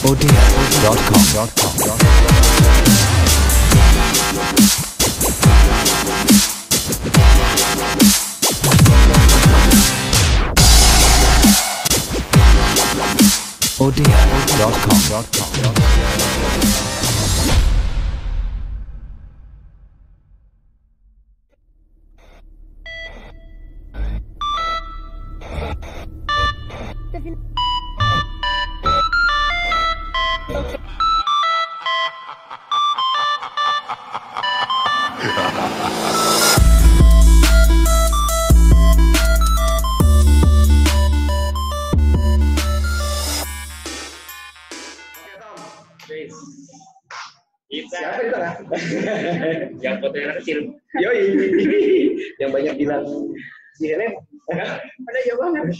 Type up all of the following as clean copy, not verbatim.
odf.com. odf.com. Siapa itu kan? Yang fotonya kecil. Yoi, yang banyak bilang si Helen, Ada jauh banget.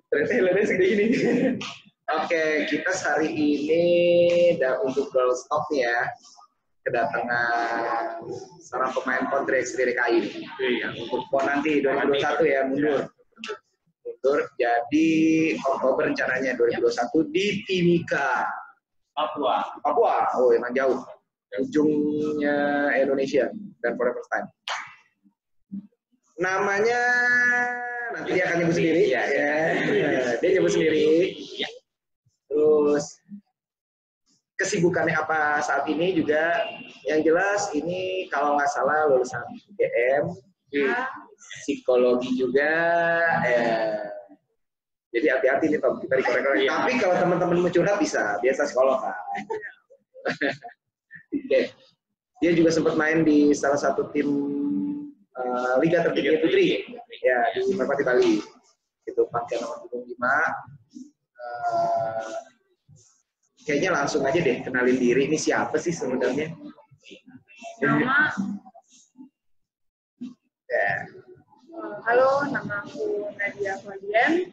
ternyata Helennya segede gini. Oke, kita hari ini untuk Girls Talk nih ya, kedatangan seorang pemain country dari DKI yang untuk PON nanti 2021 ya mundur. Jadi Oktober rencananya 2021 di Timika, Papua. Oh emang jauh, ujungnya Indonesia dan for the first time. Namanya nanti dia akan nyebut sendiri. Ya. Dia nyebut sendiri. Ya. Terus kesibukannya apa saat ini juga, yang jelas ini kalau nggak salah lulusan UGM, psikologi juga. Jadi hati-hati nih Tom, kita dikorek-korek. Tapi kalau teman-teman mau curhat bisa, biasa psikolog kan. Oke. Dia juga sempat main di salah satu tim Liga tertinggi Putri, ya di Merpati Bali. Itu pakai nomor punggung 5. Kayaknya langsung aja deh kenalin diri. Ini siapa sih sebenarnya? Nama, Ya. halo, nama aku Nadia Fadian.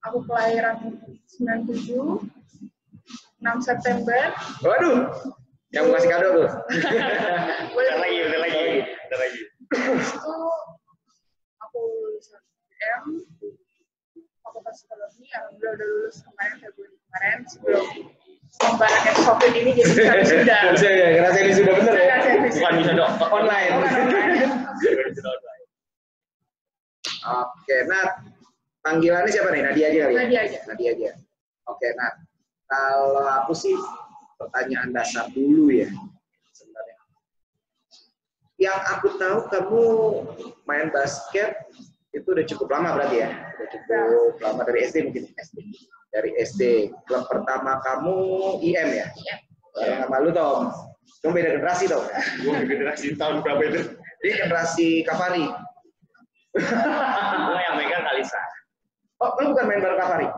Aku kelahiran 97, 6 September. Waduh, yang mau kasih kado tuh. Bentar lagi. Terus itu aku lulusan UGM, Fakultas Psikologi. Alhamdulillah udah lulus kemarin, Februari kemarin, sebelum pembarannya COVID ini, jadi sekarang sudah. Saya ngerasain ini sudah bener ya. Bukan bisa dong. Online. Online. Oke, Nat. Panggilannya siapa nih? Nadia aja kali ya? Nadia aja. Nadia aja. Oke, Nat. Kalau aku sih pertanyaan dasar dulu ya sebenarnya. Yang aku tahu kamu main basket itu udah cukup lama berarti ya? Udah cukup lama dari SD mungkin? Dari SD. Klub pertama kamu IM ya? Iya. Bareng sama lu Tom. Kamu beda generasi Tom. Gue generasi tahun berapa itu? Dia generasi Kavari. Gue yang megang Kalisa. Oh, lu bukan main bareng Kavari?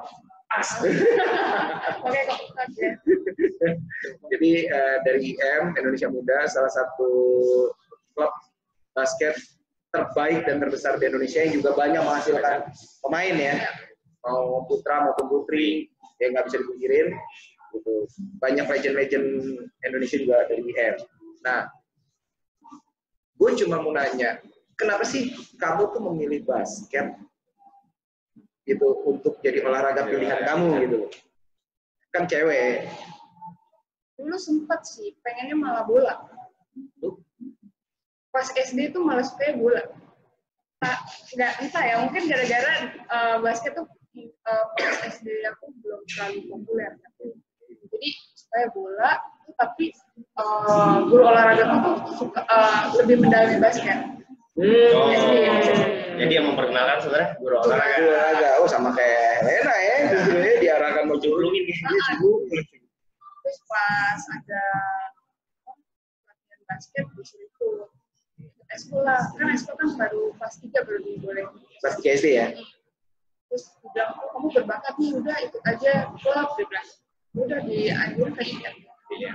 Oke, kok ya. Jadi dari IM Indonesia Muda, salah satu klub basket terbaik dan terbesar di Indonesia yang juga banyak menghasilkan pemain ya, mau putra maupun putri, yang nggak bisa dipungkirin. Gitu. Banyak legend-legend Indonesia juga dari IM. Nah, gue cuma mau nanya, kenapa sih kamu tuh memilih basket gitu untuk jadi olahraga pilihan kamu gitu? Kan cewek. Dulu sempet sih, pengennya malah bola. Pas SD tuh malah sukanya bola. Nggak entah ya, mungkin gara-gara basket tuh pas SD aku belum terlalu populer. Jadi supaya bola, tapi guru olahraga tuh suka lebih mendalami basket. SD. Jadi yang memperkenalkan sebenarnya guru olahraga. Olahraga, oh sama kayak Helena ya, dulu diarahkan mau curlungin dia sibuk. Terus pas ada latihan basket disuruh ikut sekolah, kan sekolah kan baru kelas 3 baru dibolehin. Kelas 3 SD ya? Terus bilang, oh, kamu berbakat nih, udah ikut aja klub, dia bilang. Udah dianjur ke IM.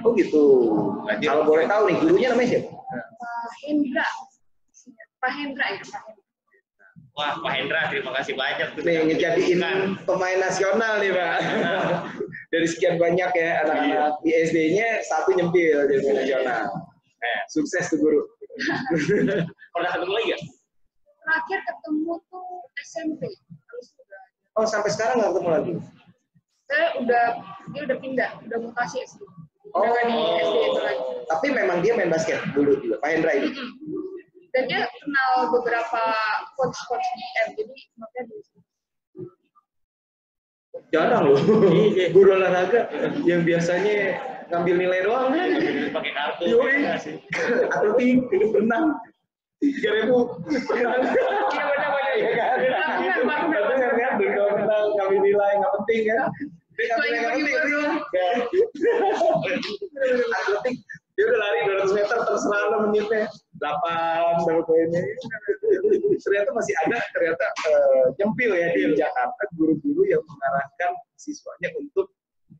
Oh gitu. Kalau boleh tahu nih, gurunya namanya siapa? Pak Hendra. Pak Hendra ya, Pak Hendra. Wah, Pak Hendra, terima kasih banyak. Nih, ngejadiin pemain nasional nih Pak. Dari sekian banyak ya anak-anak di SD-nya, satu nyempil jadi pemain nasional. Sukses tuh guru. Pernah ketemu lagi nggak? Terakhir ketemu tuh SMP. Terus udah. Oh sampai sekarang nggak ketemu lagi? Saya udah dia udah pindah, udah mutasi SD. Udah nggak di SD itu lagi. Tapi memang dia main basket dulu juga, Pak Hendra ini. Dan dia kenal beberapa coach di IM, jadi makanya di Jarang loh, guru olahraga yang biasanya ngambil nilai doang kan. Pakai kartu. Yoi, atletik, renang, 3.000 renang. Iya benar-benar. Iya kan? Tapi kan kalau renang ngambil nilai nggak penting kan. Dia ngambil nilai nggak penting. Ya. Atletik, dia udah lari 200 meter terserah lo menitnya. 8 dapat poinnya. Ternyata masih ada nyempil ya di Jakarta guru-guru yang mengarahkan siswanya untuk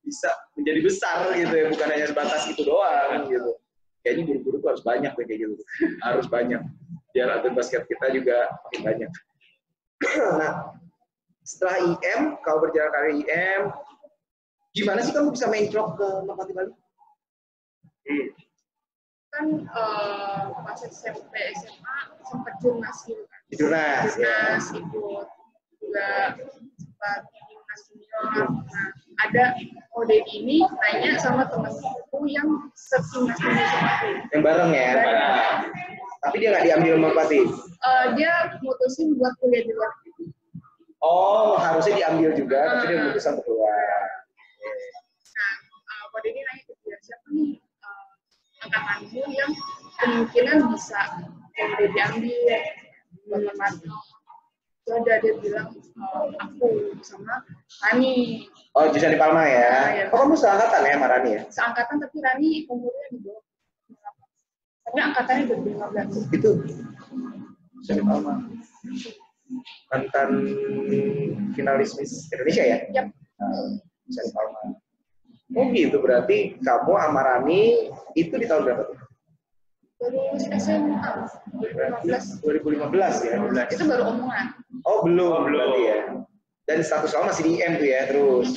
bisa menjadi besar gitu ya, bukan hanya sebatas itu doang gitu. Kayaknya guru-guru tuh harus banyak kayak gitu. Harus banyak. Biar atlet basket kita juga makin banyak. Nah, setelah IM, kau berjalan karir IM, gimana sih kamu bisa main drop ke Merpati Bali? Kan pas SMP SMA sempat jurnas gitu kan. Jurnas ikut juga sempat jurnas junior. Nah, ada Odedi ini nanya sama temanku yang setimnas Indonesia. Yang bareng ya? Bareng. Tapi dia nggak diambil Merpati? Dia mutusin buat kuliah di luar negeri. Oh, harusnya diambil juga, tapi dia memutuskan untuk keluar. Nah, Odedi nanya ke dia, siapa nih angkatanmu yang kemungkinan bisa udah diambil buat Merpati. Udah dia bilang aku sama Rani. Oh, Jusan di Palma ya? Nah, ya. Oh, kamu seangkatan ya sama Rani ya? Seangkatan tapi Rani umurnya di bawah. Tapi angkatannya udah 15. Itu Jusan di Palma. Mantan finalis Miss Indonesia ya? Yap. Jusan di Palma. Oh gitu, berarti kamu sama Rani itu di tahun berapa tuh? Lulus SMA 2015 ya? itu baru omongan. Oh belum berarti ya. Dan status kamu masih di IM tuh ya terus.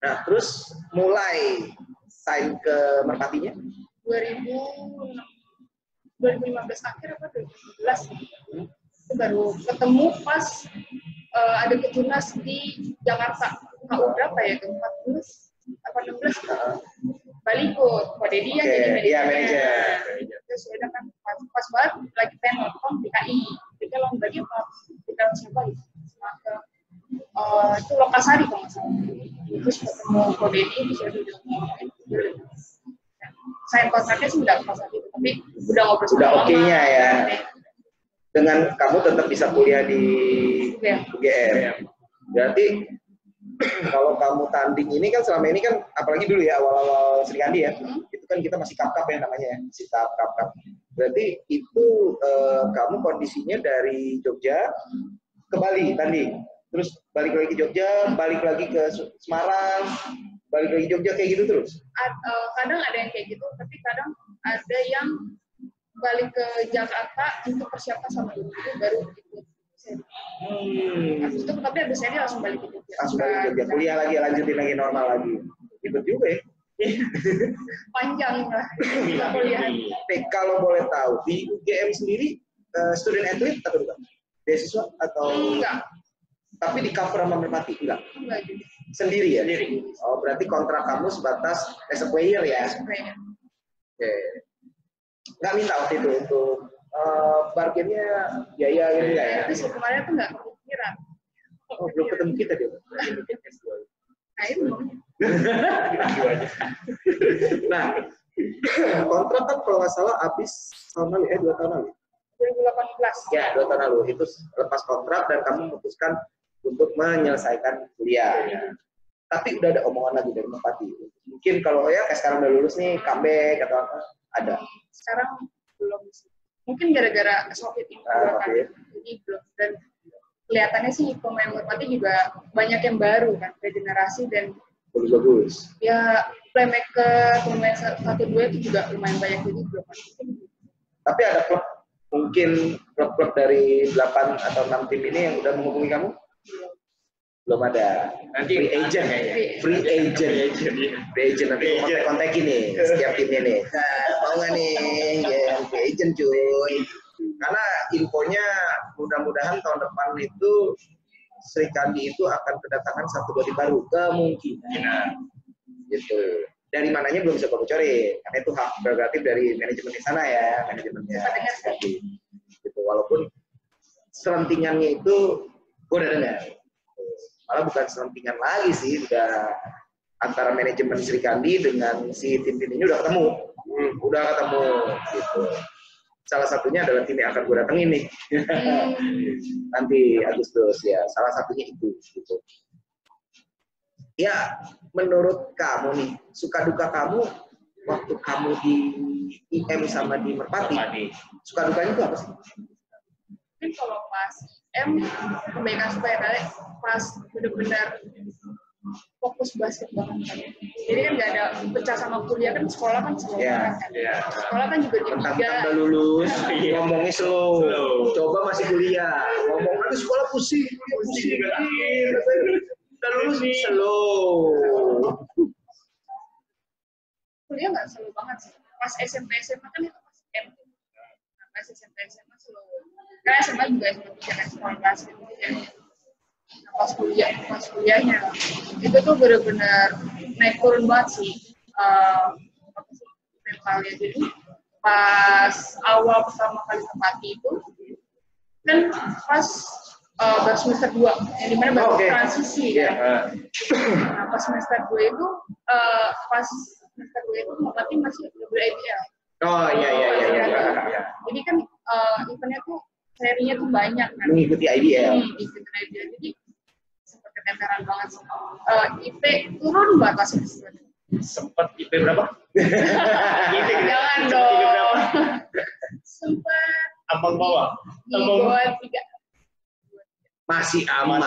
Nah terus mulai sign ke Merpatinya? 2015 akhir apa 2016 itu baru ketemu pas ada kejurnas di Jakarta. KU berapa ya? 14 apa 16? Balik ikut, kode dia jadi manajer. Terus udah kan pas banget lagi pengen nonton DKI. Jadi kalau bagi apa? Kita siapa gitu? Itu Lokasari kalau nggak salah. Terus ketemu kode dia di situ. Saya kontraknya sih udah pas itu, tapi udah ngobrol sama udah oke-nya ya. Dengan kamu tetap bisa kuliah di UGM. Berarti kalau kamu tanding ini kan selama ini kan apalagi dulu ya awal-awal Sri Kandi ya, itu kan kita masih cup-cup ya namanya ya, masih tahap cup-cup. Berarti itu kamu kondisinya dari Jogja ke Bali tanding, terus balik lagi ke Jogja, balik lagi ke Semarang, balik lagi Jogja kayak gitu terus? Kadang ada yang kayak gitu, tapi kadang ada yang balik ke Jakarta untuk persiapan sama ibu baru ikut. Habis itu tapi habis ini langsung balik ke Jogja. Langsung balik ke Jogja, kuliah lagi, lanjutin lagi normal lagi. Ikut juga ya? Panjang lah kuliah. Kalau boleh tahu, di UGM sendiri student athlete atau bukan? Beasiswa atau? Enggak. Tapi di cover sama Merpati? Enggak? Enggak juga. Sendiri ya? Sendiri. Oh, berarti kontrak kamu sebatas as a player ya? As a player. Oke. Nggak minta waktu itu untuk bargainnya biaya gitu ya? Itu sih kemarin tuh nggak kepikiran. Oh, belum ketemu kita dia. Nah itu. Nah, kontrak kan kalau nggak salah habis tahun lalu, 2 tahun lalu. 2018. Ya, 2 tahun lalu. Itu lepas kontrak dan kamu memutuskan untuk menyelesaikan kuliah. Tapi udah ada omongan lagi dari Merpati. Mungkin kalau ya kayak sekarang udah lulus nih, comeback atau apa, ada. Sekarang belum sih. Mungkin gara-gara COVID ini jadi belum. Dan kelihatannya sih pemain Merpati juga banyak yang baru kan, regenerasi dan bagus. Ya playmaker pemain 1-2 itu juga lumayan banyak, jadi belum mungkin. Tapi ada klub, mungkin klub-klub dari 8 atau 6 tim ini yang udah menghubungi kamu? Belum ada. Nanti free agent kayaknya. Free agent nanti kontak-kontakin nih setiap timnya nih. Nah, mau nggak nih? Ya, free agent cuy. Karena infonya mudah-mudahan tahun depan itu Sri Kandi itu akan kedatangan 1-2 tim baru kemungkinan gitu. Dari mananya belum bisa bocorin karena itu hak prerogatif dari manajemen di sana ya, manajemennya Sri Kandi gitu. Walaupun selentingannya itu gue udah dengar, malah bukan selentingan lagi sih, udah antara manajemen Sri Kandi dengan si tim-tim ini udah ketemu gitu. Salah satunya adalah tim yang akan gue datengin nih nanti Agustus ya, salah satunya itu gitu. Ya, menurut kamu nih, suka duka kamu waktu kamu di IM sama di Merpati, suka dukanya itu apa sih? Mungkin kalau pas IM kebaikan suka ya kali pas benar-benar fokus basket banget kan. Jadi kan nggak ada pecah sama kuliah kan, sekolah kan slow banget kan. Sekolah kan juga jam 3. Udah lulus, ngomongnya slow. Coba masih kuliah, ngomong nanti sekolah pusing. Udah lulus slow. Kuliah nggak slow banget sih. Pas SMP SMA kan itu pas M. Nah, pas SMP SMA slow. Karena SMA juga kan sekolah basket gitu ya. Pas kuliahnya itu tuh benar-benar naik turun banget sih mentalnya. Jadi pas awal pertama kali Merpati itu kan pas baru semester 2 yang dimana baru transisi kan. Nah pas semester 2 itu Merpati masih WIBL. Oh iya. Jadi kan eventnya tuh serinya tuh banyak kan. Mengikuti IBL. Jadi sempat ketemperan banget sih. IP turun batas semester. Sempat IP berapa? Jangan dong. Sempat Ambang bawah. di bawah 3. Masih aman.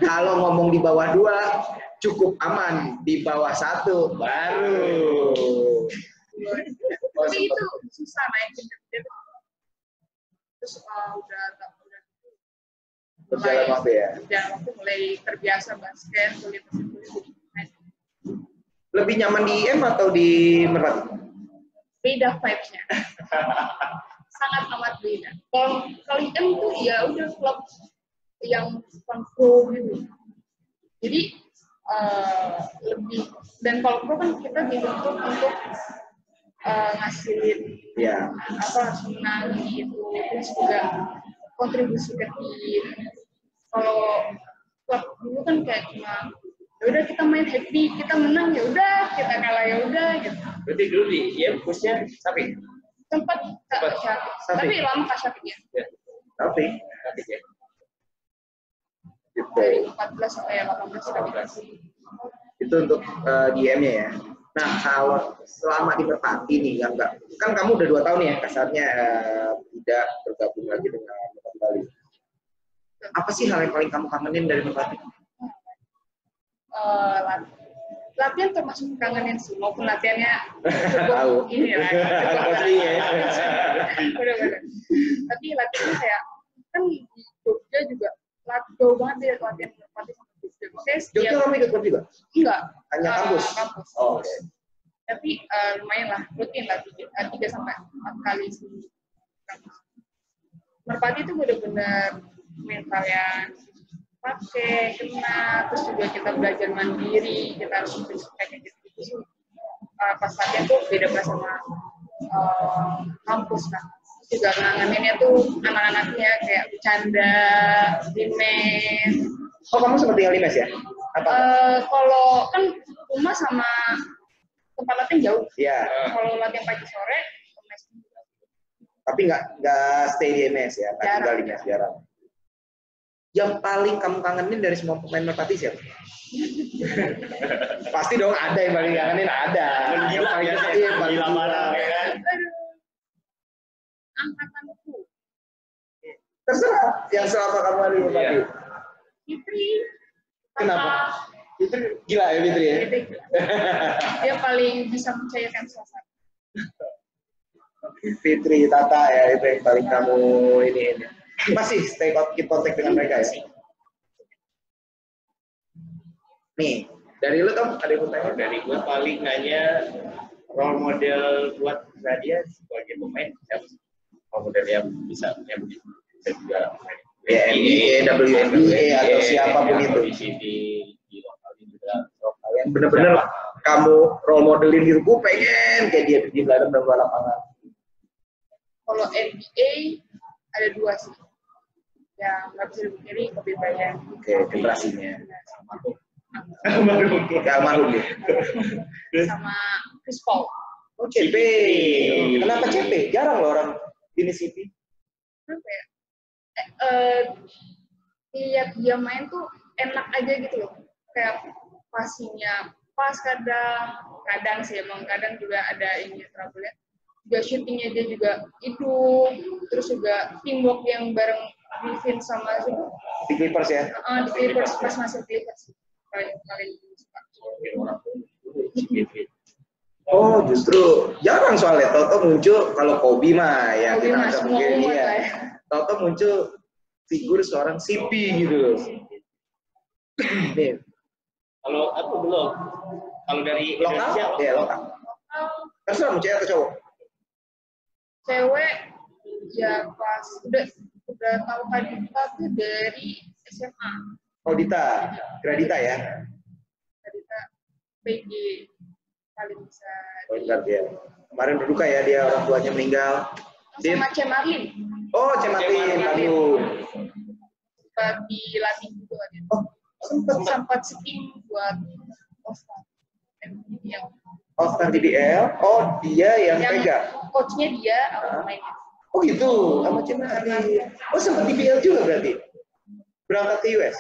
Kalau ngomong di bawah 2 cukup aman, di bawah 1 baru. Tapi itu susah naikin dia tuh. Terus udah Berjalan waktu ya. Berjalan waktu mulai terbiasa basket, kuliah. Lebih nyaman di IM atau di Merpati? Beda vibes-nya. Sangat amat beda. Kalau IM tuh ya udah klub yang pro gitu. Jadi lebih, dan kalau pro kan kita dibentuk untuk ngasilin harus menang gitu, terus juga kontribusi ke tim. Kalau klub dulu kan kayak cuma ya udah kita main happy, kita menang ya udah, kita kalah ya udah gitu. Berarti dulu di fokusnya Sapi. Sempat Syafiq, tapi lama Kak Syafiq ya. Syafiq ya. Dari 14 sampai 18. Itu untuk di IM-nya ya. Nah, kalau selama di Merpati nih, yang enggak, kan kamu udah 2 tahun ya, kasarnya tidak bergabung lagi dengan Merpati Bali. Apa sih hal yang paling kamu kangenin dari Merpati? Latihan termasuk kangenin sih, maupun latihannya cukup ini lah. Bener-bener. Tapi latihannya kayak, kan di Jogja juga jauh banget deh latihan Merpati sama Jogja. Jogja kamu ikut klub juga? Enggak. Hanya kampus? Oh, okay. Tapi lumayan lah, rutin lah 3 sampai 4 kali seminggu. Merpati itu benar-benar mental yang pakai, kena, terus juga kita belajar mandiri, kita harus kayak gitu. Pas latihan tuh beda sama kampus kan. Juga ngangeninnya tuh anak-anaknya kayak bercanda, di mes. Oh, kamu sempat tinggal di mes ya? Kalau kan rumah sama tempat latihan jauh. Iya. Kalau latihan pagi sore, ke mes. Tapi nggak stay di mes ya? Nggak tinggal di mes, jarang. Yang paling kamu kangenin dari semua pemain Merpati siapa? Pasti dong ada yang paling kangenin, ada. Yang paling kecil, paling gila. Angkatanku. Terserah, yang selama kamu ada di Merpati. Fitri. Kenapa? Fitri gila ya, Fitri ya? Dia paling bisa mencairkan suasana. Fitri, Tata ya, itu yang paling kamu ini. Masih keep contact dengan mereka ya? Nih, dari lu Tom, ada yang mau tanya? Dari gue paling hanya role model buat Nadia sebagai pemain. Role model yang bisa juga Ya, NBA, WNBA atau siapapun itu. Di lokal juga. Yang benar-benar kamu role modelin gitu, gue pengen kayak dia di dalam lapangan. Kalau NBA ada 2 sih, yang nggak bisa dipungkiri Kobe Bryant. Oke, generasinya. Almarhum. Sama Chris Paul. Oh, CP. Kenapa CP? Jarang loh orang ini CP. Kenapa ya? Lihat dia main tuh enak aja gitu loh. Kayak passingnya pas kadang sih emang kadang juga ada ini trouble ya. Juga syutingnya dia juga hidup, terus juga teamwork yang bareng Griffin sama di Clippers ya? Di Clippers pas masuk Clippers paling suka. Oh, justru jarang soalnya Toto muncul kalau Kobe mah ya Kobe kita mah bisa semua mungkin umur dia. lah ya. Toto muncul figur seorang CP gitu loh. Nih, Kalau aku belum. Kalau dari lokal? Indonesia, Ya lokal. Terserah mau cewek atau cowok? Cewek ya pas udah tahu Kadita tuh dari SMA. Oh, Dita, Gradita ya? Kadita PG paling bisa. Oh, enggak ya. Kemarin berduka ya dia orang tuanya meninggal. Sama Cemarlin. Oh, Cematin, Bandung. Sempat dilatih juga dia. Oh, sempat syuting buat All-Star. Yang All-Star DBL. Oh, dia yang pegang. Coachnya dia, aku mainnya. Oh gitu, sama Cematin. Oh, sempat DBL juga berarti? Berangkat ke US?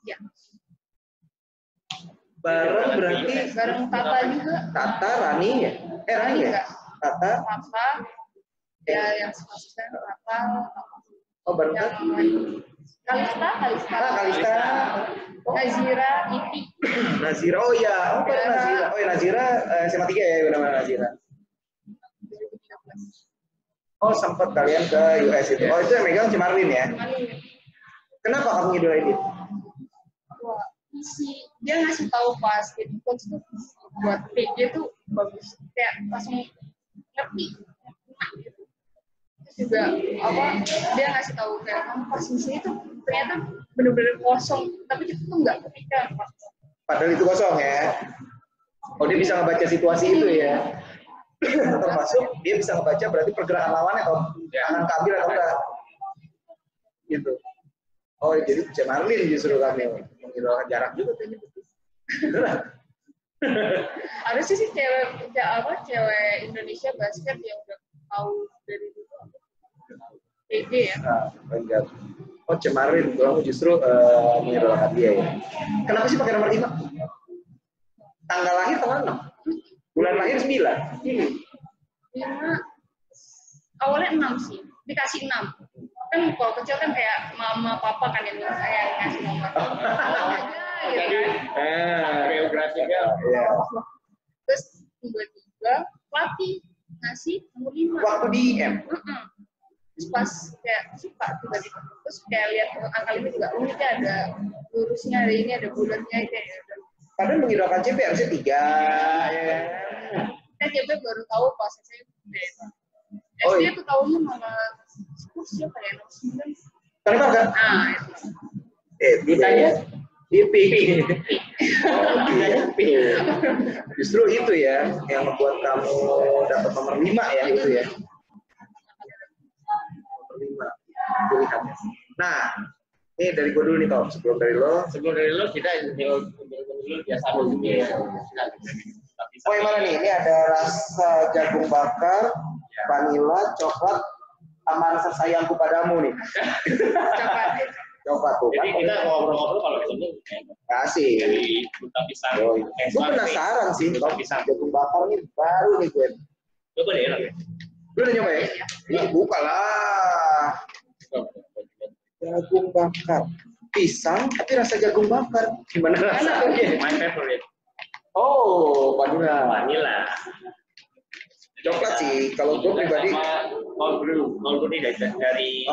Ya. Berarti bareng Tata juga. Tata, Rani ya? Rani ya? Tata. Ya yang asisten Tata. Oh, bareng yang Tata. Kalista. Nazira, Iti. Nazira, oh ya, bareng Nazira. Oh ya, Nazira SMA 3 ya, nama Nazira. Oh, sempat kalian ke US itu. Oh, itu yang megang Cemarlin ya? Kenapa kamu ngidolain dia? Wah, dia ngasih tahu pas jadi coach tuh buat PJ tuh bagus. Kayak langsung ngerti. Terus juga dia ngasih tahu kayak kamu pas di sini tuh ternyata bener-bener kosong, tapi kita tuh nggak kepikiran. Padahal itu kosong ya. Oh, dia bisa ngebaca situasi itu ya. Termasuk dia bisa ngebaca berarti pergerakan lawannya atau akan keambil atau enggak. Gitu. Oh, jadi Cemarlin justru kami menghilangkan jarak juga kayaknya. Ada sih cewek Indonesia basket yang udah tahu dari dulu. PJ ya. Enggak. Oh, Cemarlin, kamu justru mengidolakan dia ya. Kenapa sih pakai nomor 5? Tanggal lahir tanggal 6. Bulan lahir 9. Ini. 5. Awalnya 6 sih. Dikasih 6. Kan kalau kecil kan kayak mama papa kan yang ngasih nomor. Jadi geografinya. Ya. Terus tiba-tiba pelatih ngasih nomor 5. Waktu di IM. Terus pas kayak suka tiba-tiba. Terus kayak lihat angka 5 juga uniknya ada lurusnya, ada ini, ada bulatnya kayak. Padahal mengidolakan CP harusnya 3 ya. Kan CP baru tahu pas SMP. Oh, SD tuh tahunya malah siapa ya? 9. Kenapa kan? Ditanya Dipik. Justru itu ya yang membuat kamu dapat nomor 5 ya itu ya. Nomor 5 pilihannya. Nah, ini dari gue dulu nih Tom. Sebelum dari lo kita dulu biasa dulu ya. Oh, yang mana nih? Ini ada rasa jagung bakar, vanila, coklat, sama rasa sayangku padamu nih. Coklat tuh. Jadi kita ngobrol-ngobrol kalau ketemu kasih. dari buta pisang. Gue penasaran sih, pisang jagung bakar nih baru nih gue. Coba deh enak ya. Lu udah nyoba ya? Ini buka lah. Jagung bakar. Pisang tapi rasa jagung bakar. Gimana rasanya? My favorite. Oh, vanilla. Coklat sih, kalau gue pribadi. Cold brew ini dari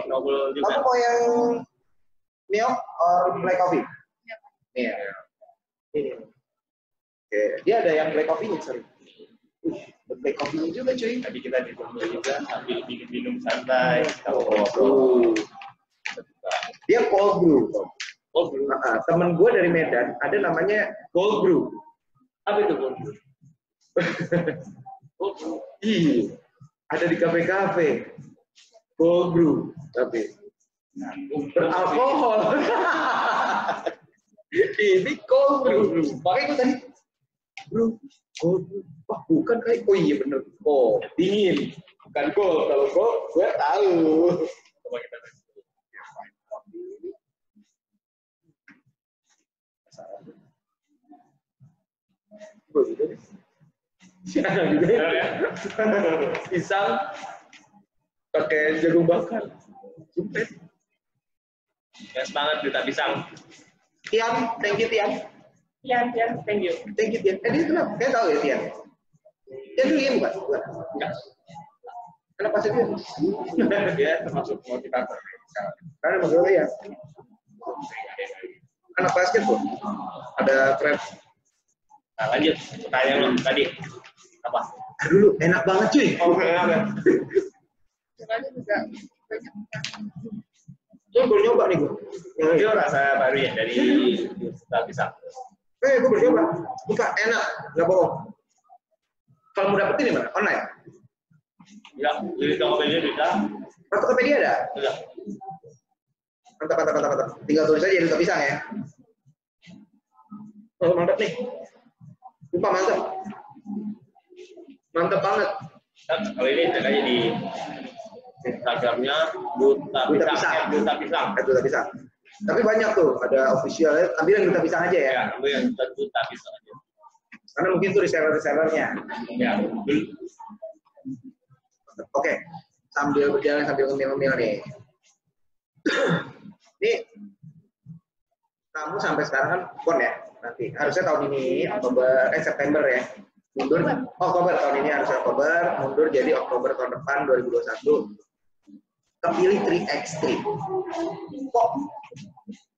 Noble juga. Kamu mau yang milk or black coffee? Iya. Ini. Oke, dia ada yang black coffee nih, sorry. Black coffee juga cuy. Tadi kita ditunggu juga sambil minum santai. Oh. Dia cold brew. Oh, belum. Temen gue dari Medan ada namanya cold brew. Apa itu Bang? Oh, Iya, ada di kafe-kafe. Cold brew, tapi beralkohol. Ini cold brew. Makanya gue tadi, bro, cold brew. Wah, bukan kali. Oh iya bener. Oh, dingin. Bukan cold. Kalau cold, gue tahu. coba kita tes. Gue gitu deh. Siapa juga ya? Pisang pakai jagung bakar. Sumpah. Gas banget duta pisang. Tian, thank you Tian. Iya, thank you. Thank you Tian. Dia kenapa? Saya tahu ya Tian. Tian dulu ya bukan? Bukan. Enggak. Kenapa sih dia? Dia termasuk motivator. Karena maksudnya ya. Anak basket tuh. Ada keren. Nah, lanjut pertanyaan lo tadi apa? Dulu enak banget cuy. Oh, enggak. Soalnya juga banyak. Gue baru nyoba nih gue. Itu rasa baru ya dari duta pisang. Gue baru nyoba. Buka enak, nggak bohong. Kalau mau dapetin di mana? Online. Ya, di Tokopedia bisa. Tokopedia ada. Bisa. Mantap. Tinggal tulis aja duta pisang ya. Oh mantap nih. Sumpah mantap. Mantap banget. Kalau ini cek aja di Instagramnya duta pisang. Duta pisang. Duta pisang. Tapi banyak tuh, ada official. Ambil yang duta pisang aja ya. Ya, ambil yang duta pisang aja. Karena mungkin tuh reseller-resellernya. Ya, Oke, sambil berjalan sambil ngemil-ngemil nih. Ini kamu sampai sekarang kan pon ya nanti. Harusnya tahun ini September ya. Mundur Oktober tahun ini harusnya Oktober, mundur jadi Oktober tahun depan 2021. Kepilih 3x3. Kok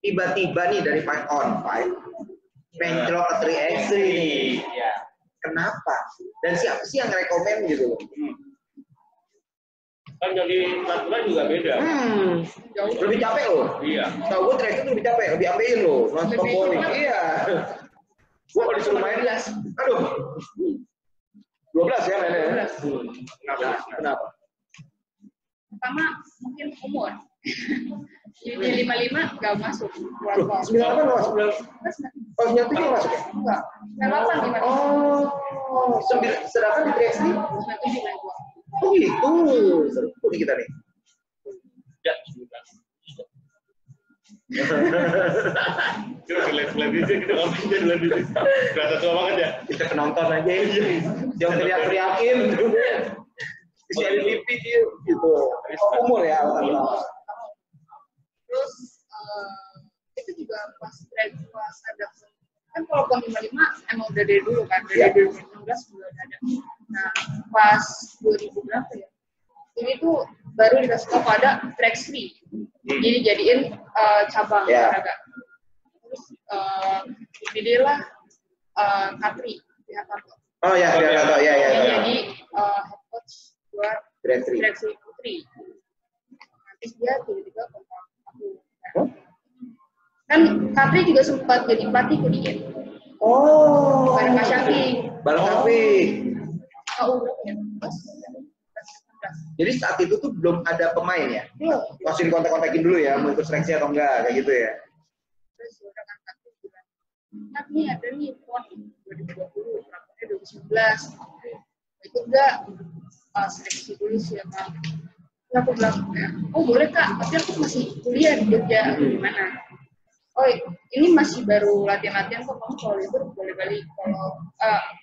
tiba-tiba nih dari 5 on 5 mencolok ke 3x3 nih. ya. Kenapa? Dan siapa sih yang rekomen gitu? Kan jadi peraturan juga beda. Jauh. Lebih capek loh. Iya. Tahu gue 3x3 itu lebih capek, lebih ambeien loh. Nonton Lebih bowling. cepat. Iya. Gue kalau disuruh main, aduh. 12 ya mainnya. Kenapa? Pertama mungkin umur. Jadi 55 nggak masuk. Loh, 98 nggak masuk? Oh, 97 nggak masuk ya? Enggak. 98 gimana? Oh, sedangkan di 3x3? 97 main gua. Oh gitu. Seru nih kita nih. Ya, sudah. Coba lihat itu kita ngapain lihat itu. Berasa tua banget ya. Kita penonton aja ya. Jangan teriak-teriakin. Si LPP gitu. Umur ya, alhamdulillah. Terus itu juga pas ada kan kalau PON 55 emang udah dari dulu kan, dari 2016 juga udah ada. Nah pas 2000 berapa ya? Ini tuh baru dikasih tahu pada track 3. Jadi jadiin cabang olahraga. Terus jadilah Katri pihak Tarto. Oh ya, ya. Jadi head coach buat Track 3. track 3 putri. Nanti dia tiba-tiba kontak aku. Kan Katri juga sempat jadi pelatih kuliah. Oh. Bareng Kak Syafi. Bareng Syafi. Oh, berapa ya? Jadi saat itu tuh belum ada pemain ya? Belum. Masih dikontak-kontakin dulu ya, mau ikut seleksi atau enggak, kayak gitu ya? Terus udah kan Katri bilang, nah nih ada nih PON 2020, berapanya 2019. Ikut enggak? Seleksi dulu sih ya Kak. Terus aku bilang, oh boleh Kak, tapi aku masih kuliah di Jogja, gimana? Oh ini masih baru latihan-latihan kok, kamu kalau libur boleh balik, kalau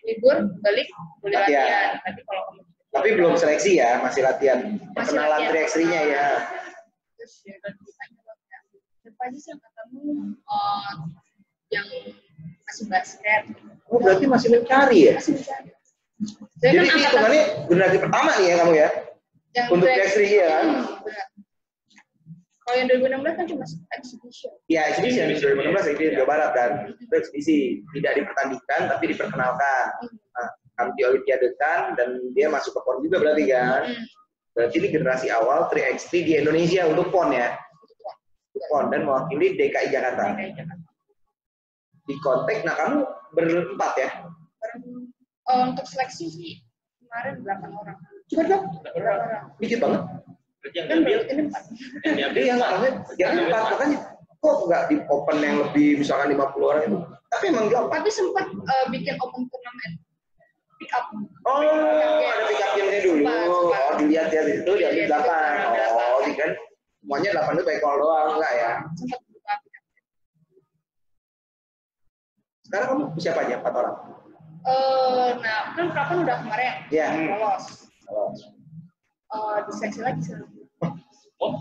libur balik boleh latihan. Tapi kalau kamu belum seleksi ya, masih latihan perkenalan 3x3-nya ya. Terus ya kan ditanya siapa aja sih angkatanmu yang masih basket? Oh berarti masih mencari ya? Masih mencari. Jadi ini hitungannya generasi pertama nih ya kamu ya? Untuk 3x3 ya? Kalau yang 2016 kan cuma exhibition. Iya, exhibition 2016 itu Jawa Barat kan. Itu eksibisi, tidak dipertandingkan tapi diperkenalkan. Nah, kamu di Olimpiade kan dan dia masuk ke PON juga berarti kan. Berarti ini generasi awal 3x3 di Indonesia untuk PON ya. PON dan mewakili DKI Jakarta. DKI Jakarta. Di kontak, nah kamu berempat ya? Untuk seleksi sih kemarin 8 orang. Cuma dong? 8 orang. Dikit banget. Yang Dan diambil, ini 4. yang diambil Iya, nggak maksudnya yang 4, makanya kok nggak di open yang lebih misalkan 50 orang itu? Tapi emang di open. Tapi sempat bikin open turnamen pick up. Oh, ada pick up game-nya dulu. Oh, dilihat ya di situ diambil 8. Oh, ini kan semuanya 8 itu baik kalau doang, enggak ya? Sempat buka pick up. Sekarang kamu siapa aja? 4 orang? Nah, kan Prapan udah kemarin Iya. lolos. Oh. Diseleksi lagi sih. oh,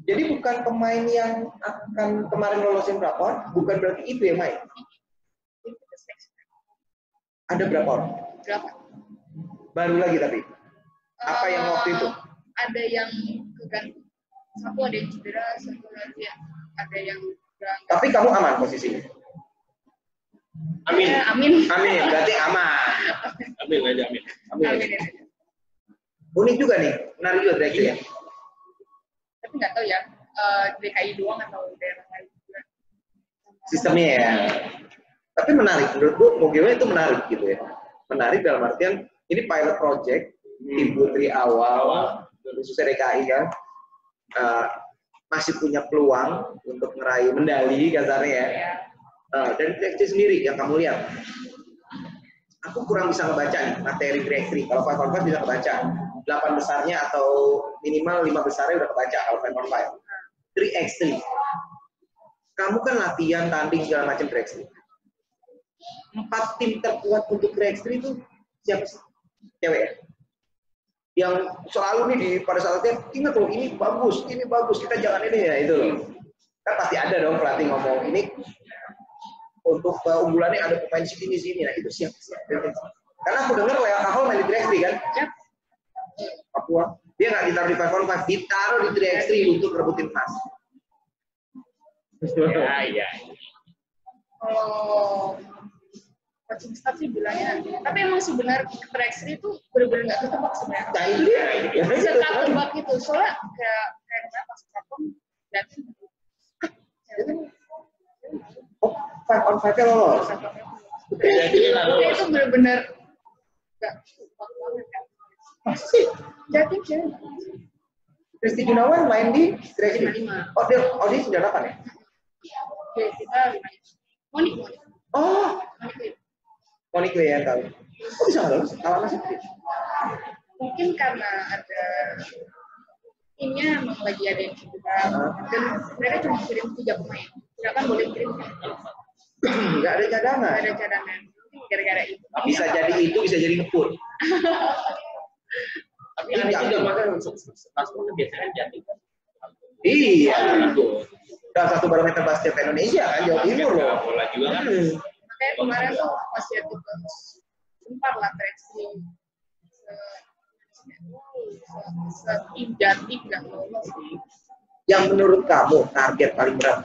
Jadi bukan pemain yang akan kemarin lolosin Prapon, bukan berarti itu yang main. Jadi kita seleksi. Ada berapa orang? 8. Baru lagi tapi. Apa yang waktu itu? Ada yang keganti. Satu ada yang cedera, satu lagi ada yang udah nggak. Tapi kamu aman posisinya? amin, Amin. Amin, berarti aman. amin aja, amin. Amin. Unik juga nih, menarik juga track ya. Tapi nggak tahu ya, DKI doang atau daerah lain juga. Sistemnya ya. Tapi menarik, menurutku Mogema itu menarik gitu ya. Menarik dalam artian ini pilot project tim putri awal khususnya DKI kan masih punya peluang untuk meraih medali kasarnya ya. Dan Track sendiri yang kamu lihat, aku kurang bisa ngebaca nih materi Track 3. Kalau 5-on-5 bisa kebaca 8 besarnya atau minimal 5 besarnya udah kebaca kalau 5-on-5. 3x3 kamu kan latihan tanding segala macam Track 3. 4 tim terkuat untuk Track 3 itu siapa sih? Cewek ya? Yang selalu nih di pada saat latihan ingat loh ini bagus, kita jangan ini ya itu loh. Kan pasti ada dong pelatih ngomong ini untuk unggulannya ada pemain sini. Nah itu siapa? Karena aku dengar Lea Kahol main di 3x3 kan? Yap. Papua. Dia nggak ditaruh di 5-on-5, ditaruh di 3x3 untuk rebutin emas. Iya. Kalau coaching staff sih bilangnya, tapi emang sih benar Track 3 itu benar-benar nggak ketebak sebenarnya. Nah itu dia. Bisa ketebak gitu, soalnya kayak kemarin pas Prapon datang. Oh, 5-on-5-nya lolos. Itu benar-benar nggak ketebak banget kan. Pasti. Jatim sih. Kristi Gunawan main di 3x3. 5. Oh dia sudah 8 ya? Oke, kita Monik. Oh, Monik ya tahu. Oh bisa nggak lolos? Kalah masih. Mungkin karena ada timnya emang lagi ada yang cedera dan mereka cuma kirim 3 pemain. Silakan boleh kirim. Nggak ada cadangan. Nggak ada cadangan. Mungkin gara-gara itu. Bisa jadi itu, bisa jadi ngeput. Tapi aneh juga makanya paspor biasanya kan Jatim. Iya. Itu. Salah satu barometer basket Indonesia kan, Jawa Timur loh. Bola juga kan. Makanya kemarin tuh pas ya itu sempat lah Track 3 setim Jatim nggak lolos. Yang menurut kamu target paling berat?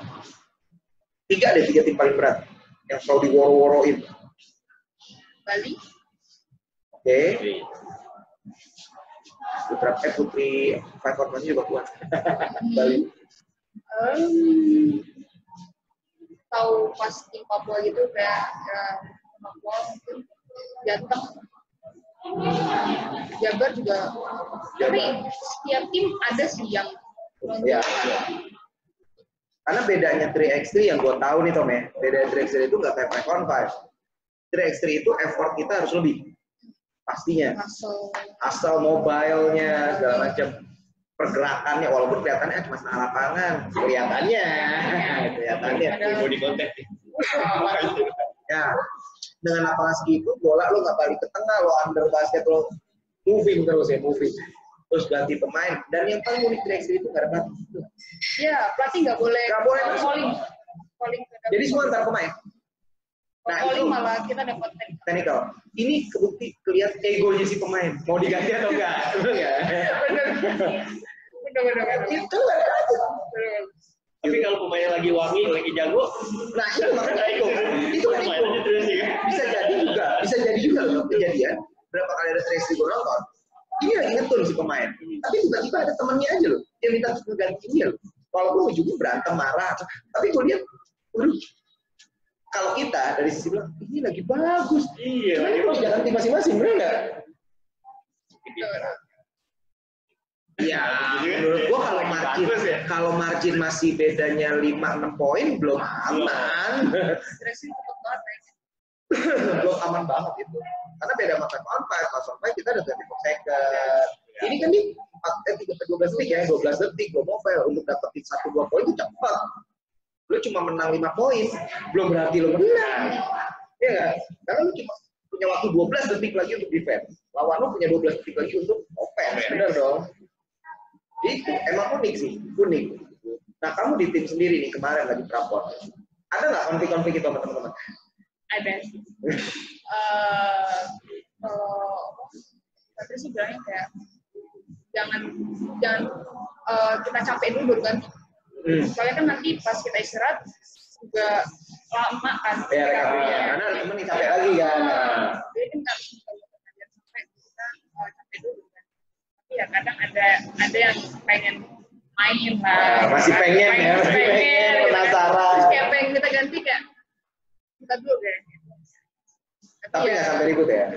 3 tim paling berat yang selalu diworo-woroin. Bali. Oke. Putri 5-on-5 juga kuat. Bali. Tahu pas tim Papua gitu kayak Papua mungkin Jateng, Jabar juga. Tapi setiap tim ada sih yang Ya. Karena bedanya 3x3 yang gue tahu nih Tom ya, beda 3x3 itu nggak kayak 5-on-5. 3x3 itu effort kita harus lebih, pastinya. Asal mobile-nya segala macam, pergerakannya walaupun kelihatannya cuma setengah lapangan, kelihatannya. Body contact. Ya, dengan lapangan segitu, bola lo nggak balik ke tengah, lo under basket lo moving terus ya, terus ganti pemain. Dan yang paling unik 3x3 itu nggak ada pelatih. Iya, pelatih nggak boleh calling. Jadi semua antar pemain. Nah calling itu malah kita dapat technical. Ini kebukti kelihatan egonya si pemain. Mau diganti atau enggak? bener. Itu nggak ada. Tapi kalau pemainnya lagi wangi, lagi jago, Nah itu makanya ego. Itu kan ego. Bisa jadi juga loh kejadian. Berapa kali ada 3x3 gue nonton. Ini lagi ngetun si pemain. Tapi tiba-tiba ada temannya aja loh. Dia minta untuk ganti dia loh. walaupun ujungnya berantem marah, tapi gue lihat, waduh, kalau kita dari sisi bilang ini lagi bagus, Iya. ini harus jalan tim masing-masing, benar nggak? Ya, menurut gua kalau margin masih bedanya 5-6 poin belum aman. Stressing cepet banget kayaknya. Belum aman banget itu. Karena beda sama 5-on-5 kita ada 24 second. Ini kan nih 12 detik ya, 12 detik gua mobile untuk dapetin 1-2 poin itu cepat. Lu cuma menang 5 poin, belum berarti lu menang. Iya nggak? Karena lu cuma punya waktu 12 detik lagi untuk defense. Lawan lu punya 12 detik lagi untuk offense. Benar dong? Itu emang unik sih, unik. Nah, kamu di tim sendiri nih kemarin lagi prapon. Ada nggak konflik-konflik itu sama teman-teman? Ada sih. Kalau Patri sih bilangnya kayak jangan kita capek dulu kan. Soalnya kan nanti pas kita istirahat juga lama kan. Ya, karena temen nih capek lagi kan. Jadi kan nggak bisa sampai kita capek dulu. Ya kadang ada yang pengen main lah. Masih pengen ya, penasaran. Terus kayak pengen kita ganti kayak kita dulu deh. Tapi nggak sampai ribut ya.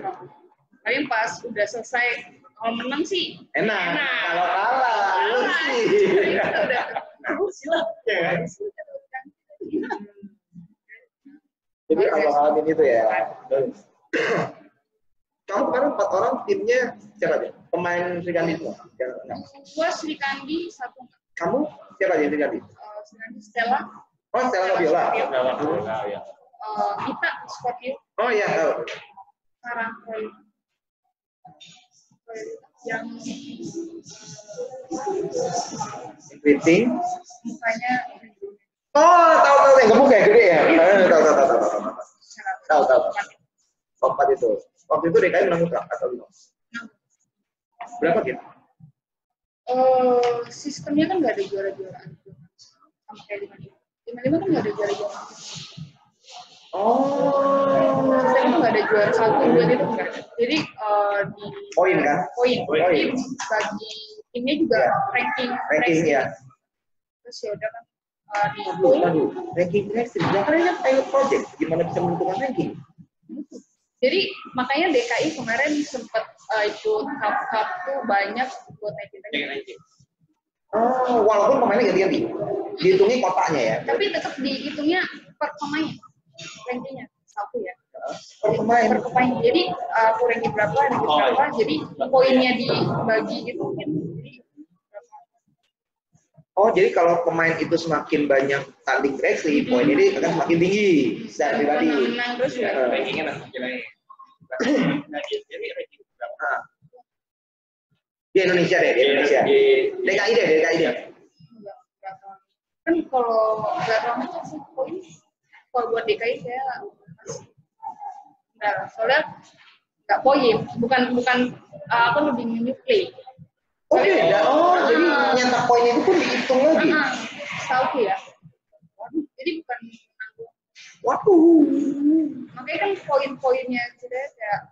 Tapi pas udah selesai, kalau menang sih enak. Kalau kalah, lu sih. Udah silah. Jadi awal-awal itu ya. Kamu kemarin 4 orang timnya siapa aja? Pemain Sri Kandi semua? Gua Sri Kandi 1. Kamu siapa aja Sri Kandi? Sri Kandi Stella. Oh, Stella Nabila. Ya. Kita Scorpio. Oh iya, tahu. Sarah yang Greeting. mukanya Oh, tahu yang gemuk ya, gede ya. Tahu. Top 4 itu. Waktu itu DKI menang mutlak atau belum? Berapa gitu? Sistemnya kan nggak ada juara-juaraan sama kayak 55 kan nggak ada juara-juaraan. Sistemnya tuh nggak ada juara 1, 2 itu nggak ada. Jadi di poin kan? Poin. Jadi bagi timnya juga ranking ya. Terus ya udah kan Aduh, ranking seleksi. Jangan pilot project. Gimana bisa menentukan ranking? Jadi makanya DKI kemarin sempat ikut cup tuh banyak buat naikin. Oh, walaupun pemainnya ganti-ganti, dihitungi kotanya ya. Tapi tetap dihitungnya per pemain rankingnya 1 ya. Per pemain. Jadi aku ranking berapa, jadi poinnya dibagi gitu. Jadi kalau pemain itu semakin banyak tanding seleksi, poinnya dia akan semakin tinggi secara pribadi. Menang terus ya. Rankingnya nanti naik. Jadi ranking berapa? Di Indonesia deh, di Indonesia. DKI deh. Kan kalau nggak tahu sih poin, kalau buat DKI saya enggak, soalnya nggak poin, bukan aku lebih menyuplai. Jadi nyetak poin itu pun dihitung lagi. Tahu ya. Jadi bukan menang. Waduh. Makanya kan poin-poinnya sudah kayak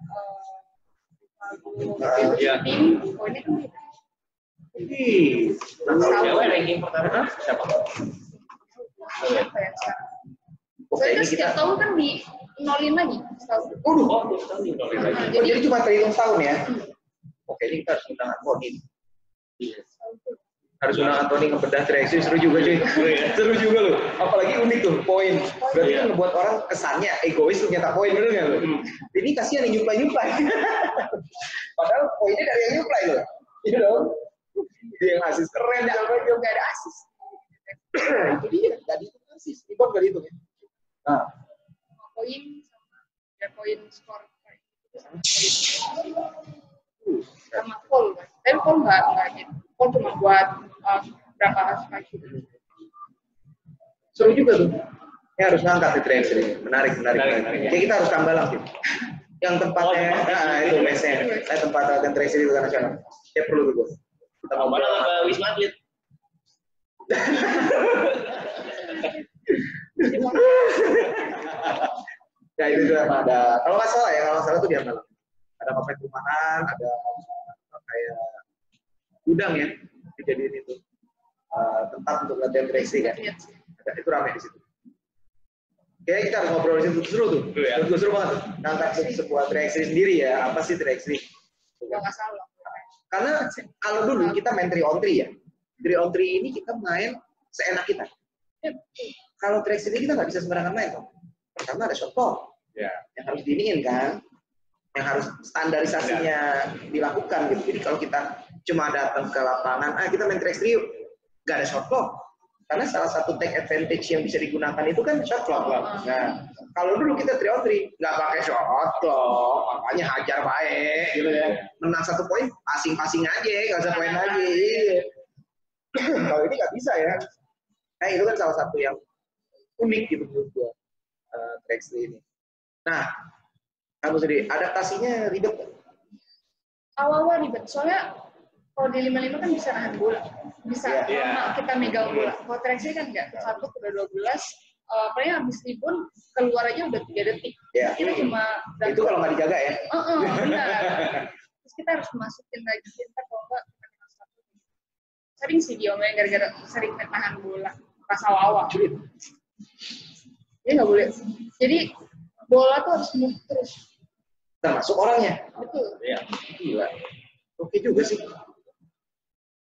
tim poinnya kan gitu. Siapa ranking pertama? Siapa? Siapa ya sekarang? Soalnya kan setiap tahun kan di nolin lagi setahun. Jadi cuma terhitung tahun ya? Oke, ini kita harus undang Antoni. Harus undang Antoni ngebedah traction, seru juga cuy. Seru juga loh. Apalagi unik tuh, poin. Berarti kan ngebuat orang kesannya egois tuh nyetak poin, bener nggak lo? Ini kasihan yang nyuplai. Padahal poinnya dari yang nyuplai loh. Iya dong. Dia yang asis keren, dia nggak ada asis. Itu dia nggak dihitung asis, rebound nggak dihitung ya. Nah, poin poin skor sama full kan. Tapi full nggak gitu. Full cuma buat berapa sekali. Seru juga tuh. Ini harus ngangkat di tracer ini. Menarik. Kayak kita harus tambah lagi. Yang tempatnya, itu mesnya. Tempat latihan tracer di nasional. Ya perlu tuh. Kita Apa nama Wisma Atlet? Ya itu juga ada. Kalau nggak salah tuh di Ambalang. Ada kafe rumahan, ada kayak gudang ya, dijadiin itu. tempat untuk latihan 3x3 kan. Iya. Itu ramai di situ. Kayaknya kita harus ngobrol di situ seru tuh. Seru banget tuh. Ngangkat sebuah 3x3 sendiri ya. Apa sih 3x3? Nggak masalah. Karena kalau dulu kita main 3-on-3 ya. 3-on-3 ini kita main seenak kita. Kalau 3x3 kita nggak bisa sembarangan main kok. Pertama ada shot clock. Ya. Yang harus diiniin kan. Yang harus standarisasinya dilakukan gitu. Jadi kalau kita cuma datang ke lapangan, kita main 3x3 yuk. Nggak ada shot clock. Karena salah satu take advantage yang bisa digunakan itu kan shot clock. Nah, kalau dulu kita 3-on-3 nggak pakai shot clock, makanya hajar baik gitu ya. Menang 1 poin, passing aja, nggak usah poin lagi. Kalau ini nggak bisa ya. Nah, itu kan salah satu yang unik gitu menurut gua 3x3 ini. Nah, kamu sendiri adaptasinya ribet nggak? Awal-awal ribet, soalnya kalau di 55 kan bisa nahan bola, bisa lama kita megang bola. Kalau 3x3 kan enggak, 1 udah 12, paling habis pun keluar aja udah 3 detik. Ya. Kita cuma Itu kalau nggak dijaga ya? benar. Terus kita harus masukin lagi, kita kalau enggak kita kena satu. Sering sih diomelin gara-gara sering nahan bola pas awal-awal. Dia nggak boleh. Jadi bola tuh harus move terus. Termasuk orangnya. Betul. Iya. Gila. Oke juga sih.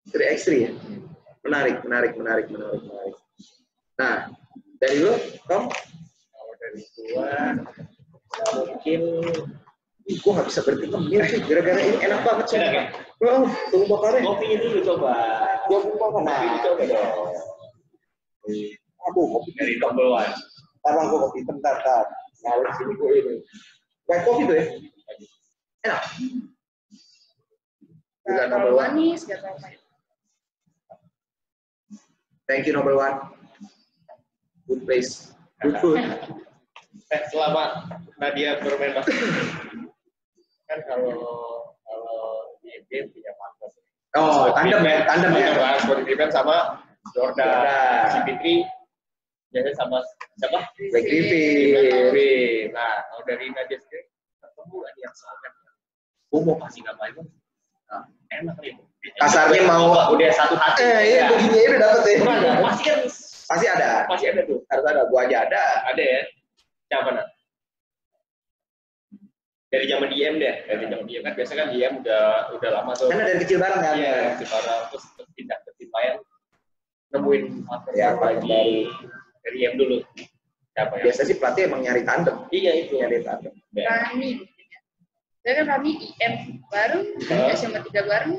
3x3 ya. Menarik. Nah, dari lu, Tom? Kalau dari gua mungkin Gua nggak bisa berhenti ngemil sih, gara-gara ini enak banget sih. Enak ya? Tunggu bakarnya. kopinya dulu coba. Gua buka Kopi dicoba dong. Aduh, kopi Dari number 1. Tarang gua kopi, bentar. Nah, di sini gua ini. White coffee tuh ya? Enak. Nggak terlalu manis, nggak terlalu pahit. Thank you, Number One. Good place. Good food. Selama Nadia bermain basket, kan kalau di NBA punya partner. Oh, tandem ya? Sport defense sama Jordan. Si Fitri biasanya sama siapa? Black Griffin. Nah, kalau dari Nadia sendiri ketemu ada yang sama. Gue mau kasih namanya. Nah, enak nih. Kasarnya mau udah satu hati. Iya, begini udah dapet ya. Pasti kan Pasti ada tuh. Harus ada. Gua aja ada. Ada ya. Siapa nak? Dari zaman DM deh. Dari zaman DM kan biasa kan DM udah lama tuh. Karena dari kecil bareng kan. Iya, kecil bareng terus pindah ke tim lain. Nemuin partner Ya, lagi dari DM dulu. Siapa ya? Biasa sih pelatih emang nyari tandem. Iya itu. Nyari tandem. Rani. Saya kan Rani IM bareng, SMA 3 bareng.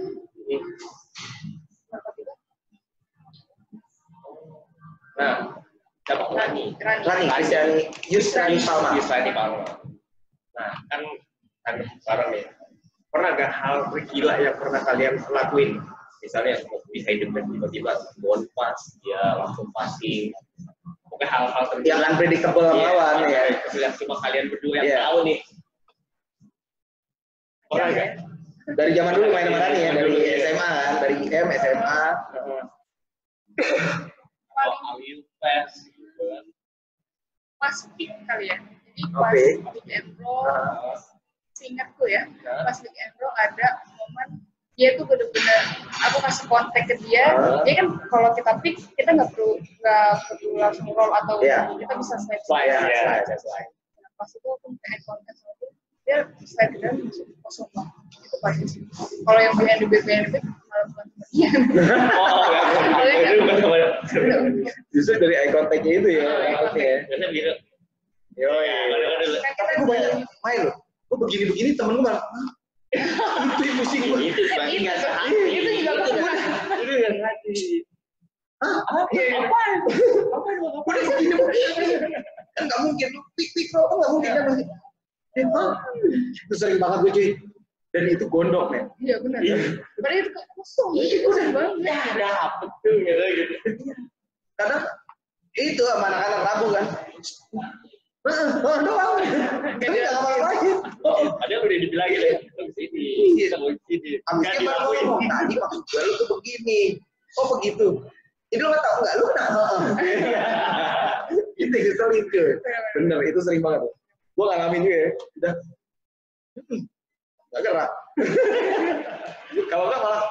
Nah, siapa Rani? Yusrani Palma. Nah, kan bareng nih. Pernah gak hal gila yang pernah kalian lakuin? Misalnya bisa hidup dan tiba-tiba bon pas, dia langsung passing. Pokoknya hal-hal terjadi. Yang unpredictable lawan ya. Yang cuma kalian berdua yang tahu nih. Pernah gak? Dari zaman dulu main sama Rani ya, dari SMA kan, dari IM, SMA. Pas pick kali ya. Jadi pas pick and roll, seingatku ya, pas pick and roll ada momen dia tuh benar-benar aku kasih kontak ke dia. Dia kan kalau kita pick kita nggak perlu langsung roll atau kita bisa slide. Pas itu aku minta kontak sama dia slide ke dalam masuk kosong banget. Itu pasti sih. Kalau yang BNB malah bukan dia. Justru dari eye contact-nya itu ya. Biasanya gitu. Tapi gue banyak main loh. Gue begini-begini temen gue malah itu pusing gue. Itu nggak sehati. Itu juga bagus. Itu nggak sehati. Apaan? Udah begini. Kan nggak mungkin. Pik kan nggak mungkin kan masih. Itu sering banget gue cuy. Dan itu gondok men. Iya benar. Padahal itu kosong. Itu kosong banget. Ada apa tuh gitu. Karena itu sama anak-anak Rabu kan. Doang. Tapi nggak ngapa-ngapain. Ada udah dibilangin ya. Sini. Abisnya baru ngomong. Tadi maksud gue lu tuh begini. Oh begitu. Jadi lu nggak tahu nggak? Lu kenapa? Itu ngeselin tuh. Bener, itu sering banget. Gue ngalamin juga ya. Udah. Nggak gerak. Kalau nggak malah,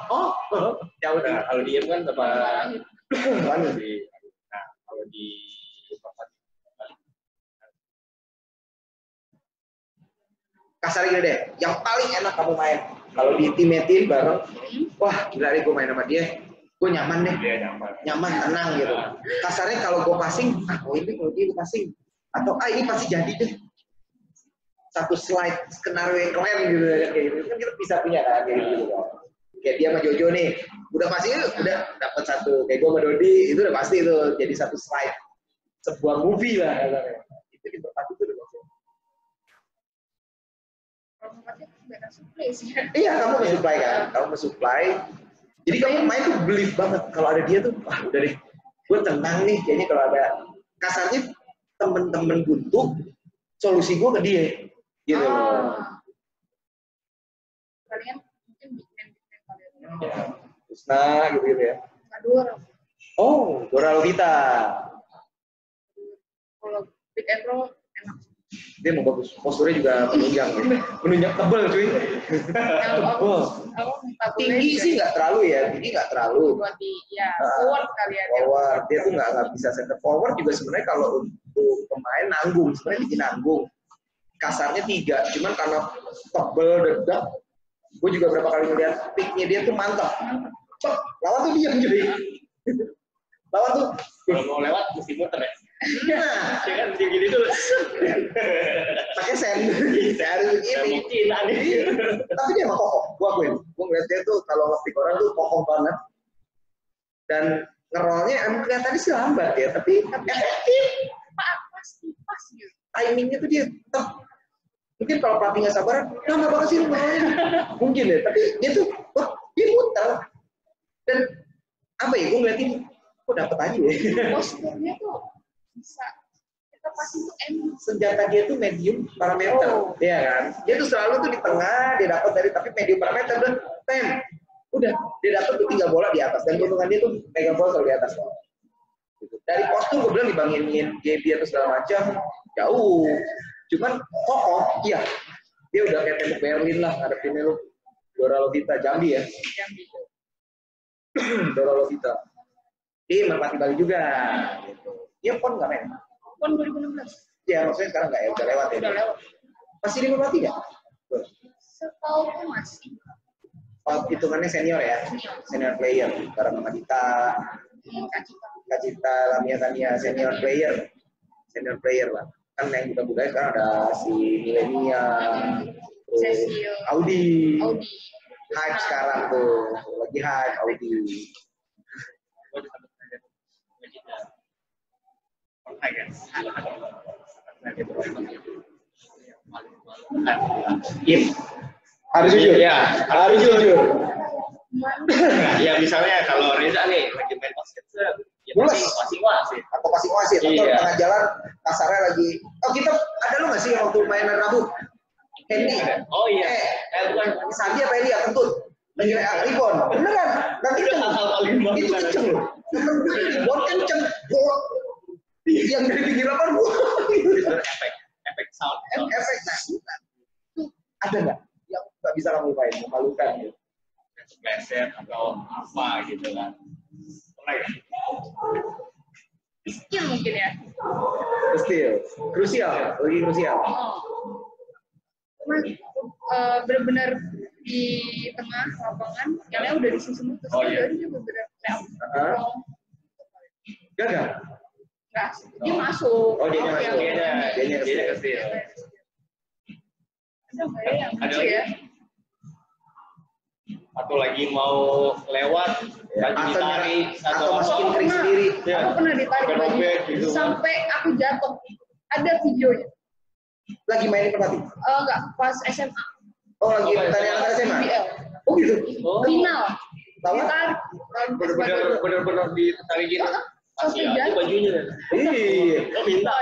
ya udah. Kalau diem kan Lanjut. Nah, kalau di kasar gini deh, yang paling enak kamu main kalau di timetin bareng, wah gila deh gue main sama dia, gue nyaman deh, dia nyaman, tenang gitu. Kasarnya kalau gue passing, ini kalau dia passing, atau ini pasti jadi deh, satu slide skenario yang keren gitu, kayak gitu kan kita bisa punya kan, kayak gitu kan. Kayak dia sama Jojo nih, udah pasti udah dapat satu, kayak gue sama Dodi itu udah pasti itu jadi satu slide, sebuah movie lah, itu di berpati itu udah pasti. Iya, kamu mensupply kan? Kamu mensupply. Jadi kamu main tuh believe banget. Kalau ada dia tuh, wah udah deh. Gue tenang nih. Kayaknya kalau ada kasarnya temen-temen buntu, solusi gue ke dia. Gitu loh. Kalian mungkin bikin kalian. Ya, Husna gitu ya. Aduh. Oh, Dora Lovita. Kalau pick and roll enak. Dia mau bagus, posturnya juga menunjang, menunjang tebel cuy. Tebel. Tinggi sih nggak terlalu ya, tinggi nggak terlalu. Buat di, ya forward kalian. Forward, dia tuh nggak bisa center forward juga sebenarnya kalau untuk pemain nanggung, sebenarnya bikin nanggung. Kasarnya 3, cuman karena tebel dedak, gue juga berapa kali ngeliat picknya dia tuh mantap. Cok, lawan tuh diam cuy. Lawan tuh kalau mau lewat mesti muter ya. Nah, ya kan gini dulu. pakai sen, harus begini. Mungkin aneh. Tapi dia emang kokoh, gue akuin. Gue ngeliat dia tuh kalau ngepick orang tuh kokoh banget. Dan ngerolnya emang kelihatannya sih lambat ya, tapi efektif. Pas gitu. Timingnya tuh dia tetap. Mungkin kalau pelatih nggak sabar, lama banget sih ngerolnya. Mungkin ya, tapi dia tuh, wah dia muter. Dan apa ya, gue ngeliatin, kok dapet aja ya. Posturnya tuh bisa kita pasti tuh enak. Senjata dia tuh medium parameter, ya kan? Dia tuh selalu tuh di tengah, dia dapat dari tapi medium parameter udah tem, udah dia dapat tuh 3 bola di atas dan keuntungan dia tuh megang bola selalu di atas. Gitu. Dari postur gue bilang dibandingin dia atau segala macam jauh, cuman kokoh, iya. Dia udah kayak tembok Berlin lah ngadepinnya lu. Dora Lovita Jambi ya. Jambi. Dora Lovita. Di Merpati Bali juga. Gitu. Dia pon nggak main? Pon 2016. Ya maksudnya sekarang nggak ya, udah lewat ya. Udah lewat. Masih di Merpati nggak? Setahu masih. Oh, hitungannya senior ya? Senior player. Bareng sama Dita, Kak Cita, Lamia Tania, senior player. Senior player lah. Kan yang muda-muda sekarang ada si Milenia, Cecil, Audi. Audi. Hype sekarang tuh. Lagi hype Audi. Harus jujur ya, harus jujur. Ya misalnya kalau Reza nih lagi main basket, ya pasti wasit atau pasti wasit atau iya. tengah jalan kasarnya lagi. Oh kita ada lu nggak sih waktu mainan Rabu? Hendy. Oh iya. Bukan Sandi apa Hendy? Kentut. Lagi ribon. Beneran. Nanti itu kenceng loh. Ribon kenceng. Yang dari pinggir lapangan gua. Efek sound. Efek. Nah, ada nggak yang nggak bisa kamu lupain, memalukan gitu? Pleset atau apa gitu kan? Skill mungkin ya. Skill. Krusial, lagi krusial. Cuman benar-benar di tengah lapangan, yang lain udah disusun terus dia juga benar-benar gagal. Enggak, dia masuk. Oh, dia masuk. Dia ke skill. Ada lagi ya? Atau lagi mau lewat, baju ditarik, atau masukin kering sendiri. Aku pernah ditarik baju gitu. sampai aku jatuh. Ada videonya. Lagi main Merpati? Enggak, pas SMA. Oh, lagi pertandingan antara SMA? Oh gitu? Final. Lawan? Ditarik. Bener-bener ditarik gitu. Sampai Masih jatuh. bajunya. Iya. Oh minta.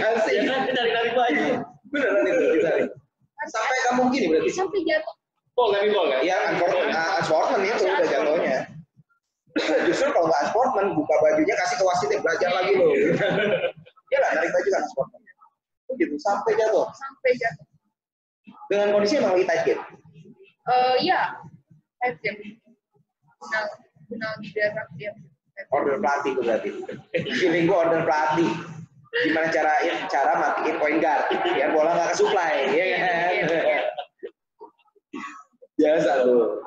Asik. Ya kan ditarik baju. Beneran itu ditarik. Sampai kamu gini berarti? Sampai jatuh. Gol ya? Iya, unsportman itu udah jatuhnya. Justru kalau nggak unsportman, buka bajunya kasih ke wasitnya belajar lagi loh. Dia nggak tarik baju kan unsportman. Begitu sampai jatuh. Sampai jatuh. Dengan kondisi emang lagi tight game. Iya, tight game. Final di darat dia. Order pelatih gue berarti. Feeling gue order pelatih. Gimana cara matiin point guard biar bola nggak ke supply, ya kan? Biasa tuh.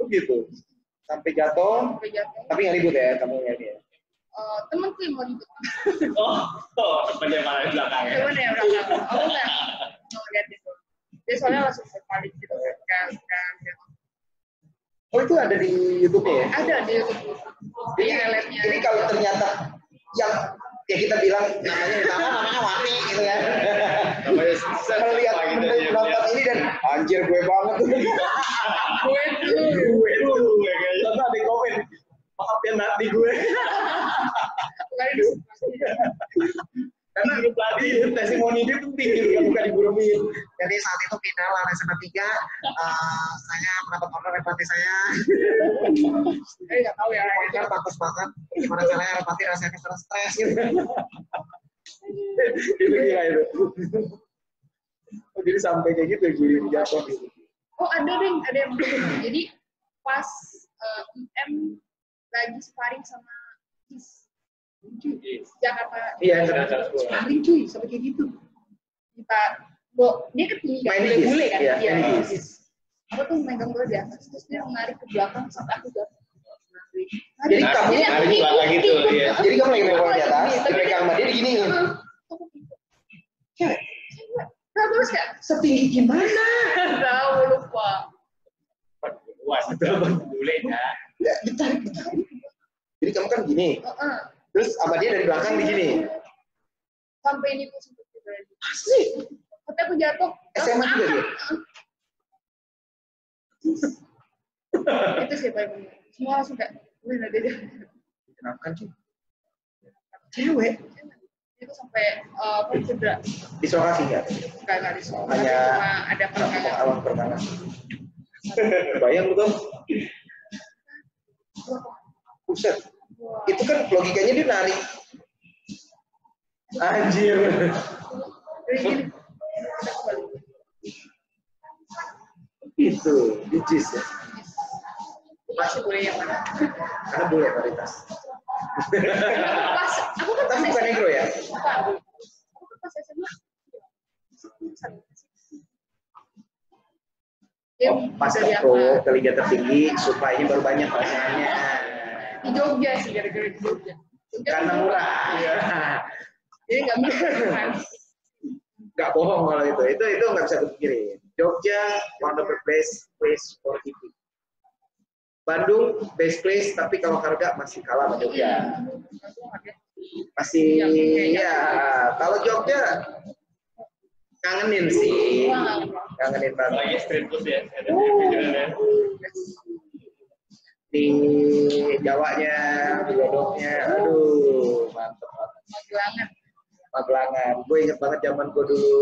Begitu. Sampai jatuh. Tapi nggak ribut ya kamu ya dia. Temenku yang mau ribut. Temen yang malah di belakang ya. Temen yang belakang. Aku nggak ngeliat itu. Dia soalnya langsung balik gitu kan. Oh itu ada di YouTube-nya ya? Ada di YouTube. Jadi kalau ternyata yang ya kita bilang namanya Wati gitu kan. Melihat penonton ini dan anjir gue banget. Gue dulu kayaknya. Karena ada komen. Maaf ya nanti gue. Karena pelatih testimoni dia penting gitu kan, bukan digurumin. Jadi saat itu final SMA 3, saya mendapat order dari pelatih saya. Saya nggak tahu ya. Poinnya bagus banget. Gimana caranya pelatih rasanya stres gitu. Itu gila itu. Jadi sampai kayak gitu jadi jatuh gitu. Oh ada yang jadi pas IM lagi sparring sama Jakarta. Iya, sparring cuy, sampai kayak gitu. Dia ketinggi kan, bule kan? Iya. Aku tuh megang bola di atas, terus dia menarik ke belakang sampai aku jatuh. Jadi kamu narik ke belakang gitu, ya. Jadi kamu lagi megang bola di atas, dipegang sama dia diginiin. Cewek. Terus kan? Setinggi gimana? Tahu lupa. Wah, betul bule ya. Ya, ditarik. Jadi kamu kan gini. Terus sama dia dari belakang begini. Sampai ini tuh sempat terjadi. Asli. Tapi aku jatuh. SMA juga dia. Itu sih paling penting. Semua langsung kayak, wih ada dia. Kenapa kan cuy? Cewek. Itu sampai cedera. Dislokasi nggak? Nggak dislokasi. Hanya cuma ada peregangan. Awang pertama. Bayang tuh. Buset. Itu kan logikanya dia narik. Anjir. Itu, bijis ya. Masih boleh yang mana? Karena boleh varitas. Pas, aku kan Tapi bukan negro ya? Bukan. Aku kan pas SMA. Pas ke liga tertinggi, supply-nya baru banyak pasangannya. Di Jogja sih, gara-gara di Jogja. Karena murah. Iya. Jadi nggak bisa. Nggak bohong kalau itu nggak bisa dipikirin. Jogja one of the best place for TV. Bandung best place, tapi kalau harga masih kalah sama Jogja. Masih ya, kalau Jogja kangenin sih, kangenin banget. Lagi street food ya. Di Jawanya, di Lodoknya, aduh mantep banget. Magelangan. Gue inget banget zaman gue dulu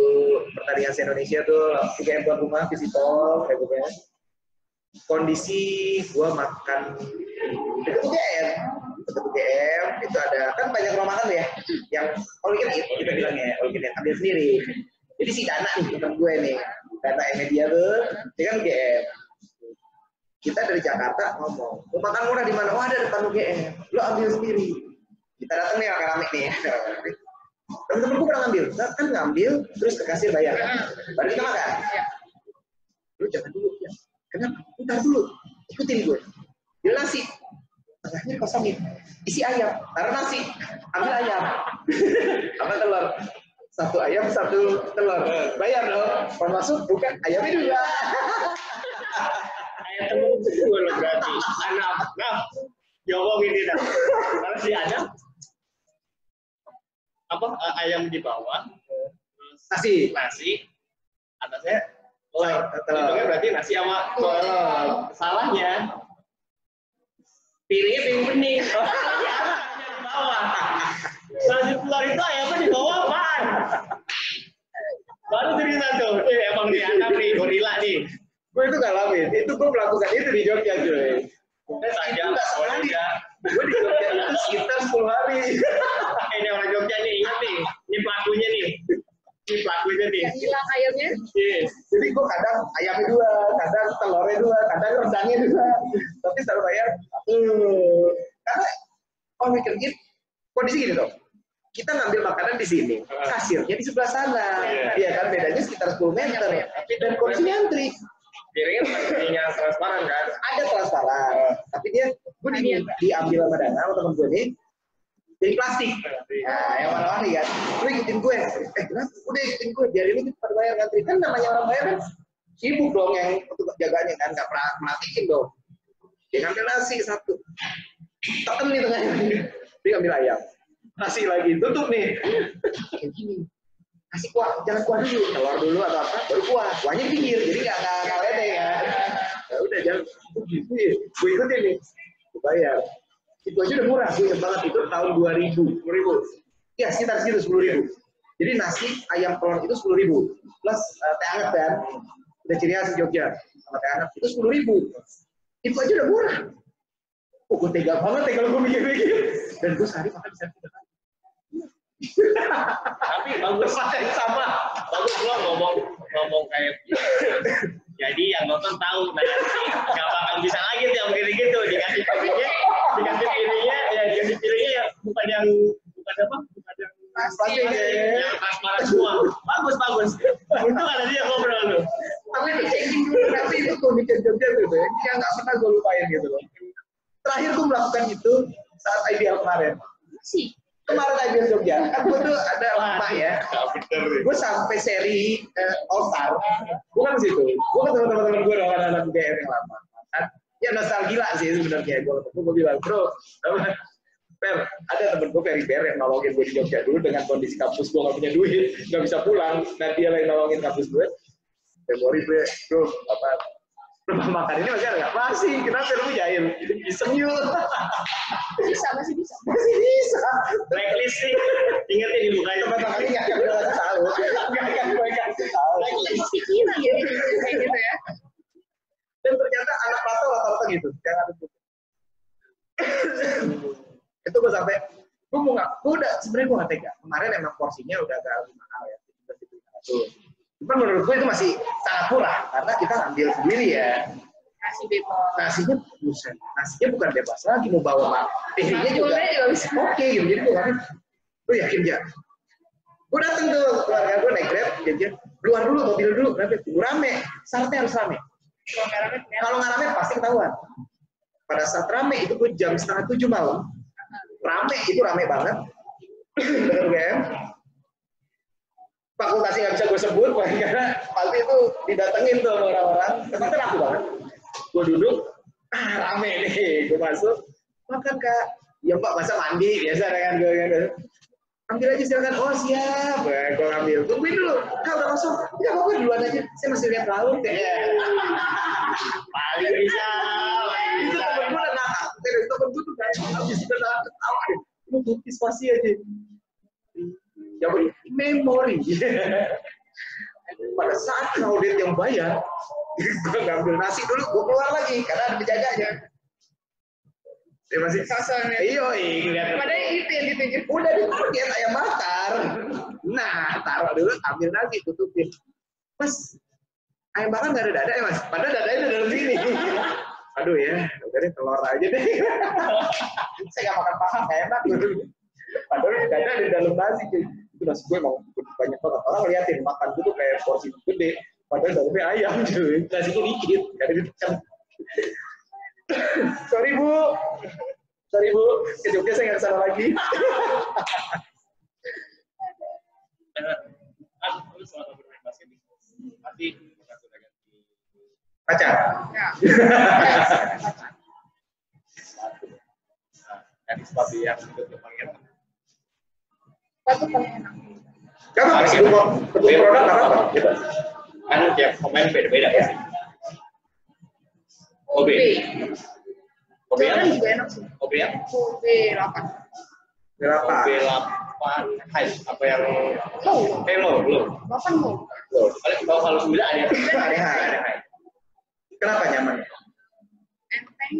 pertandingan se-Indonesia tuh 3M tuan rumah visitor kayak gue. Kondisi gue makan dekat UGM itu ada kan banyak rumah makan ya yang all you can eat kita bilangnya all you can eat ambil sendiri. Jadi si Dana nih temen gue nih, Dana media tuh dia kan UGM. Kita dari Jakarta ngomong, mau makan murah di mana? Oh ada depan UGM, lo ambil sendiri. Kita datang nih rame nih. Temen-temen gue pernah ngambil, kan ngambil terus ke kasir bayar, baru kita makan. Lu jangan dulu ya, kenapa? Ntar dulu, ikutin gue. Dia nasi, tengahnya kosongin, isi ayam, taruh nasi, ambil ayam, apa telur, satu ayam satu telur, bayar dong. Pas masuk bukan ayamnya dua. Ayam telur itu loh berarti. Nah, diomongin dia. Karena si ada apa ayam di bawah, Nasi, atasnya telur. Berarti nasi sama telur. Salahnya pilihnya piring bening. Ayamnya di bawah. Nasi telur itu ayamnya di bawah apaan? Baru cerita tuh, emang dia anak nih gorila nih. gue itu ngalamin, itu gue melakukan itu di Jogja cuy. Saja, Gue di Jogja itu sekitar 10 hari. Ini orang Jogja nih, ingat nih, ini pelakunya nih. Ini pelakunya nih. Yang hilang ayamnya. Yes. Jadi gue kadang ayamnya dua, kadang telurnya dua, kadang rendangnya dua. Tapi selalu bayar. Karena Oh mikir gitu, kondisi gini dong. Kita ngambil makanan di sini, kasirnya di sebelah sana. Iya kan, bedanya sekitar 10 meter. Dan kondisi antri. Piringnya transparan kan? Ada transparan. Tapi gue diambil sama Dana, sama temen gue nih, jadi plastik. Nah, yang warna-warni kan. Lu ikutin gue. Kenapa? Udah ikutin gue. Biar ini pada bayar ngantri. Kan namanya orang bayar kan sibuk dong yang petugas jaganya kan. Nggak pernah merhatiin dong. Dia ngambil nasi satu. Tekan nih tengahnya. Dia ngambil ayam. Nasi lagi, tutup nih. Kayak gini. Nasi kuah, jangan kuah dulu. Telur dulu atau apa, baru kuah. Kuahnya pinggir, jadi nggak lede kan. Ya udah, jangan gitu ya. Gue ikutin nih. Gue bayar. Itu aja udah murah. Gue ingat banget itu tahun 2000. 10.000. Ya, sekitar segitu 10.000. Jadi nasi ayam telur itu 10.000. Plus teh hangat kan. Udah ciri khas Jogja. Sama teh hangat itu 10.000. Itu aja udah murah. Oh, gue tega banget ya kalau gue mikir-mikir. Dan gue sehari makan bisa 3 kali. Tapi bagus yang sama. Bagus lo ngomong kayak jadi yang nonton tahu nanti nggak bakal bisa lagi tuh yang gitu dikasih piringnya ya bukan yang Plastik ya. transparan semua. Bagus. Untung ada dia ngobrol lu. Tapi itu checking dulu nanti itu tuh Jogja tuh ya. Yang nggak pernah gue lupain gitu loh. Terakhir gue melakukan itu saat IBL kemarin. Kemarin IBL Jogja, kan gue tuh ada lama ya. Gue sampai seri All Star. Gue kan di situ. Gue ketemu teman-teman gue dong, anak-anak GR yang lama. Kan? Ya nostalgia sih sebenarnya. Gue bilang, bro, Per, ada temen gue Ferry Bear yang nolongin gue di Jogja dulu dengan kondisi kampus gue nggak punya duit, nggak bisa pulang. Nah dia lagi nolongin kampus gue. Memori gue, bro, apa? Rumah makan ini masih ada nggak? Masih, kenapa lu jahil? Iseng yuk. Masih bisa. Blacklist sih. Ingetin di mukanya. Teman-teman ini nggak akan gue kasih tahu. Nggak akan gue kasih tahu. Pikiran ya, kayak gitu ya. Dan ternyata anak Plato rata-rata gitu. Yang ada itu. Itu gue sampai, gue udah sebenarnya gue nggak tega. Kemarin emang porsinya udah agak lebih mahal ya. Cuman menurut gue itu masih sangat murah karena kita ngambil sendiri ya. Nasi bebas. Nasinya buset. Nasinya bukan bebas lagi mau bawa mak. Piringnya juga bisa. Oke gitu. Jadi gue kan, lu yakin ya? Gue dateng tuh keluarga gue naik Grab, dia keluar dulu mobil dulu, nanti rame. Syaratnya harus rame. Kalau nggak rame pasti ketahuan. Pada saat rame itu gue jam 6:30 malam. Rame itu rame banget. Dengan UGM. Fakultasnya nggak bisa gue sebut, karena pasti itu didatengin tuh sama orang-orang. Tempatnya rapi banget. Gue duduk, rame nih. Gue masuk, makan kak. Ya mbak, masa mandi biasa kan gue. Ambil aja silakan. Oh siap. Gue ambil. Tungguin dulu. Kak udah masuk. Tidak apa-apa duluan aja. Saya masih lihat laut ya. Paling bisa. Itu temen gue udah nakal. Temen gue tuh kayak habis udah ketawa. Lu bukis pasti aja. Ya memori. Pada saat audit yang bayar, gue ngambil nasi dulu, gue keluar lagi karena ada penjaganya. Dia masih Sosoknya. Iya. Padahal itu yang ditunjuk. Udah ditarget ayam bakar. Nah, taruh dulu, ambil nasi, tutupin. Mas, ayam bakar nggak ada dada ya mas? Padahal dadanya ada dalam sini. Aduh ya, udah deh telur aja deh. Saya nggak makan paha, nggak enak. Padahal dada ada di dalam nasi. Itu nasi gue emang banyak banget. Orang ngeliatin makan gue tuh kayak porsi gede. Padahal dalamnya ayam, cuy. Nasinya dikit, nggak ada ditekan. Sorry bu, ke Jogja saya nggak kesana lagi. Lu selama bermain basket pasti bukan sudah ganti Pacar. Ya. Ganti sepatu yang bentuk pangeran. Sepatu paling enak. Kamu masih bentuk produk nggak apa-apa. Kan tiap pemain beda-beda ya. OB. OB Kan apa? juga enak sih. OB apa? OB 8. Berapa? OB 8 high apa yang Low. low. 8 low. Low. Kalau 9 ada. Ada high. Kenapa nyaman? Enteng.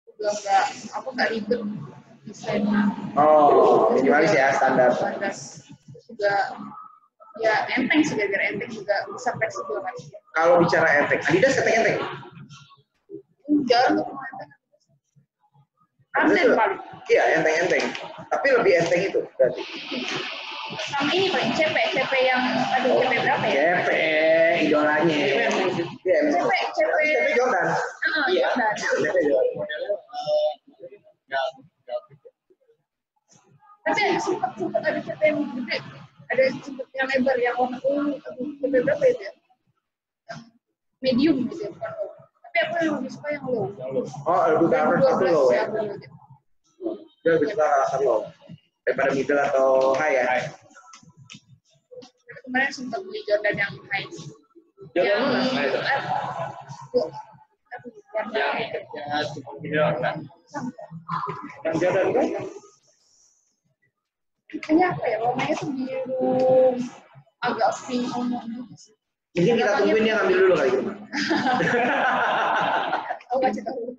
Juga nggak, aku nggak ribet desainnya. Oh, minimalis ya standar. Terus juga ya enteng sih, biar enteng juga bisa fleksibel kan. Kalau bicara enteng, Adidas katanya enteng. Jarang ketemu enteng. Arden paling. Iya, enteng-enteng. Tapi lebih enteng itu berarti. Sama ini paling CP yang aduh CP berapa ya? CP idolanya. Iya, CP Jordan. Iya. CP Jordan. Tapi sempat ada CP yang gede, ada sempat yang lebar yang warna ungu, CP berapa itu ya? Medium gitu ya, bukan low. Tapi aku yang lebih suka yang low. Oh, lebih ke average atau low ya? Dia lebih suka karakter low daripada middle atau high ya? High. Kemarin sempat beli Jordan yang high. Jordan mana? Yang ikatnya cuma gini warna. Yang Jordan kan? Kayaknya apa ya, warnanya tuh biru agak pink gitu sih. Mungkin kita tungguin dia ngambil dulu kali gitu. Aku kasih tahu.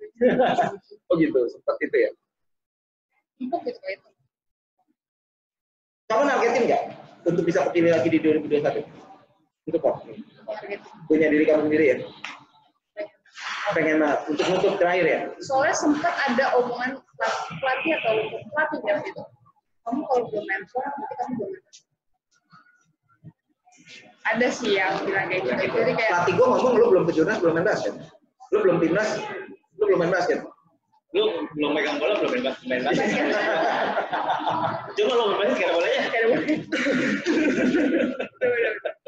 Oh gitu, seperti itu ya. Empuk gitu kayak itu. Kamu nargetin nggak untuk bisa kepilih lagi di 2021? Untuk kok? Target. Punya diri kamu sendiri ya? Pengen banget. Untuk nutup terakhir ya? Soalnya sempat ada omongan pelatih atau pelatih ya gitu. Kamu kalau belum main bola, nanti kamu belum main bola. Ada sih yang bilang kayak gitu. Jadi kayak Pelatih gue ngomong lu belum ke Jurnas, belum main basket. Lu belum timnas, lu belum main basket. Lu belum megang bola, belum main basket. Coba lu main basket sekarang bolanya.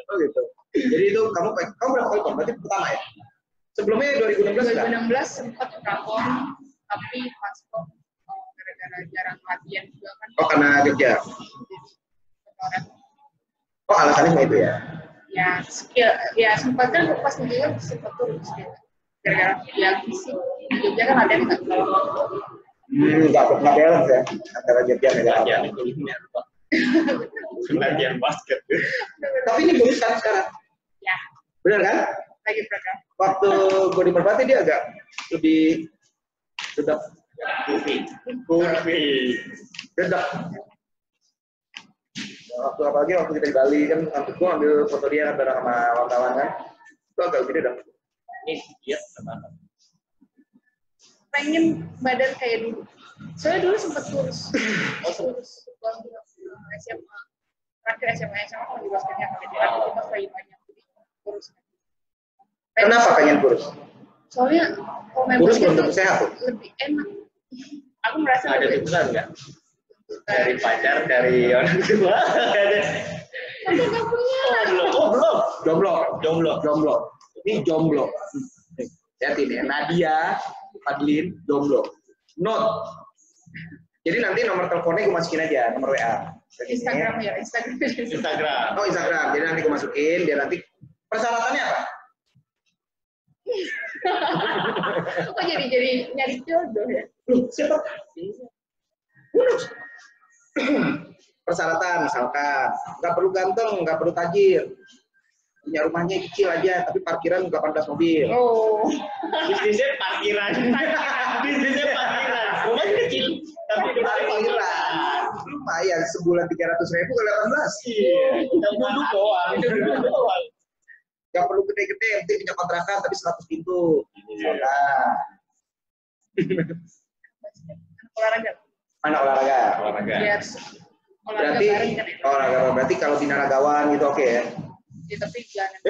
Oh gitu. Jadi itu kamu berapa kali pon? Berarti pertama ya? Sebelumnya 2016 kan? 2016 sempat prapon, tapi pas kok gara-gara jarang latihan juga kan. Oh karena kerja. Oh alasannya cuma itu ya? Ya skill, ya sempat kan pas juga sempat turun skill. Gara-gara ya fisik di Jogja kan ada yang nggak kalau Nggak balance ya antara Jogja dan Latihan itu ini apa? Latihan basket. Tapi ini bagus kan sekarang? ya Benar kan? lagi program. Waktu gue di Merpati dia agak lebih sedap. Kurvi. Sedap. Apalagi waktu kita di Bali kan, gue ambil foto dia kan bareng sama wartawan kan, itu agak gede dong. Ini dia apa? Pengen badan kayak dulu. Soalnya dulu sempat kurus. Kurus waktu SMA. Terakhir SMA kalau di basketnya kalau kita lagi banyak kurus. Kenapa pengen kurus? Soalnya kalau main Kurus basket belum tentu sehat tuh. lebih enak. Aku merasa Ada lebih tuntutan nggak? Dari pacar, dari orang tua? tapi nggak punya. Oh belum. Jomblo. Ini jomblo. Lihat ini, Nadia, Fadlin, jomblo. Not. Jadi nanti nomor teleponnya gue masukin aja, nomor WA. Instagram ya, Instagram. Oh Instagram, jadi nanti gue masukin, dia nanti persyaratannya apa? Kok jadi nyari jodoh ya? Siapa? Persyaratan misalkan, nggak perlu ganteng, nggak perlu tajir, punya rumahnya kecil aja, tapi parkiran 18 mobil. Oh. Bisnisnya parkiran. Bisnisnya parkiran. Rumahnya kecil, tapi Parkiran. Lumayan sebulan 300.000 kali 18. Iya. Duduk doang. Nggak perlu gede-gede, yang penting punya kontrakan tapi 100 pintu. Nah. Olahraga. Mana olahraga? Biar olahraga Berarti bareng kan ya. olahraga berarti kalau binaragawan gitu oke ya? Ya, tapi jangan.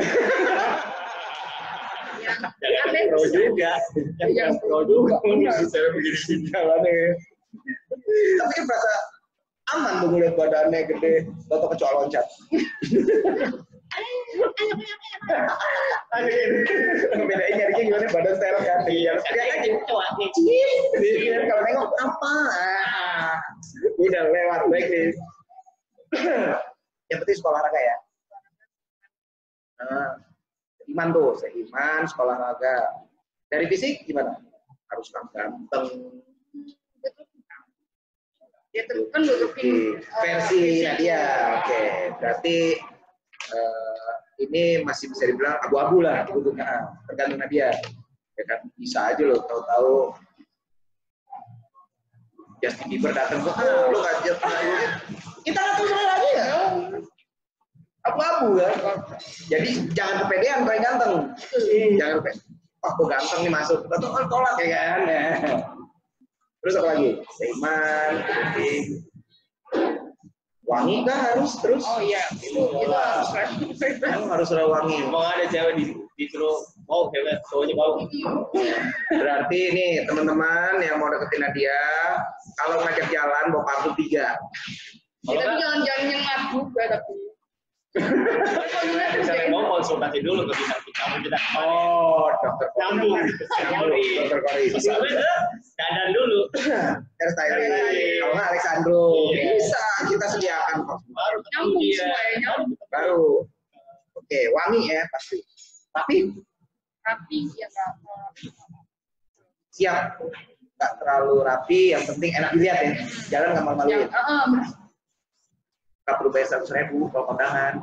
Yang Jangan aneh pro juga. Jangan pro juga. Bisa begini jalannya. Tapi kan merasa aman tuh ngeliat badannya gede, atau kecoa loncat. Bedain nyarinya gimana badan style kan? Iya, lihat aja kecoa nih. Kalau nengok apa? Udah lewat baik nih. Yang penting sekolah olahraga ya. Iman tuh, seiman, sekolah olahraga. Dari fisik gimana? Harus ganteng. ya terus kan nutupin Versi Nadia, oke. Berarti ini masih bisa dibilang abu-abu lah, tergantung Nadia. Ya kan bisa aja loh, tahu-tahu Justin Bieber datang kok, lo ngajak kita nggak tahu sekali lagi ya. Abu-abu kan. Jadi jangan kepedean paling ganteng. Jangan kepedean. Oh, gue ganteng nih masuk. Atau tolak ya kan. Terus apa lagi? Seiman, putih. Wangi kah harus terus? Oh iya, itu harus Harus wangi. Mau ada cewek disuruh mau cewek cowoknya mau. Berarti ini teman-teman yang mau deketin Nadia, kalau ngajak jalan bawa parfum 3. Ya, tapi jangan nyengat juga tapi. Misalnya mau konsultasi dulu ke bintang tamu kita. Oh, dokter Nyambung. Dokter Kori. Dandan dulu. Hairstyling. Kalau nggak Alexandro. Bisa kita sediakan kok. Baru Nyambung semua ya, nyambung. Baru. Oke, wangi ya pasti. Tapi Ya nggak. siap. Nggak terlalu rapi, yang penting enak dilihat ya. Jalan nggak malu-maluin. Nggak perlu bayar 100.000 kalau kondangan.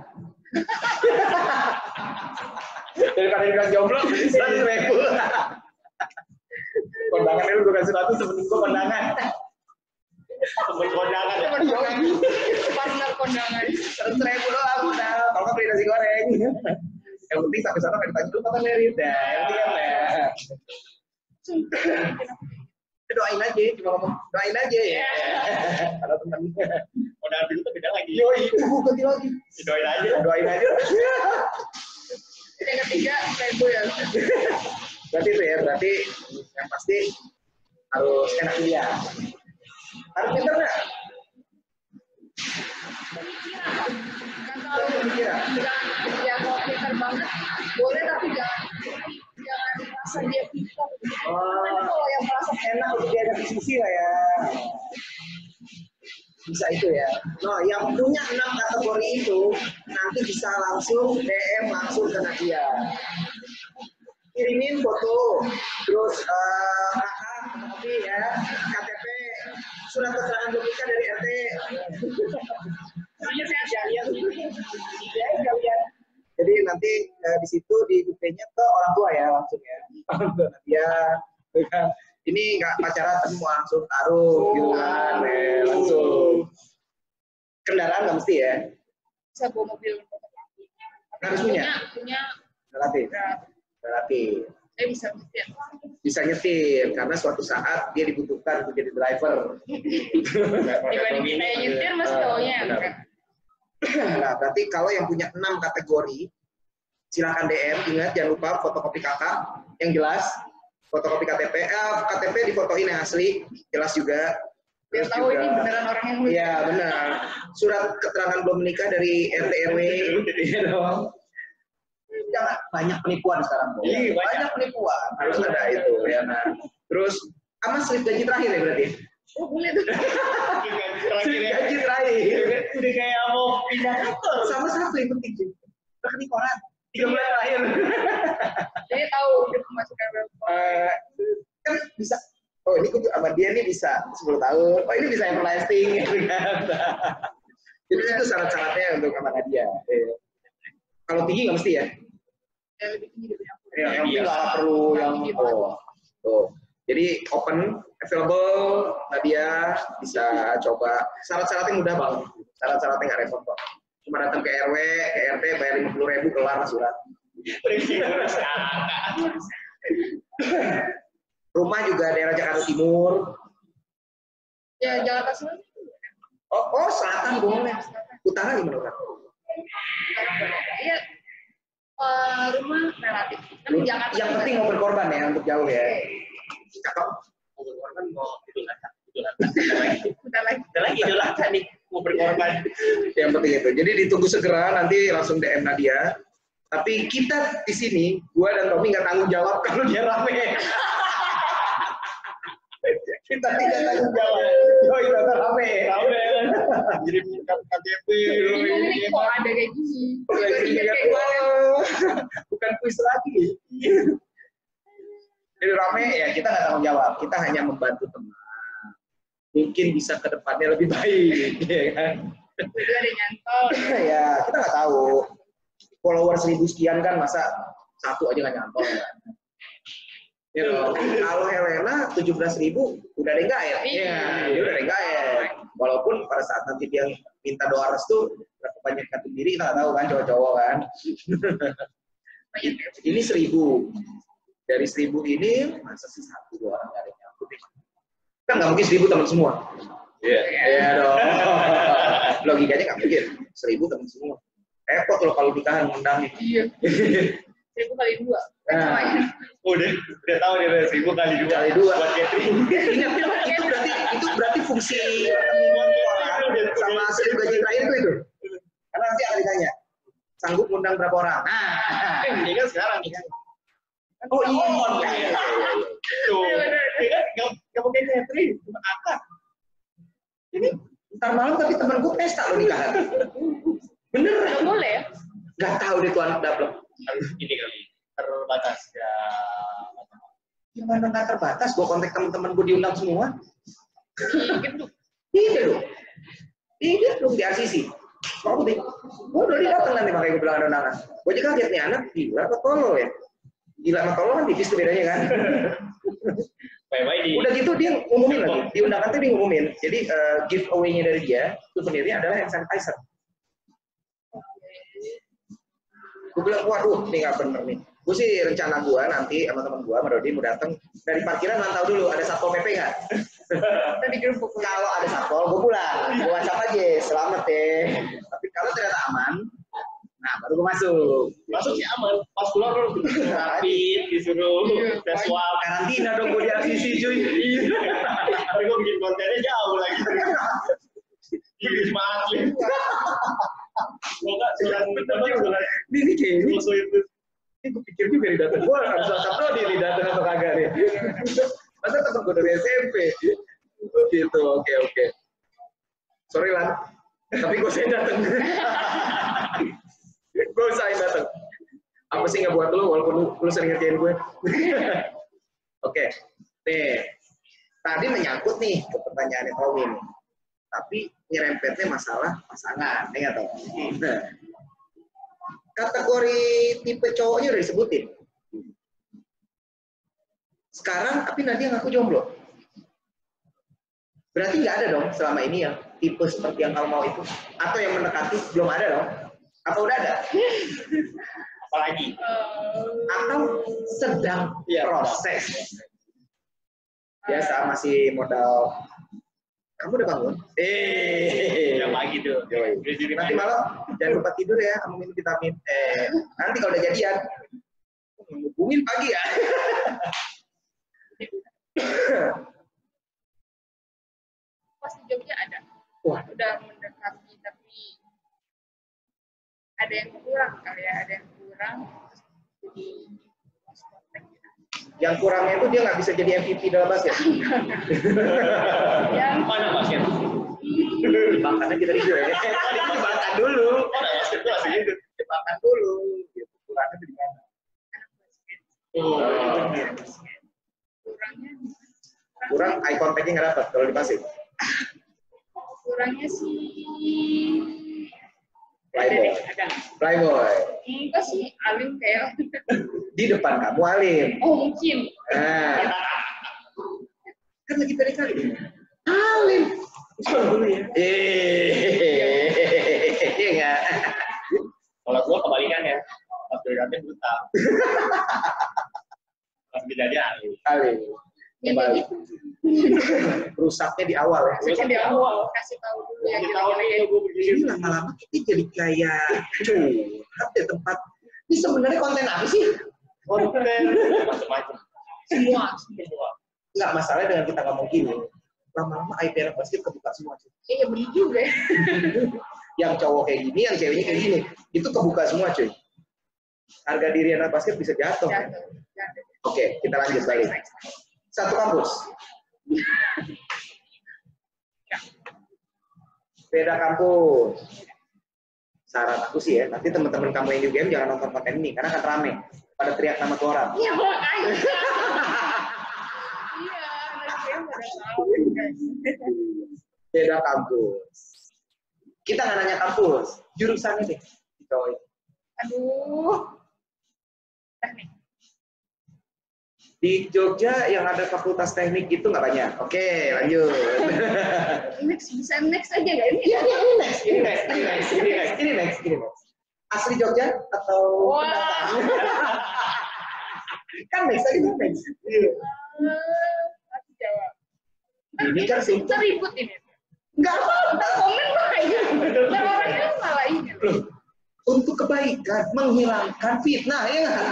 Daripada bilang jomblo, 100.000. Kondangannya lu bukan 100, sebenarnya gua kondangan. temen kondangan. Partner kondangan. 100.000 doang udah. Kalau nggak beli nasi goreng. Yang penting sampai sana nggak ditanya dulu kapan merit ya. Yang penting kan ya. Doain aja, cuma ngomong doain aja ya. Kalau teman Kondangan dulu tuh beda lagi. yoi, ganti lagi. Doain aja. Doain aja. Yang ketiga, Rebo ya. Berarti itu ya, berarti yang pasti harus enak dia. Harus pintar nggak? Kan kalau ya kalau pintar banget boleh tapi jangan merasa dia pintar. Karena kalau yang merasa Enak untuk diajak diskusi lah ya. Bisa itu ya. No, yang punya 6 kategori itu nanti bisa langsung DM langsung ke Nadia. Kirimin foto, terus fotokopi ya, KTP, surat keterangan nikah dari RT. Jadi nanti di situ di UP-nya ke orang tua ya langsung ya. Nadia, ini nggak pacaran tapi mau langsung taruh gitu kan, langsung. Kendaraan nggak mesti ya? bisa bawa mobil. Harus punya? Punya. Relatif. Relatif. Saya bisa nyetir. Bisa nyetir karena suatu saat dia dibutuhkan untuk jadi driver. Dibanding saya nyetir mas cowoknya kan. Nah, berarti kalau yang punya 6 kategori, silakan DM. Ingat jangan lupa fotokopi kakak yang jelas, fotokopi KTP. KTP difotoin yang asli, jelas juga. Biar tahu ini beneran orang yang Iya benar. Surat keterangan belum menikah dari RT RW. Iya dong. Jangan banyak penipuan sekarang, Bro. Iya, Banyak penipuan. Harus ada itu ya. Nah, terus sama slip gaji terakhir ya berarti. oh boleh tuh. Slip gaji terakhir. Udah kayak mau pindah kantor. Sama satu yang penting sih. Rekening koran 3 bulan terakhir. Jadi tahu dia pemasukan berapa. Kan bisa. Oh ini sama dia nih bisa 10 tahun. Oh ini bisa everlasting. Gitu kan. Jadi itu syarat-syaratnya untuk sama Nadia. Kalau tinggi nggak mesti ya? Yang lebih tinggi dari aku. Yang penting nggak perlu yang tuh. Jadi open, available, Nadia bisa coba. Syarat-syaratnya mudah banget. Syarat-syaratnya nggak repot kok. Cuma datang ke RW, ke RT, bayar 50.000 kelar surat. Rumah juga daerah Jakarta Timur. Ya Jakarta Selatan. Oh selatan boleh. Utara gimana Kak? Iya. Rumah relatif. Kan Jakarta. Yang penting mau berkorban ya untuk jauh ya. Cakep. Mau berkorban mau itu Bentar lagi. nih mau berkorban. Yang penting itu. Jadi ditunggu segera nanti langsung DM Nadia. Tapi kita di sini, gua dan Tommy nggak tanggung jawab kalau dia rame. Kita tidak tanggung jawab. Oh itu rame. Kirim KTP. Ini kok ada kayak gini. Bukan kuis lagi. Jadi rame ya kita nggak tanggung jawab. Kita hanya membantu teman. Mungkin bisa ke depannya lebih baik, ya kan? Itu ada nyantol. Ya kita nggak tahu. Follower 1000 sekian kan masa satu aja nggak nyantol kan? Ya, kalau Helena 17.000 udah ada enggak ya? Iya, dia udah ada enggak ya. Walaupun pada saat nanti dia minta doa restu, berapa banyak kartu diri kita nggak tahu kan cowok-cowok kan. Ini 1000. Dari 1000 ini masa sih 1-2 orang nggak ada yang nyambut. Kan nggak mungkin 1.000 teman semua. Iya. Iya dong. Logikanya nggak mungkin 1.000 teman semua. Repot loh kalau nikahan ngundangin. Iya. 1.000 kali 2. Nah, Udah tahu nih 1.000 kali 2 kali 2. buat catering. Ingat, itu berarti fungsi orang sama hasil gaji terakhir itu. Karena nanti akan ditanya, sanggup ngundang berapa orang? Nah, Ini kan sekarang nih. oh iya. Tuh. Kan nggak pakai catering, cuma akad. Ini ntar malam tapi temen gue pesta loh nikahan. Bener? Nggak boleh ya? Nggak tahu deh tuh anak daplek. Harus ini kali terbatas ya. Gimana nggak terbatas? Gue kontak teman-teman gue diundang semua. Gitu. Tidak dong di RCC. Mau deh. Gue udah datang nanti makanya gue bilang ada undangan. Gue juga kaget nih anak gila apa tolol ya? Gila sama tolol kan tipis tuh bedanya kan. Bye-bye di. Udah gitu dia ngumumin lagi. Di undangan tuh dia ngumumin. Jadi giveaway-nya dari dia, souvenirnya adalah hand sanitizer. Gue bilang, waduh, ini nggak bener nih. Gue sih rencana gue nanti sama teman gue, Marodi mau datang dari parkiran mantau dulu, ada satpol PP nggak? Tadi grup Kalau ada satpol, gue pulang. Gue WhatsApp aja, selamat ya. Tapi kalau ternyata aman, nah baru gue masuk. Masuk sih aman, pas keluar lu rapid, disuruh tes swab. Karantina dong gue di RCC cuy. Tapi gue bikin kontennya jauh lagi. Ini cuma asli. Gue nggak cuman Ini kayak ini. musuh itu. Ini gue pikir juga di data gue harus WhatsApp lo di data atau kagak nih. Masa temen gue dari SMP. Gitu, oke. Sorry Lan, tapi gue saya datang. Gue usahain datang. Apa sih nggak buat lo walaupun lu sering ngerjain gue. Oke, nih. Tadi menyangkut nih ke pertanyaannya Tommy nih. Tapi nyerempetnya masalah pasangan, ya nggak tahu. Nah, kategori tipe cowoknya udah disebutin. Sekarang tapi Nadia ngaku jomblo. Berarti nggak ada dong selama ini yang tipe seperti yang kamu mau itu, atau yang mendekati belum ada dong? Apa udah ada? Apalagi? Atau sedang proses? Biasa masih modal. Kamu udah bangun? Udah pagi tuh. Nanti malam jangan lupa tidur ya, kamu minum vitamin. Nanti kalau udah jadian, hubungin pagi ya. Pas di Jogja ada. Wah. Udah mendekati tapi ada yang kurang kali ya, ada yang kurang. Jadi lost contact gitu. Yang kurangnya itu dia nggak bisa jadi MVP dalam basket. Yang Mana basket? Jebakannya kita di gue. Jebakan dulu. Mana basket tuh asli gitu. Jebakan dulu. Gitu. Kurangnya itu di mana? anak basket. Oh. Kurangnya Kurang eye contact-nya nggak dapat kalau di pasif. kurangnya sih Playboy. Playboy. enggak sih alim kayak Di depan kamu alim. oh mungkin Nah. Kan lagi PDKT. Alim. Dulu ya. Iya nggak? Kalau gua kebalikannya, pas PDKT buta. Pas bedanya alim. Alim. ya Kembali. gitu Rusaknya di awal ya. saya di awal kasih tahu dulu ya Kasih tahu kira-kira nih gua begini. Ini lama-lama kita jadi kayak curhat ya tempat. Ini sebenarnya konten apa sih? Konten macam-macam. semua Nggak masalah dengan kita ngomong gini. Lama-lama IP anak basket kebuka semua cuy. iya bener juga ya Yang cowok kayak gini, yang ceweknya kayak gini, itu kebuka semua cuy. Harga diri anak basket bisa jatuh. Jatuh. Oke, kita lanjut balik. Satu kampus. Beda kampus. Saran aku sih ya, nanti teman-teman kamu yang di UGM jangan nonton konten ini karena akan rame. Pada teriak nama tuh orang. iya makanya iya nanti pada tahu guys Beda kampus. Kita nggak nanya kampus, jurusannya deh. aduh teknik Di Jogja yang ada fakultas teknik itu nggak banyak. Oke, lanjut. next bisa next aja nggak ini Iya, ini next. Asli Jogja atau wah kan next tadi kan next. aku jawab Ini kan kita ribut ini. nggak apa-apa. Komen bahaya. Dan orangnya malah ini. Loh, untuk kebaikan, menghilangkan fitnah, ya nggak?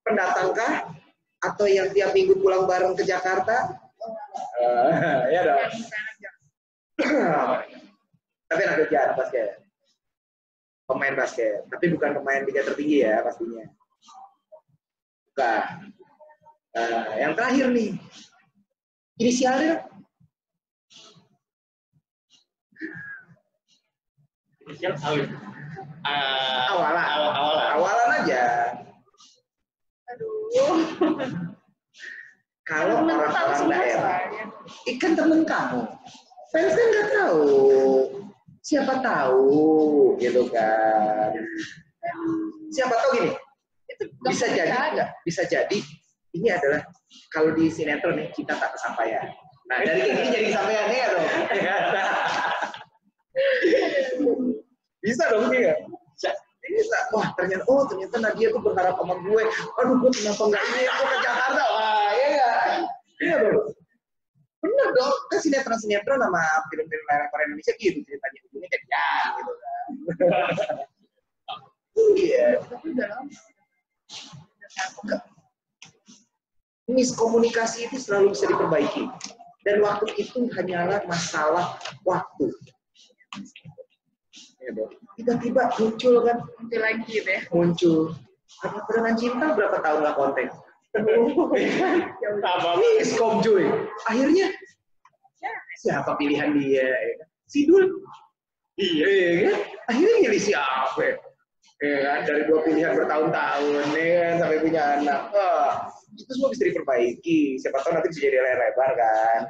Pendatangkah? Atau yang tiap minggu pulang bareng ke Jakarta? Ya dong. Tapi anak kerja, anak basket. Pemain basket. Tapi bukan pemain liga tertinggi ya, pastinya. Bukan. Yang terakhir nih. Inisialnya? Inisial awal. Awalan aja. Aduh. Kalau Temen orang-orang tahu semua daerah, soalnya. ikan temen kamu. Fans kan nggak tahu. Siapa tahu, gitu kan. Siapa tahu gini. Itu Bisa jadi nggak? Bisa jadi ini adalah kalau di sinetron nih kita tak kesampaian. Nah dari kayak gini jadi kesampaian ya dong. Bisa dong dia. Bisa. Wah ternyata Nadia tuh berharap sama gue. Aduh gue kenapa nggak ini? Gue ke Jakarta. Wah ya nggak? Iya dong. Bener dong. Kan sinetron sama film-film layar Indonesia gitu ceritanya. Ujungnya jadian gitu kan. Iya. Tapi udah lama. Miskomunikasi itu selalu bisa diperbaiki. Dan waktu itu hanyalah masalah waktu. Ya, tiba-tiba muncul kan. Muncul lagi gitu ya. Muncul. Ada Perenang Cinta berapa tahun nggak konten? Miskom cuy. Akhirnya siapa pilihan dia? Sidul. Iya kan? Akhirnya milih siapa? Ya kan? Dari 2 pilihan bertahun-tahun ya kan? Sampai punya anak. Wah, itu semua bisa diperbaiki. Siapa tahu nanti bisa jadi layar lebar kan.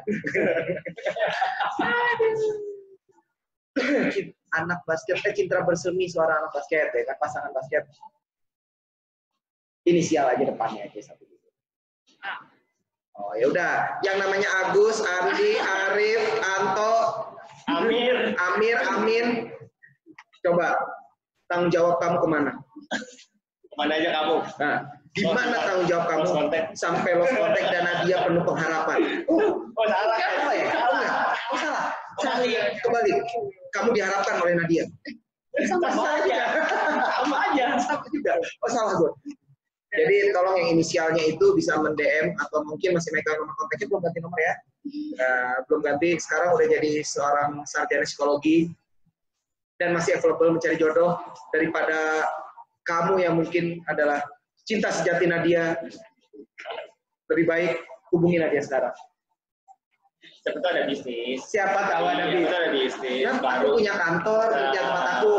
Anak basket, Cinta Bersemi, suara anak basket ya kan, pasangan basket. Inisial aja depannya aja satu. Oh ya udah, yang namanya Agus, Andi, Arif, Anto, Amir, Amin. Coba tanggung jawab kamu kemana? kemana aja kamu? Nah, di mana tanggung jawab kamu sampai lost contact dan Nadia penuh pengharapan? Salah. Salah ya? Salah. Kembali. Kamu diharapkan oleh Nadia. Sama aja. Sama juga. Oh salah gue. Jadi tolong yang inisialnya itu bisa men-DM atau mungkin masih megang nomor kontaknya, belum ganti nomor ya. Belum ganti, sekarang udah jadi seorang sarjana psikologi dan masih available mencari jodoh. Daripada kamu yang mungkin adalah cinta sejati Nadia, lebih baik hubungi Nadia sekarang. Siapa tahu ada bisnis. Siapa tahu ada bisnis. Ada bisnis. Dan Baru aku punya kantor, punya tempat aku,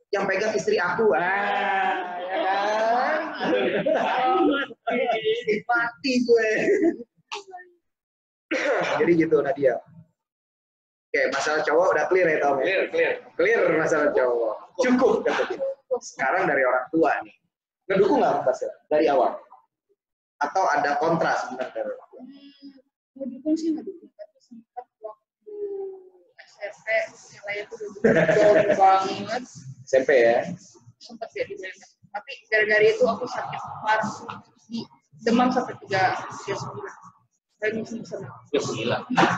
yang pegang istri aku. Ya kan? Mati gue. Jadi gitu Nadia. Oke, masalah cowok udah clear ya Tom? Clear masalah cowok. Cukup. Sekarang dari orang tua nih. Ngedukung nggak Mas dari awal? Atau ada kontra sebenarnya dari orang tua? Ngedukung sih ngedukung. Tapi sempat waktu SMP nilai itu udah banget. SMP ya? Sempat ya di SMP. Tapi gara-gara itu aku sakit parah, demam sampai 39.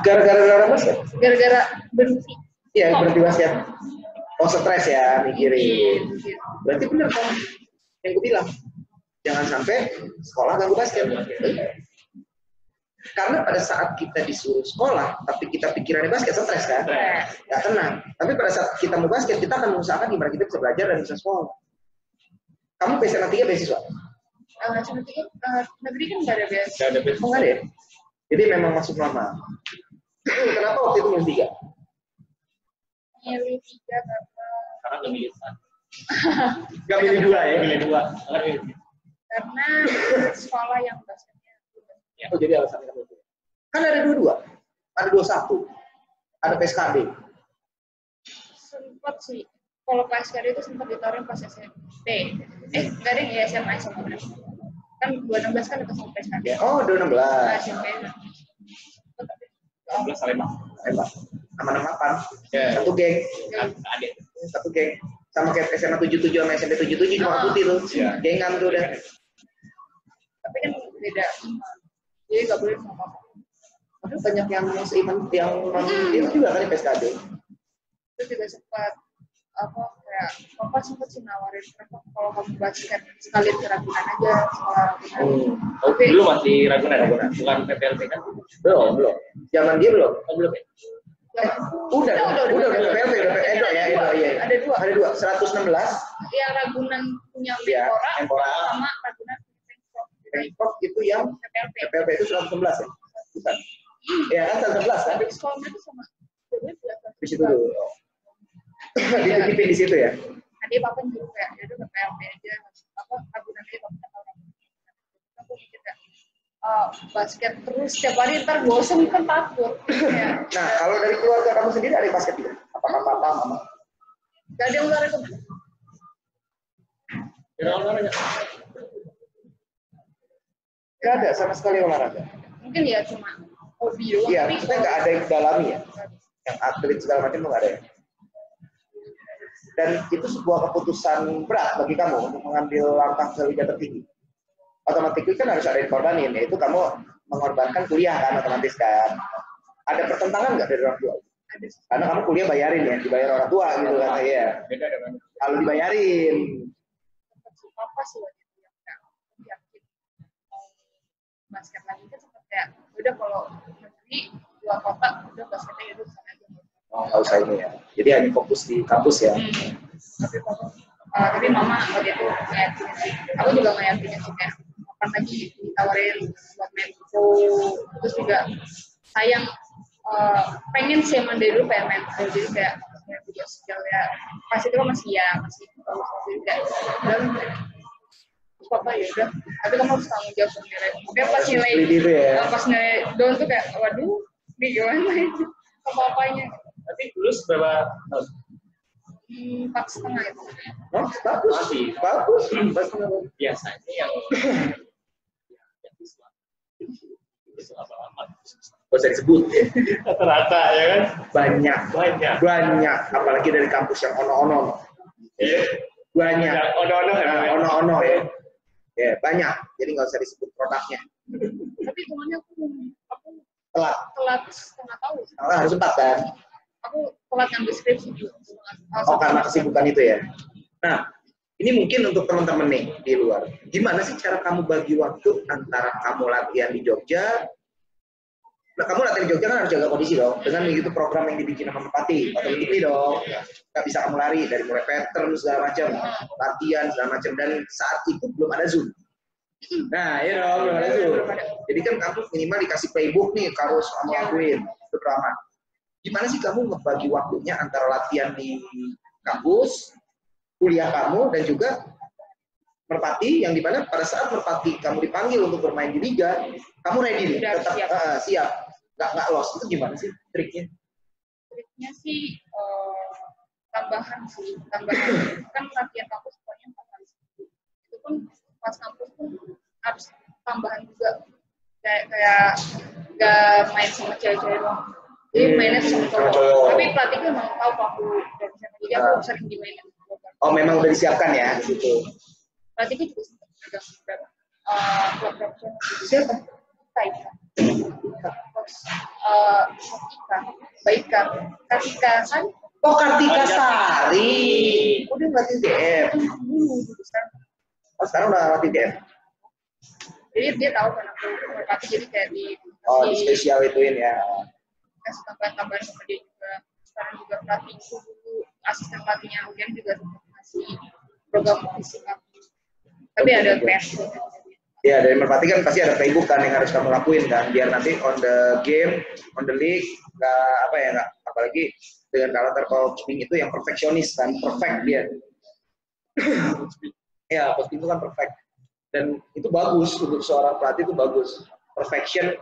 Gara-gara basket? Gara-gara berhenti. Iya, berhenti basket. Oh, stres ya mikirin. Berarti bener kan yang gue bilang. Jangan sampai sekolah ganggu basket. Karena pada saat kita disuruh sekolah, tapi kita pikirannya basket, stres kan? Gak tenang. Tapi pada saat kita mau basket, kita akan mengusahakan gimana kita bisa belajar dan bisa sekolah. Kamu PSN 3 beasiswa? Negeri kan nggak ada beasiswa. Oh, nggak ada ya? Jadi memang masuk normal. Kenapa waktu itu milih 3? Milih 3 Karena nggak milih 1. Nggak milih 2 ya? Milih 2. karena sekolah yang basketnya. Oh, jadi alasannya itu. Kan ada 22. Ada 21. Ada PSKD. Sempat sih. Kalau PSKD itu sempat ditawarin pas SMP. Nggak ada ya SMA. Kan 2016 kan ada sama PSKD. Oh, 2016. SMP. 16 Salemba. Sama 68. Ya. Satu geng. Adik. Satu geng. Sama kayak SMA 77 sama SMP 77 cuma putih tuh. Iya. Gengan tuh udah. Tapi kan beda. Jadi nggak boleh sama papa. Tapi banyak yang seiman yang itu juga kan di PSKD. Itu juga sempat kayak papa sempat sih nawarin kenapa kalau kamu basket sekalian ke Ragunan aja sekolah Ragunan. Oke. Dulu masih Ragunan, bukan PPLP kan? Belum. Zaman dia belum. Belum ya? Udah PPLP, Edo ya, iya. Ada dua. 116. Yang Ragunan punya Iya, Menpora Menpora. sama Ragunan punya Pemprov itu yang PPLP itu 111 ya? Bukan. Iya kan 111 kan? Tapi sekolahnya itu sama. Di situ dulu. Dititipin di situ ya? Tadi papa juga kayak ya udah PPLP aja Ragunan aja papa tahu Ragunan. Aku mikir kayak basket terus setiap hari ntar bosen kan takut. Ya. Nah, kalau dari keluarga kamu sendiri ada yang basket juga? Apakah papa, mama? Gak ada yang olahraga. Gak ada sama sekali olahraga. Mungkin ya cuma hobi doang. Iya, maksudnya nggak ada yang dalami ya. Yang atlet segala macam tuh nggak ada ya. Dan itu sebuah keputusan berat bagi kamu untuk mengambil langkah ke liga tertinggi. Otomatis kan harus ada yang korbanin, yaitu kamu mengorbankan kuliah kan otomatis kan. Ada pertentangan nggak dari orang tua? Karena kamu kuliah bayarin ya, dibayar orang tua gitu kan ya. Beda dengan Kalau dibayarin. Papa sih waktu itu yang yakin mau basket lagi kan sempat kayak udah kalau negeri luar kota udah basketnya itu sana aja. Oh, nggak usah ini ya. Jadi hanya fokus di kampus ya. Tapi mama waktu itu ngeyakinin sih. Aku juga ngeyakinin sih kayak kapan lagi ditawarin buat main pro. Terus juga sayang pengen sih emang dari dulu pengen main pro. Jadi kayak video skill ya. Pas itu kan masih bagus. Jadi kayak udah papa ya udah. Tapi kamu harus tanggung jawab sendiri. Mungkin pas nilai down tuh kayak waduh ini gimana itu apa-apanya. Tapi lulus berapa tahun? 4,5 itu. Oh, bagus. Biasanya yang Gak usah disebut. Rata-rata ya kan? Banyak. Apalagi dari kampus yang ono-ono. Iya. Banyak. Ono-ono ya. Ya banyak. Jadi nggak usah disebut produknya. Tapi semuanya aku telat setengah tahun. Harus 4 kan? Aku telat ngambil skripsi juga. Karena kesibukan itu ya. Nah, ini mungkin untuk teman-teman nih di luar. Gimana sih cara kamu bagi waktu antara kamu latihan di Jogja? Nah, kamu latihan di Jogja kan harus jaga kondisi dong. Dengan begitu program yang dibikin sama Merpati, otomatis dong. Nggak bisa kamu lari dari mulai pattern segala macam, latihan segala macam. Dan saat itu belum ada Zoom. Nah, ya dong, belum ada Zoom. Jadi kan kamu minimal dikasih playbook nih, kamu harus kamu lakuin. Itu drama. Gimana sih kamu ngebagi waktunya antara latihan di kampus, kuliah kamu, dan juga Merpati, yang dimana pada saat Merpati kamu dipanggil untuk bermain di Liga, kamu ready nih, tetap siap. Nggak lost. Itu gimana sih triknya? Triknya sih tambahan. Kan latihan kampus pokoknya 4 kali seminggu. Itu pun pas kampus pun harus tambahan juga. Kayak nggak main sama cewek-cewek doang. Jadi mainnya sama cowok. Tapi pelatihnya memang tahu kalau aku dari sana. Jadi aku sering dimainin. Oh, memang udah disiapkan ya gitu. Pelatihnya juga sempat pegang beberapa klub-klub. Siapa? Taika. Terus Baika. Kartika kan? Oh, Kartika Sari. Oh, dia ngelatih DM. Sekarang udah latih DM. Jadi dia tahu kan aku Merpati, jadi kayak di spesial ituin ya. Kasih tambahan sama dia juga. Sekarang juga pelatihku dulu, asisten pelatihnya UGM juga masih program fisik aku. Tapi ada PS. Ya, dari Merpati kan pasti ada playbook kan yang harus kamu lakuin kan, biar nanti on the game, on the league, nggak apalagi dengan karakter coaching itu yang perfeksionis kan, perfect dia. Ya, coaching itu kan perfect. Dan itu bagus untuk seorang pelatih, itu bagus. Perfection,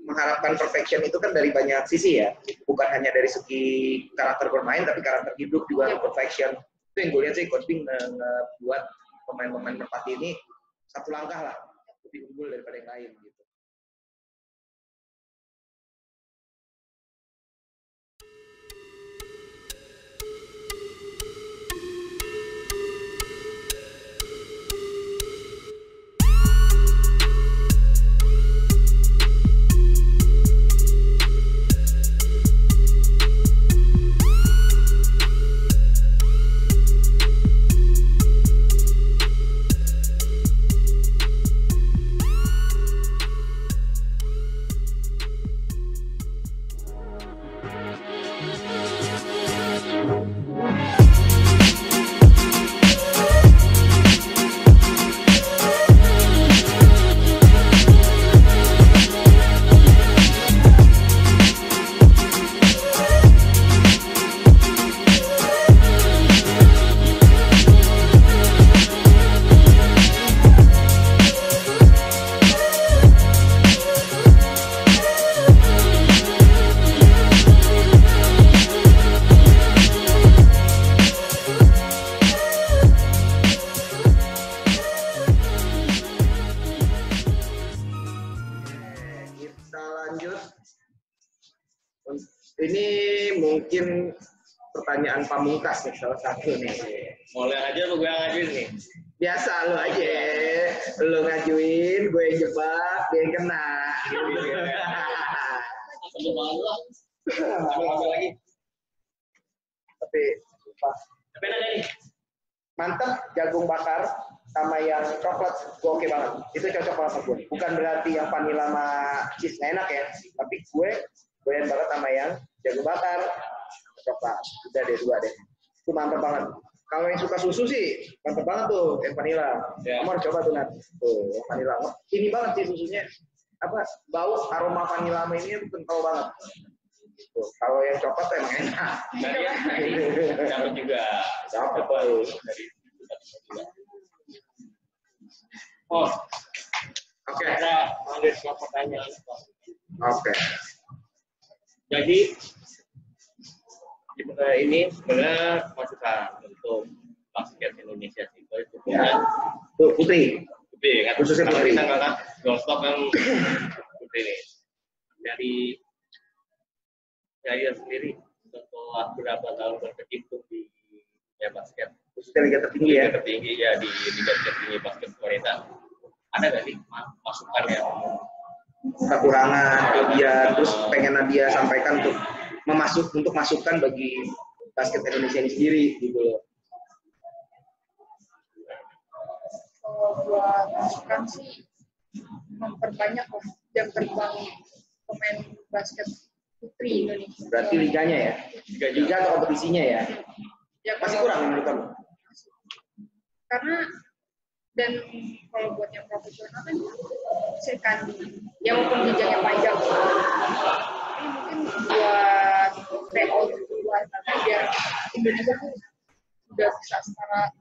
mengharapkan perfection itu kan dari banyak sisi ya, bukan hanya dari segi karakter bermain, tapi karakter hidup juga perfection. Itu yang gue lihat sih, coaching buat pemain-pemain Merpati ini satu langkah lah lebih unggul daripada yang lain gitu. mungkin pertanyaan pamungkas nih, salah satu nih. Mulai aja gue yang ngajuin nih. Biasa lo aja, lo ngajuin, gue yang jebak, dia yang kena. Sambil malu lah. Sambil ngambil lagi. Tapi nanya nih. mantep jagung bakar sama yang coklat, gue oke banget. Itu cocok banget sama gue. Bukan berarti yang vanilla sama cheese nggak enak ya, tapi gue doyan banget sama yang jagung bakar coklat. Udah deh, dua deh. Itu mantep banget. Kalau yang suka susu sih mantep banget tuh yang vanilla. Kamu harus coba tuh, Nat. Tuh yang vanilla. Ini banget sih susunya. Apa bau aroma vanilla sama ini kental banget. Tuh, kalau yang coklat tuh emang enak. Dapat juga. Dapat. Oh, Oke. Kita lanjut ke pertanyaan. Oke. Jadi ini sebenarnya masukan untuk basket Indonesia sih. Itu punya Tuh Putri. Putri kan. Khususnya Putri. Kita kan Golstop kan Putri nih. Dari sendiri setelah berapa tahun berkecimpung di basket, Khususnya liga tertinggi ya. Liga tertinggi ya di liga tertinggi basket wanita. Ada nggak sih masukan yang Kekurangan dia terus pengen Nadia sampaikan untuk masukkan bagi basket Indonesia ini sendiri gitu loh. Kalau buat masukan sih memperbanyak lah jam terbang pemain basket putri Indonesia. Berarti liganya ya, liga atau kompetisinya ya, Ya, masih kurang menurut kamu? Karena dan kalau buat yang profesional kan sekali ya walaupun jenjangnya panjang ini mungkin buat PO buat biar Indonesia tuh udah bisa setara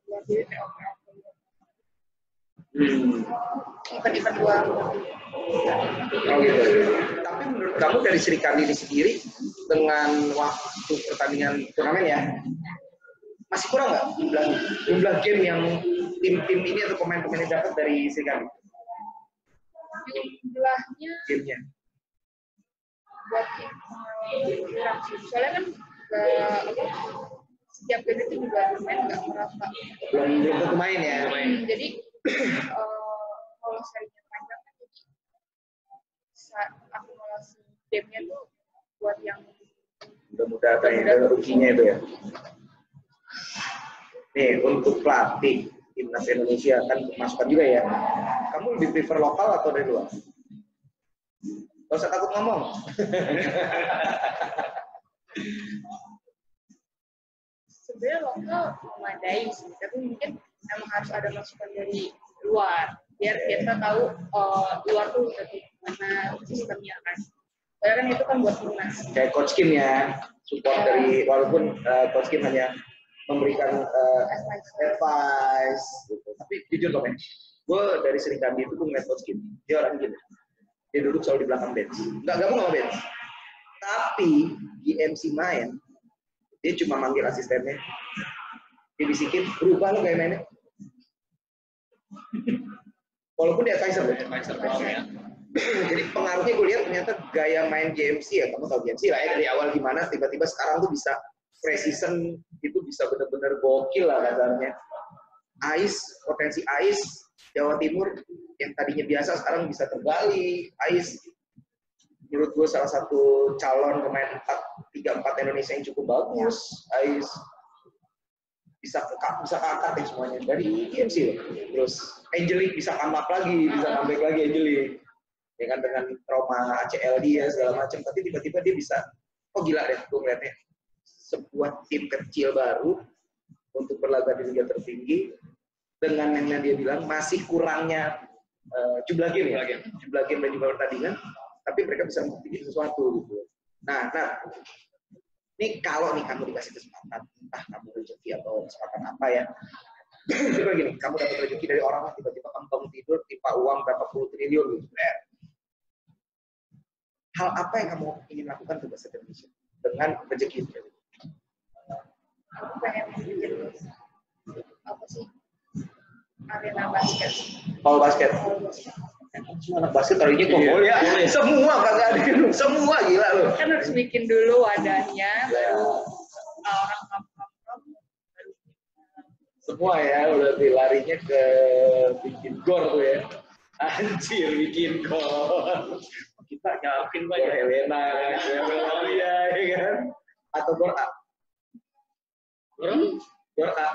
buat diri PO event-event luar. Oh gitu. Tapi menurut kamu dari Sri Kandi ini sendiri dengan waktu pertandingan turnamen ya masih kurang nggak jumlah game yang tim-tim ini atau pemain-pemain yang dapat dari Sri Kandi? Jumlahnya Gamenya buat kurang sih. Soalnya kan setiap game itu juga main nggak merata. belum tentu main ya. Jadi kalau serinya panjang kan jadi akumulasi gamenya tuh buat yang Mudah-mudahan kayak rukinya itu ya. Nih untuk pelatih timnas Indonesia kan masukan juga ya. Kamu lebih prefer lokal atau dari luar? Gak usah takut ngomong. Sebenarnya lokal memadai sih, tapi mungkin emang harus ada masukan dari luar biar kita tahu luar tuh gimana sistemnya kan. Soalnya kan itu kan buat timnas. Kayak Coach Kim ya, support dari walaupun Coach Kim hanya memberikan advice gitu. Tapi jujur kok men, gue dari Sri Kandi itu gue ngeliat Coach Kim, dia orang gini, dia duduk selalu di belakang bench, nggak gabung sama bench, tapi di MC main dia cuma manggil asistennya, dia bisikin berubah lo kayak mainnya, walaupun dia advisor ya. Jadi pengaruhnya gue lihat ternyata gaya main GMC ya, kamu tahu GMC lah ya dari awal gimana, tiba-tiba sekarang tuh bisa precision itu bisa benar-benar gokil lah kasarnya. Ais, potensi Ais Jawa Timur yang tadinya biasa sekarang bisa tergali. Ais menurut gue salah satu calon pemain 3-4 Indonesia yang cukup bagus. Ais bisa keangkat ya semuanya dari GMC loh. Terus Angelique bisa comeback lagi, Angelique. Ya kan dengan trauma ACL dia segala macam, tapi tiba-tiba dia bisa, oh gila deh gue ngeliatnya, sebuah tim kecil baru untuk berlaga di liga tertinggi dengan yang dia bilang masih kurangnya jumlah game dan jumlah pertandingan, tapi mereka bisa membuktikan sesuatu gitu. Nah, ini kalau nih kamu dikasih kesempatan, entah kamu rezeki atau kesempatan apa ya, coba gini, kamu dapat rezeki dari orang tiba-tiba kamu bangun tidur timpa uang berapa puluh triliun gitu. Hal apa yang kamu ingin lakukan untuk basket Indonesia dengan rezeki itu? Aku pengen bikin apa sih arena basket. Basket. Semua anak basket taruhnya ke mall ya. Semua kagak ada gedung, semua gila loh. Kan harus bikin dulu wadahnya, baru orang kampung baru Semua ya, udah larinya ke bikin gor tuh ya. Anjir, bikin gor. Kita yakin banyak Helena, ya kan? Atau gor A. Gor A.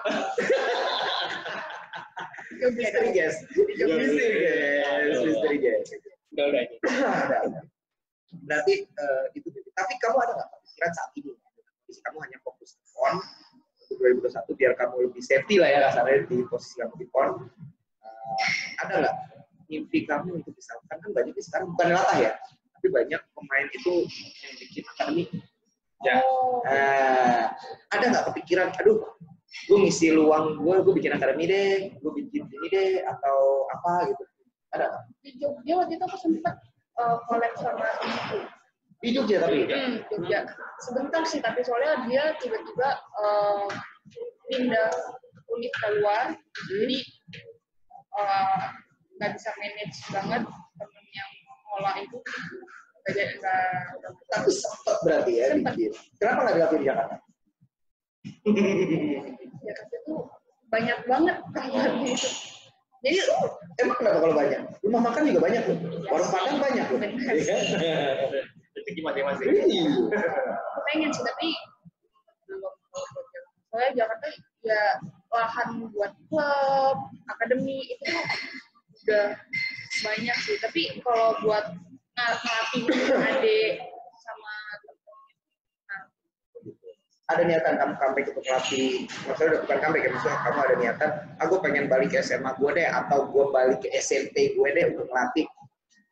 Misteri guys. Misteri guys. Udah. Ada. Berarti itu. Tapi kamu ada nggak pikiran saat ini? Jadi kamu hanya fokus ke PON untuk 2021 biar kamu lebih safety lah ya kasarnya di posisi kamu di PON. Ada nggak mimpi kamu untuk misalkan kan banyak sekarang bukan latah ya, tapi banyak pemain itu yang bikin akademi. Ya. Ada nggak kepikiran? Aduh, gue ngisi luang gue bikin akademi deh, gue bikin ini deh atau apa gitu. Ada nggak? di Jogja waktu itu aku sempat collab sama temanku. Di Jogja tapi? Jogja. Sebentar sih, tapi soalnya dia tiba-tiba pindah unit keluar, jadi nggak bisa manage banget temen yang ngolah itu. Tapi sempat berarti ya bikin. Kenapa nggak dilakuin di Jakarta? Jakarta itu banyak banget tempatnya itu. Jadi emang kenapa kalau banyak? Rumah makan juga banyak loh. Warung Padang banyak loh. Rezeki masing-masing. Pengen sih, tapi soalnya Jakarta ya lahan buat klub, akademi itu udah banyak sih. Tapi kalau buat ngelatih adik sama ada niatan kamu comeback untuk melatih, maksudnya udah bukan comeback ya, maksudnya kamu ada niatan, aku pengen balik ke SMA gue deh, atau gue balik ke SMP gue deh untuk melatih.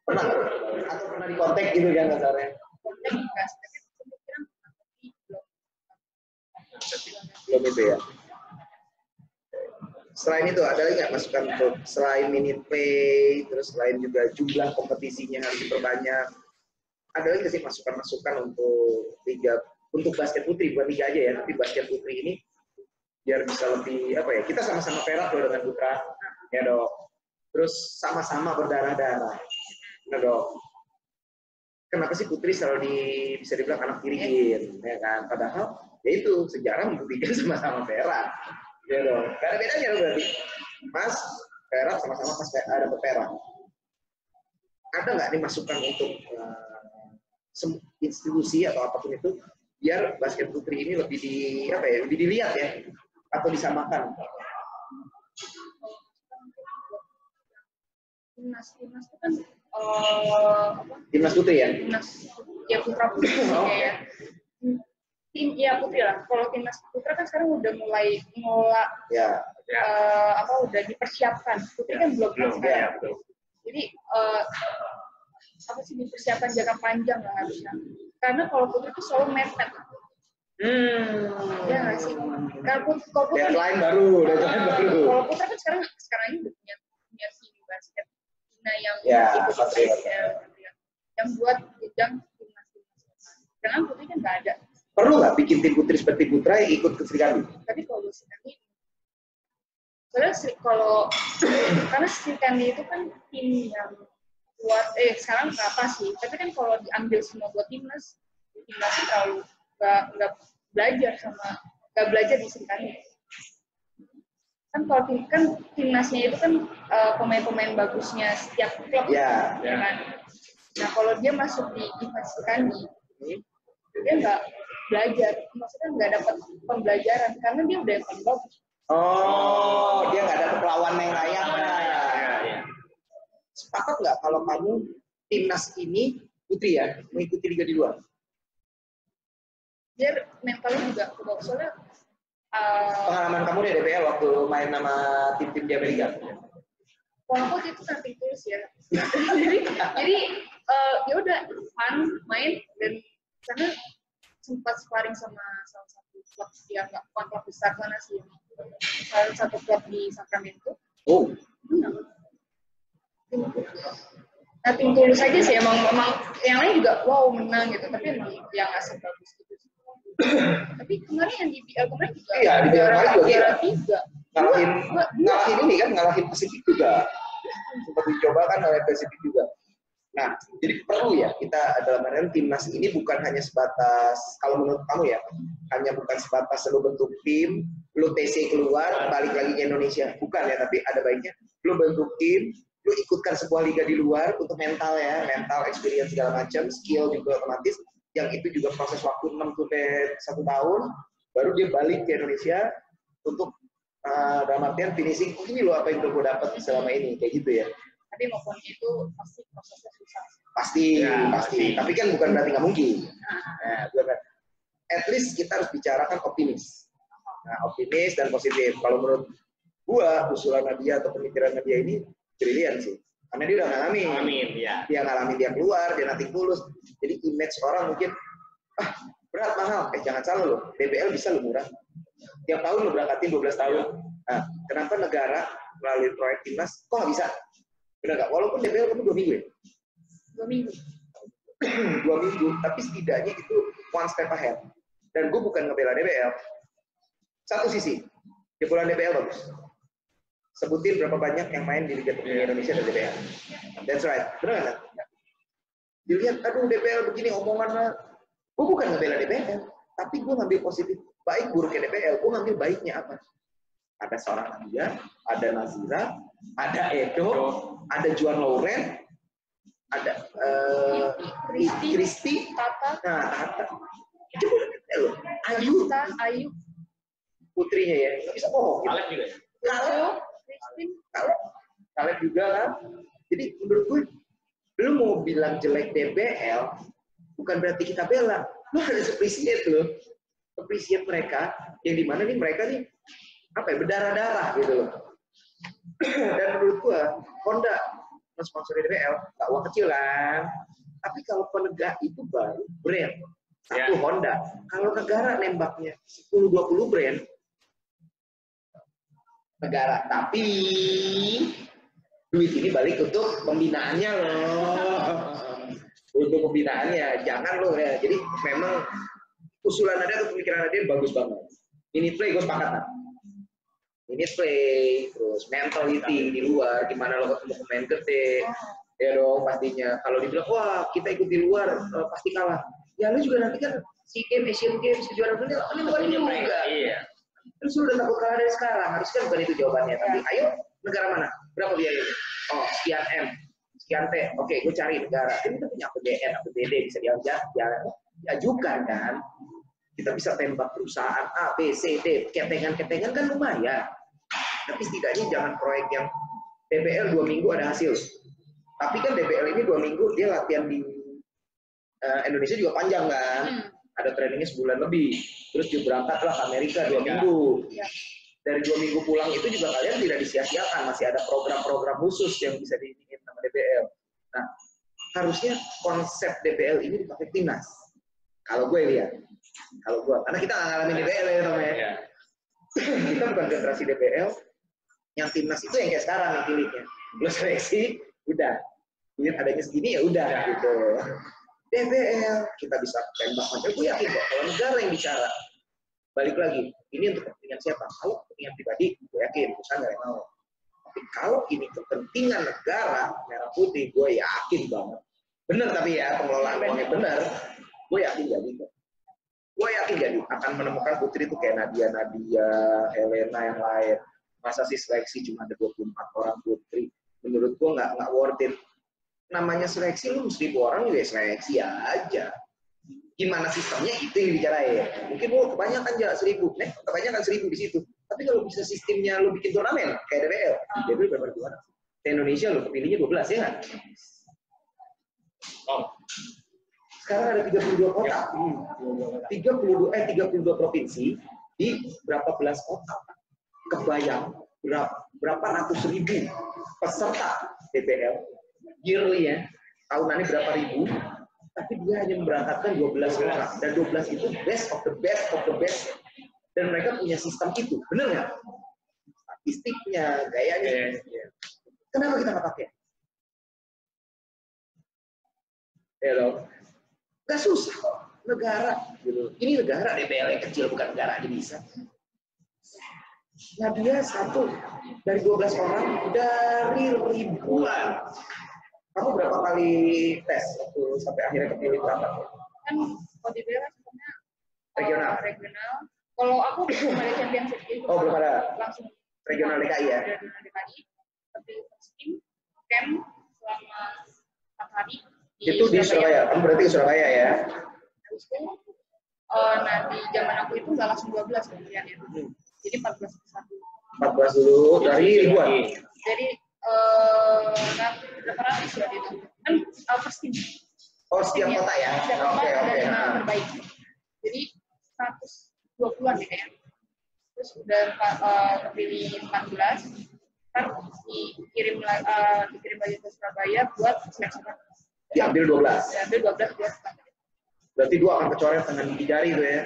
Pernah nggak? Atau pernah di kontak gitu kan kasarnya? konten enggak sih, tapi pemikiran Belum itu ya. Selain itu ada lagi nggak masukan untuk selain minute pay, terus selain juga jumlah kompetisinya harus diperbanyak, ada lagi nggak sih masukan-masukan untuk liga, untuk basket putri, bukan liga aja ya, tapi basket putri ini biar bisa lebih apa ya, kita sama-sama perak loh dengan putra ya dok, terus sama-sama berdarah-darah ya dok. Kenapa sih putri selalu bisa dibilang anak tiriin ya kan, padahal ya itu sejarah membuktikan sama-sama perak ya dong. Karena bedanya berarti mas perak sama-sama pas ada perak. Ada nggak nih masukan untuk institusi atau apapun itu biar basket putri ini lebih lebih dilihat ya atau disamakan? Timnas itu kan Timnas putri ya? Timnas ya putra putri ya. Tim ya putri lah. Kalau timnas putra kan sekarang udah mulai ya. Udah dipersiapkan. Putri kan belum kan sekarang. Ya, betul. Jadi dipersiapkan jangka panjang lah harusnya. Karena kalau putri itu selalu mepet. Ya nggak sih. Kalau putri deadline baru. Kalau putra kan sekarang ini udah punya tim basket. Nah yang yang buat jenjang timnas. Jangan putri kan nggak ada. Perlu nggak bikin tim putri seperti putra yang ikut ke Sri Kandi? Tapi kalau Sri Kandi, karena Sri Kandi itu kan tim yang buat sekarang berapa sih? Tapi kan kalau diambil semua buat timnas terlalu nggak belajar di Sri Kandi. Kan kalau timnasnya itu kan pemain-pemain bagusnya setiap klub, ya kan. Nah kalau dia masuk di timnas Sri Kandi, dia nggak belajar, maksudnya nggak dapat pembelajaran karena dia udah yang paling bagus. Oh, dia nggak dapat lawan yang layak. Sepakat nggak kalau kamu timnas ini putri ya mengikuti liga di luar? Biar mentalnya juga bagus, soalnya pengalaman kamu di DBL waktu main sama tim-tim di Amerika? Kalau aku itu nanti tulus ya. jadi ya udah fun main, dan karena sempat sparring sama salah satu klub yang nggak klub besar mana sih, salah satu klub di Sacramento. Oh. Nah tim tulus aja sih, emang yang lain juga wow menang gitu, tapi emang yang nggak sebagus gitu. Tapi kemarin yang di BL kemarin juga. Iya di BL kemarin juga. Tiga. Ngalahin ini kan, ngalahin Pasifik juga. sempat dicoba kan oleh Pasifik juga. Nah, jadi perlu ya kita dalam artian timnas ini bukan hanya sebatas, kalau menurut kamu ya, hanya bukan sebatas lu bentuk tim, lu TC keluar, balik lagi ke Indonesia. Bukan ya, tapi ada baiknya lu bentuk tim, lu ikutkan sebuah liga di luar untuk mental ya, mental, experience segala macam, skill juga otomatis, yang itu juga proses waktu 6 sampai 1 tahun, baru dia balik ke Indonesia untuk dalam artian finishing, ini loh apa yang gue dapat selama ini, kayak gitu ya. Tapi maupun itu pasti prosesnya susah. Pasti, ya, pasti. Tapi kan bukan berarti nggak mungkin. Nah, at least kita harus bicarakan optimis. Nah, optimis dan positif. Kalau menurut gua, usulan Nadia atau pemikiran Nadia ini brilian sih. Karena dia udah ngalamin. Ya. Dia ngalamin, dia keluar, dia nanti lulus. Jadi image orang mungkin, berat, mahal. Jangan salah loh. DBL bisa lo murah. Tiap tahun lo berangkatin 12 tahun. Nah, kenapa negara melalui proyek timnas, kok nggak bisa? Benar nggak? Walaupun DBL kamu 2 minggu ya? 2 minggu. 2 minggu, tapi setidaknya itu one step ahead. Dan gue bukan ngebela DBL. Satu sisi, jebolan DBL bagus. Sebutin berapa banyak yang main di Liga Tertinggi Indonesia dan DBL. That's right. Benar nggak? Dilihat, aduh DBL begini omongan. Gue bukan ngebela DBL, tapi gue ngambil positif. Baik buruknya DBL, gue ngambil baiknya apa? Ada seorang Nadia, ada Nazira, ada Edo, ada Juan Lauren, ada Kristi, Tata, Tata. Coba loh, Ayu, putrinya ya, nggak bisa bohong. Kaleb juga. Christine, Kaleb juga kan. Jadi menurut gue, lu mau bilang jelek DBL, bukan berarti kita bela. Lu harus appreciate loh. Appreciate mereka, yang dimana nih mereka nih, berdarah-darah gitu loh. Dan menurut gua, Honda mensponsori DBL, gak uang kecil kan. Tapi kalau penegak itu baru brand. Satu Honda. Kalau negara nembaknya 10-20 brand, negara. Tapi duit ini balik untuk pembinaannya loh. Untuk pembinaannya. Jangan loh ya. Jadi memang usulan ada atau pemikiran ada bagus banget. Ini play gue sepakat kan. Ini play, terus mentality di luar, gimana lo ketemu pemain gede, ya dong pastinya. Kalau dibilang, wah kita ikut di luar, pasti kalah. Ya lu juga nanti kan SEA Games, Asian Games, kejuaraan dunia, ini bukan juga. Iya. Terus lu udah takut kalah dari sekarang, harus kan bukan itu jawabannya. Tapi ayo, negara mana? Berapa biayanya? Oh, sekian M, sekian T. Oke, gue cari negara. Ini kita punya APBN, APBD, bisa diajukan kan. Kita bisa tembak perusahaan A, B, C, D, ketengan-ketengan kan lumayan. Tapi setidaknya jangan proyek yang DBL 2 minggu ada hasil. Tapi kan DBL ini 2 minggu dia latihan di Indonesia juga panjang kan. Ada trainingnya sebulan lebih. Terus dia berangkatlah ke Amerika 2 minggu. Dari 2 minggu pulang itu juga kalian tidak disia-siakan. Masih ada program-program khusus yang bisa dibikin sama DBL. Nah, harusnya konsep DBL ini dipakai timnas. Kalau gue lihat. Karena kita nggak ngalamin DBL ya namanya. Kita bukan generasi DBL, yang timnas itu yang kayak sekarang yang pilihnya. Lu seleksi, udah. Lihat adanya segini ya udah gitu. DBL, kita bisa tembak macam. Gue yakin kok, kalau negara yang bicara, balik lagi, ini untuk kepentingan siapa? Kalau kepentingan pribadi, gue yakin, perusahaan nggak mau. Tapi kalau ini kepentingan negara, merah putih, gue yakin banget. Bener tapi ya, pengelolaan uangnya bener, gue yakin jadi kok. Gue yakin jadi akan menemukan putri itu kayak Nadia, Helena yang lain. Masa sih seleksi cuma ada 24 orang putri? Menurut gue nggak worth it. Namanya seleksi lu 1.000 orang juga seleksi aja. Gimana sistemnya itu yang dibicarain. Mungkin kebanyakan aja 1.000, kebanyakan 1.000 di situ. Tapi kalau bisa sistemnya lu bikin turnamen kayak DBL berapa juara? Di Indonesia lu kepilihnya 12 ya kan? Sekarang ada 32 kota. 32 provinsi di berapa belas kota. Kebayang berapa ratus ribu peserta DBL yearly ya. Tahunannya berapa ribu, tapi dia hanya memberangkatkan 12 orang. Dan 12 itu best of the best of the best. Dan mereka punya sistem itu. Bener nggak? Statistiknya, gayanya. Kenapa kita nggak pakai? Hello. Gak susah kok, negara gitu. Ini negara DBL yang kecil, bukan negara aja bisa. Nadia satu dari 12 orang dari ribuan. Kamu berapa kali tes waktu sampai akhirnya kepilih berapa? Kan kalau dibilang sebenarnya Regional. regional. Kalau aku belum ada championship gitu. Oh, belum ada. Langsung Regional DKI ya? Regional DKI. Tapi first team camp selama 4 hari. Itu di Surabaya. Kamu berarti ke Surabaya ya? Habis itu, nah di zaman aku itu nggak langsung 12 pemilihannya. Jadi 14 ke 1. 14 dulu dari ribuan. Jadi berapa ratus ya itu? Kan first team. Oh, setiap kota ya? Setiap kota Oke. ada 5 terbaik. Jadi 120-an deh kayaknya. Terus udah kepilih 14, kan dikirim lagi ke Surabaya buat seleksi. Diambil 12. Diambil 12 buat seleksi. Berarti 2 akan kecoret dengan gigi jari itu ya.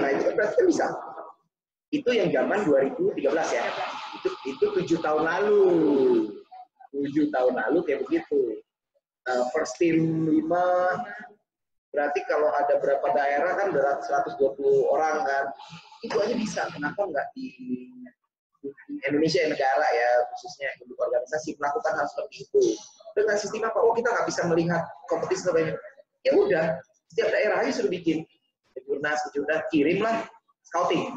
Nah itu berarti kan bisa. Itu yang zaman 2013 ya. Itu 7 tahun lalu. 7 tahun lalu kayak begitu. First team 5. Berarti kalau ada berapa daerah kan udah 120 orang kan. Itu aja bisa. Kenapa nggak di Indonesia yang negara ya, khususnya untuk organisasi melakukan hal seperti itu. Dengan sistem apa? Oh kita nggak bisa melihat kompetisi sebanyak. Ya udah, setiap daerah aja sudah bikin. Kejurnas, kirimlah scouting.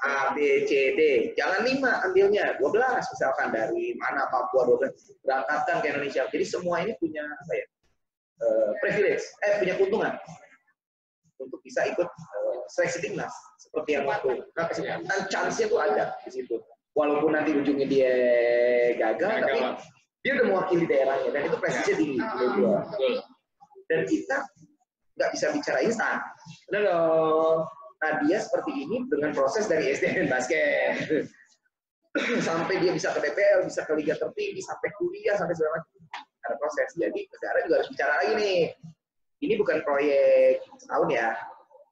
A, B, C, D. Jangan 5 ambilnya, 12 misalkan dari mana Papua 12 berangkatkan ke Indonesia. Jadi semua ini punya apa ya? Privilege, punya keuntungan untuk bisa ikut seleksi timnas seperti yang waktu. Nah, kesempatan chance-nya tuh ada di situ. Walaupun nanti ujungnya dia gagal, tapi dia udah mewakili daerahnya dan itu prestasinya tinggi menurut gua. Dan kita nggak bisa bicara instan. Benar dong. Nah dia seperti ini dengan proses dari SD dan basket sampai dia bisa ke DPL, bisa ke liga tertinggi, sampai kuliah, sampai segala macam. Ada proses. Jadi negara juga harus bicara lagi nih. Ini bukan proyek setahun ya,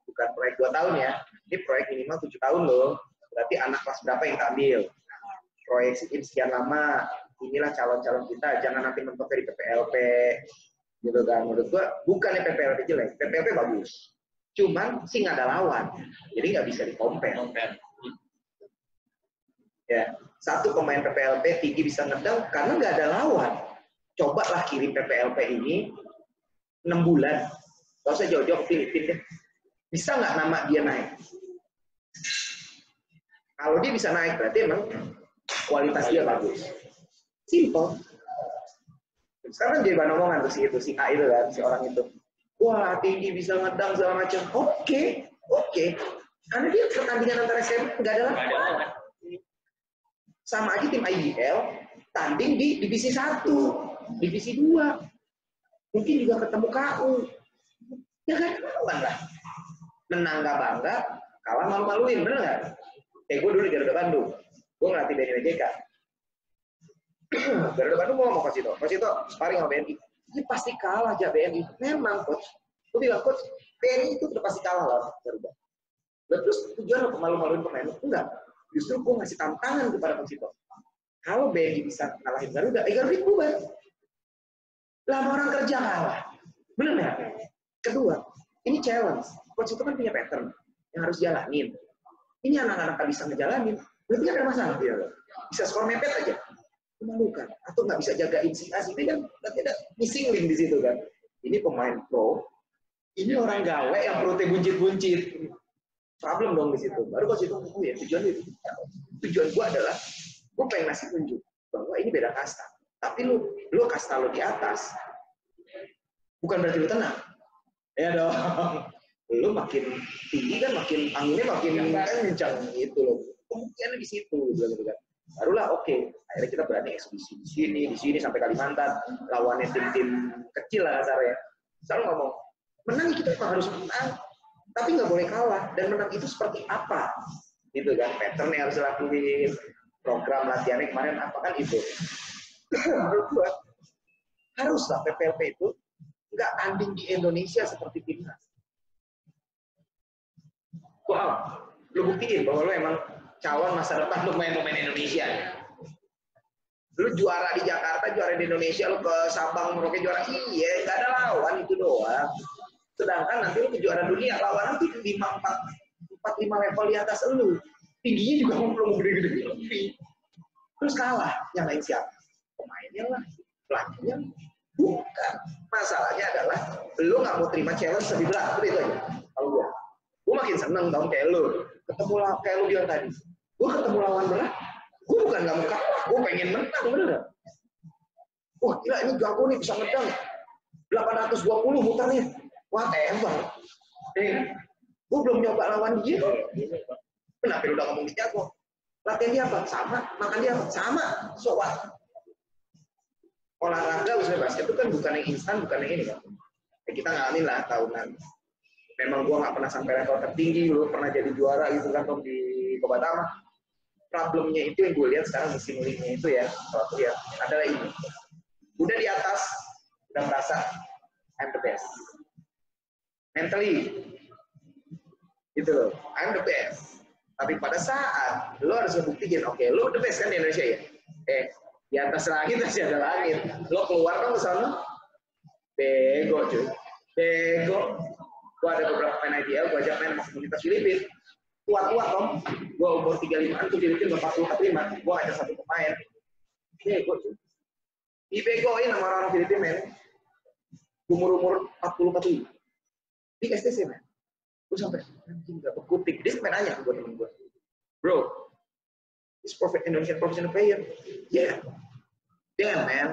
bukan proyek 2 tahun ya. Ini proyek minimal 7 tahun loh. Berarti anak kelas berapa yang kita ambil? Proyek sekian lama. Inilah calon-calon kita. Jangan nanti mentok dari PPLP. Gitu kan. Menurut gua bukannya PPLP jelek, PPLP bagus. Cuman sih nggak ada lawan. Jadi nggak bisa dikompar. Ya, satu pemain PPLP tinggi bisa ngedang karena nggak ada lawan. Cobalah kirim PPLP ini 6 bulan. Gak usah jauh-jauh ke Filipina deh. Bisa nggak nama dia naik? Kalau dia bisa naik, berarti emang kualitas dia bagus. Simple. Sekarang jadi bahan omongan tuh si A itu kan, si orang itu. Wah, tinggi bisa ngedang segala macam. Oke. Karena dia pertandingan antara SMA nggak ada lawan. Sama aja tim IBL tanding di divisi 1, divisi 2. Mungkin juga ketemu KU. Ya kan lawan lah. Menang nggak bangga, kalah malu-maluin, bener nggak? Kayak gue dulu di Garuda Bandung. Gue ngelatih BNI JK. Garuda Bandung mau kasih tau. Kasih tau, sparring sama BNI. Ini pasti kalah aja BNI. Memang coach. Gue bilang coach, BNI itu udah pasti kalah lah Garuda. Lalu terus tujuan apa malu-maluin pemain? Enggak. Justru gue ngasih tantangan kepada coach itu. Kalau BNI bisa ngalahin Garuda, Garuda bubar. Lama orang kerja kalah. Bener nggak? Kedua, ini challenge. Coach itu kan punya pattern yang harus jalanin. Ini anak-anak tak bisa ngejalanin. Berarti ada masalah dia. Bisa skor mepet aja. Memalukan. Atau nggak bisa jagain si A, ini kan berarti ada missing link di situ kan. Ini pemain pro. Ini orang gawe yang perutnya buncit-buncit. Problem dong di situ. Baru coach itu ngomong ya, tujuan gue adalah gue pengen ngasih tunjuk bahwa ini beda kasta. Tapi lu kasta lu di atas, bukan berarti lu tenang. Ya dong. Lu makin tinggi kan makin anginnya makin kencang gitu loh. Kemungkinan di situ gitu kan. Barulah oke. Akhirnya kita berani eksebisi di sini sampai Kalimantan. Lawannya tim-tim kecil lah kasarnya. Selalu ngomong, menang kita memang harus menang, tapi nggak boleh kalah. Dan menang itu seperti apa? Gitu kan. Pattern yang harus dilakuin. Program latihannya kemarin apa kan itu. Menurut gua haruslah PPLP itu nggak tanding di Indonesia seperti timnas. Wow, lu buktiin bahwa lu emang calon masa depan lu main Indonesia. Lu juara di Jakarta, juara di Indonesia, lu ke Sabang, Merauke juara, iya, nggak ada lawan itu doang. Sedangkan nanti lu ke juara dunia, lawan nanti 5-4 4-5 level di atas lu. Tingginya juga belum gede-gede lebih. Terus kalah. Yang lain siapa? Pemainnya lah, pelatihnya. Bukan. Masalahnya adalah lu nggak mau terima challenge lebih berat. Itu aja. Kalau gue makin seneng dong kayak lu. Ketemu kayak lu bilang tadi. Gue ketemu lawan berat. Gue bukan nggak mau kalah. Gue pengen menang, bener. Wah, gila ini jago nih bisa ngedang. 820 muternya. Whatever. Gue belum nyoba lawan dia. Kenapa lu udah ngomong jago? Latihan dia apa? Sama. Makan dia apa? Sama. So what? Olahraga usaha basket itu kan bukan yang instan, bukan yang ini kan. Ya, kita ngalamin lah tahunan. Memang gue nggak pernah sampai level tertinggi, lu pernah jadi juara gitu kan Tom di Kobatama. Problemnya itu yang gue lihat sekarang musim ini itu ya, kalau aku lihat adalah ini. Udah di atas, udah merasa I'm the best. Mentally, gitu loh, I'm the best. Tapi pada saat lo harus ngebuktiin, oke, lo the best kan di Indonesia ya? Di atas langit masih ada langit. Lo keluar kan ke sana, bego cuy, bego. Gua ada beberapa pemain IBL, gua ajak main sama komunitas Filipina. Tua-tua Tom, gua umur 35an tuh Filipina 45, gua ada satu pemain. Bego cuy. Dibegoin sama orang Filipina men. Umur 40-40. Di STC men. Gua sampai anjing gak berkutik. Dia sampai nanya ke gua temen gua. Bro, this Indonesian professional player. Yeah. Damn, man.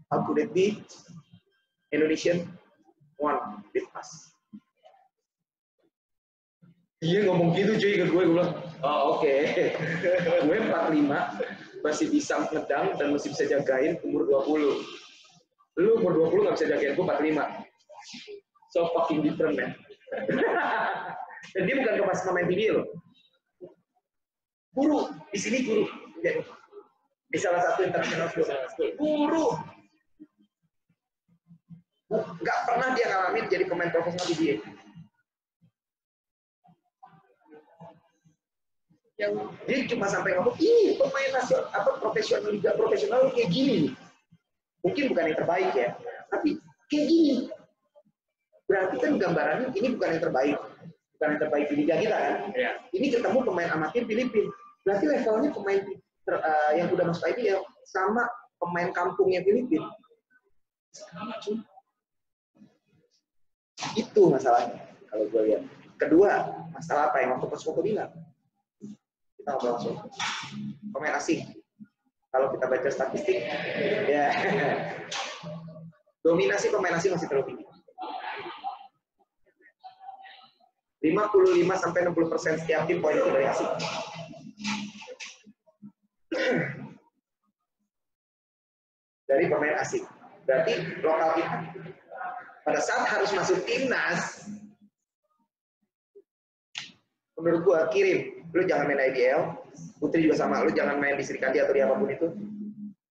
How could it be? Indonesian one with us. Dia ngomong gitu cuy ke gue bilang, oh oke. Gue 45, masih bisa ngedang dan masih bisa jagain umur 20. Lu umur 20 gak bisa jagain gue 45. So fucking different, man. Dan dia bukan kemas pemain video loh. Guru, di sini guru. Di salah satu international school. Guru. Nggak pernah dia ngalamin jadi pemain profesional di dia. Yang dia cuma sampai ngomong, ini pemain nasional apa profesional liga profesional kayak gini. Mungkin bukan yang terbaik ya, tapi kayak gini. Berarti kan gambarannya ini bukan yang terbaik. Bukan yang terbaik di liga kita kan. Ya. Ini ketemu pemain amatir Filipina. Berarti levelnya pemain yang udah masuk IBL sama pemain kampungnya Filipina. Itu masalahnya kalau gue lihat. Kedua, masalah apa yang waktu pas foto bilang? Kita ngobrol langsung. Pemain asing. Kalau kita baca statistik, ya dominasi pemain asing masih terlalu tinggi. 55-60% setiap tim poin itu dari asing. Dari pemain asing. Berarti lokal kita pada saat harus masuk timnas, menurut gua kirim, lu jangan main IBL, Putri juga sama, lu jangan main di Serikandi atau di apapun itu.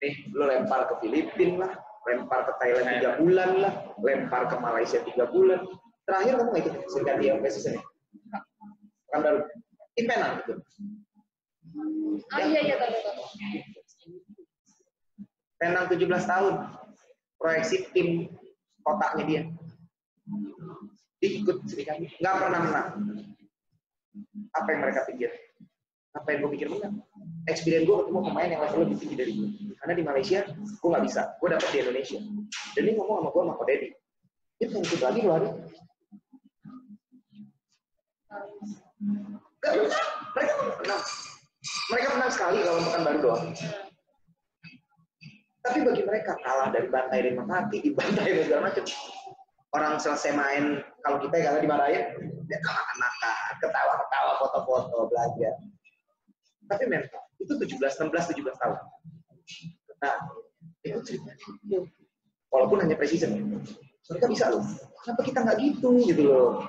Nih, lu lempar ke Filipina lah, lempar ke Thailand 3 bulan lah, lempar ke Malaysia 3 bulan. Terakhir kamu nggak ikut Serikandi yang season ya? Kan baru tim Penang gitu. Iya tahu. Penang 17 tahun, proyeksi tim kotaknya dia. Dia ikut Serikandi, nggak pernah menang. Apa yang mereka pikir? Apa yang gue pikir menang? Experience gue ketemu pemain yang level lebih tinggi dari gue. Karena di Malaysia, gue nggak bisa. Gue dapet di Indonesia. Dan dia ngomong sama gue sama Ko Deddy. Dia pengen ikut lagi loh hari. Gak bisa. Mereka menang. Mereka menang sekali kalau Pekanbaru doang. Tapi bagi mereka kalah dari bantai dari Makati, dibantai dan segala macam. Orang selesai main, kalau kita kalah dimarahin, dia makan-makan, ketawa-ketawa, foto-foto, belajar. Tapi mental, itu 16 tahun. Nah, itu ceritanya. Walaupun hanya precision. Mereka bisa loh. Kenapa kita nggak gitu loh.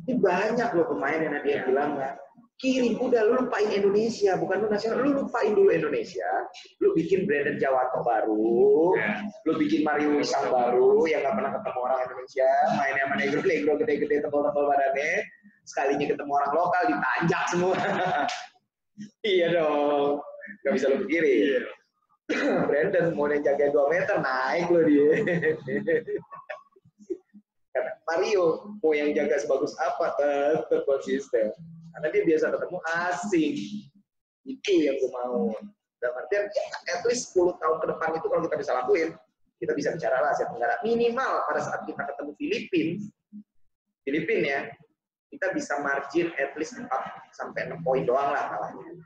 Ini banyak loh pemain yang dia bilang nggak. Kirim, udah lu lupain Indonesia, bukan lu nasional, lu lupain dulu Indonesia, lu bikin Brandon Jawato baru, lu bikin Mario Wisang baru, yang nggak pernah ketemu orang Indonesia, mainnya sama negro gede-gede, tebal-tebal badannya, sekalinya ketemu orang lokal, ditanjak semua. Iya dong, nggak bisa lu pikirin. Brandon mau yang jaga 2 meter, naik lo dia. Mario, mau yang jaga sebagus apa tetap konsisten. Karena dia biasa ketemu asing. Itu yang gue mau. Dalam artian, ya, at least 10 tahun ke depan itu kalau kita bisa lakuin, kita bisa bicara lah Asia Tenggara. Minimal pada saat kita ketemu Filipina ya, kita bisa margin at least 4 sampai 6 poin doang lah kalahnya.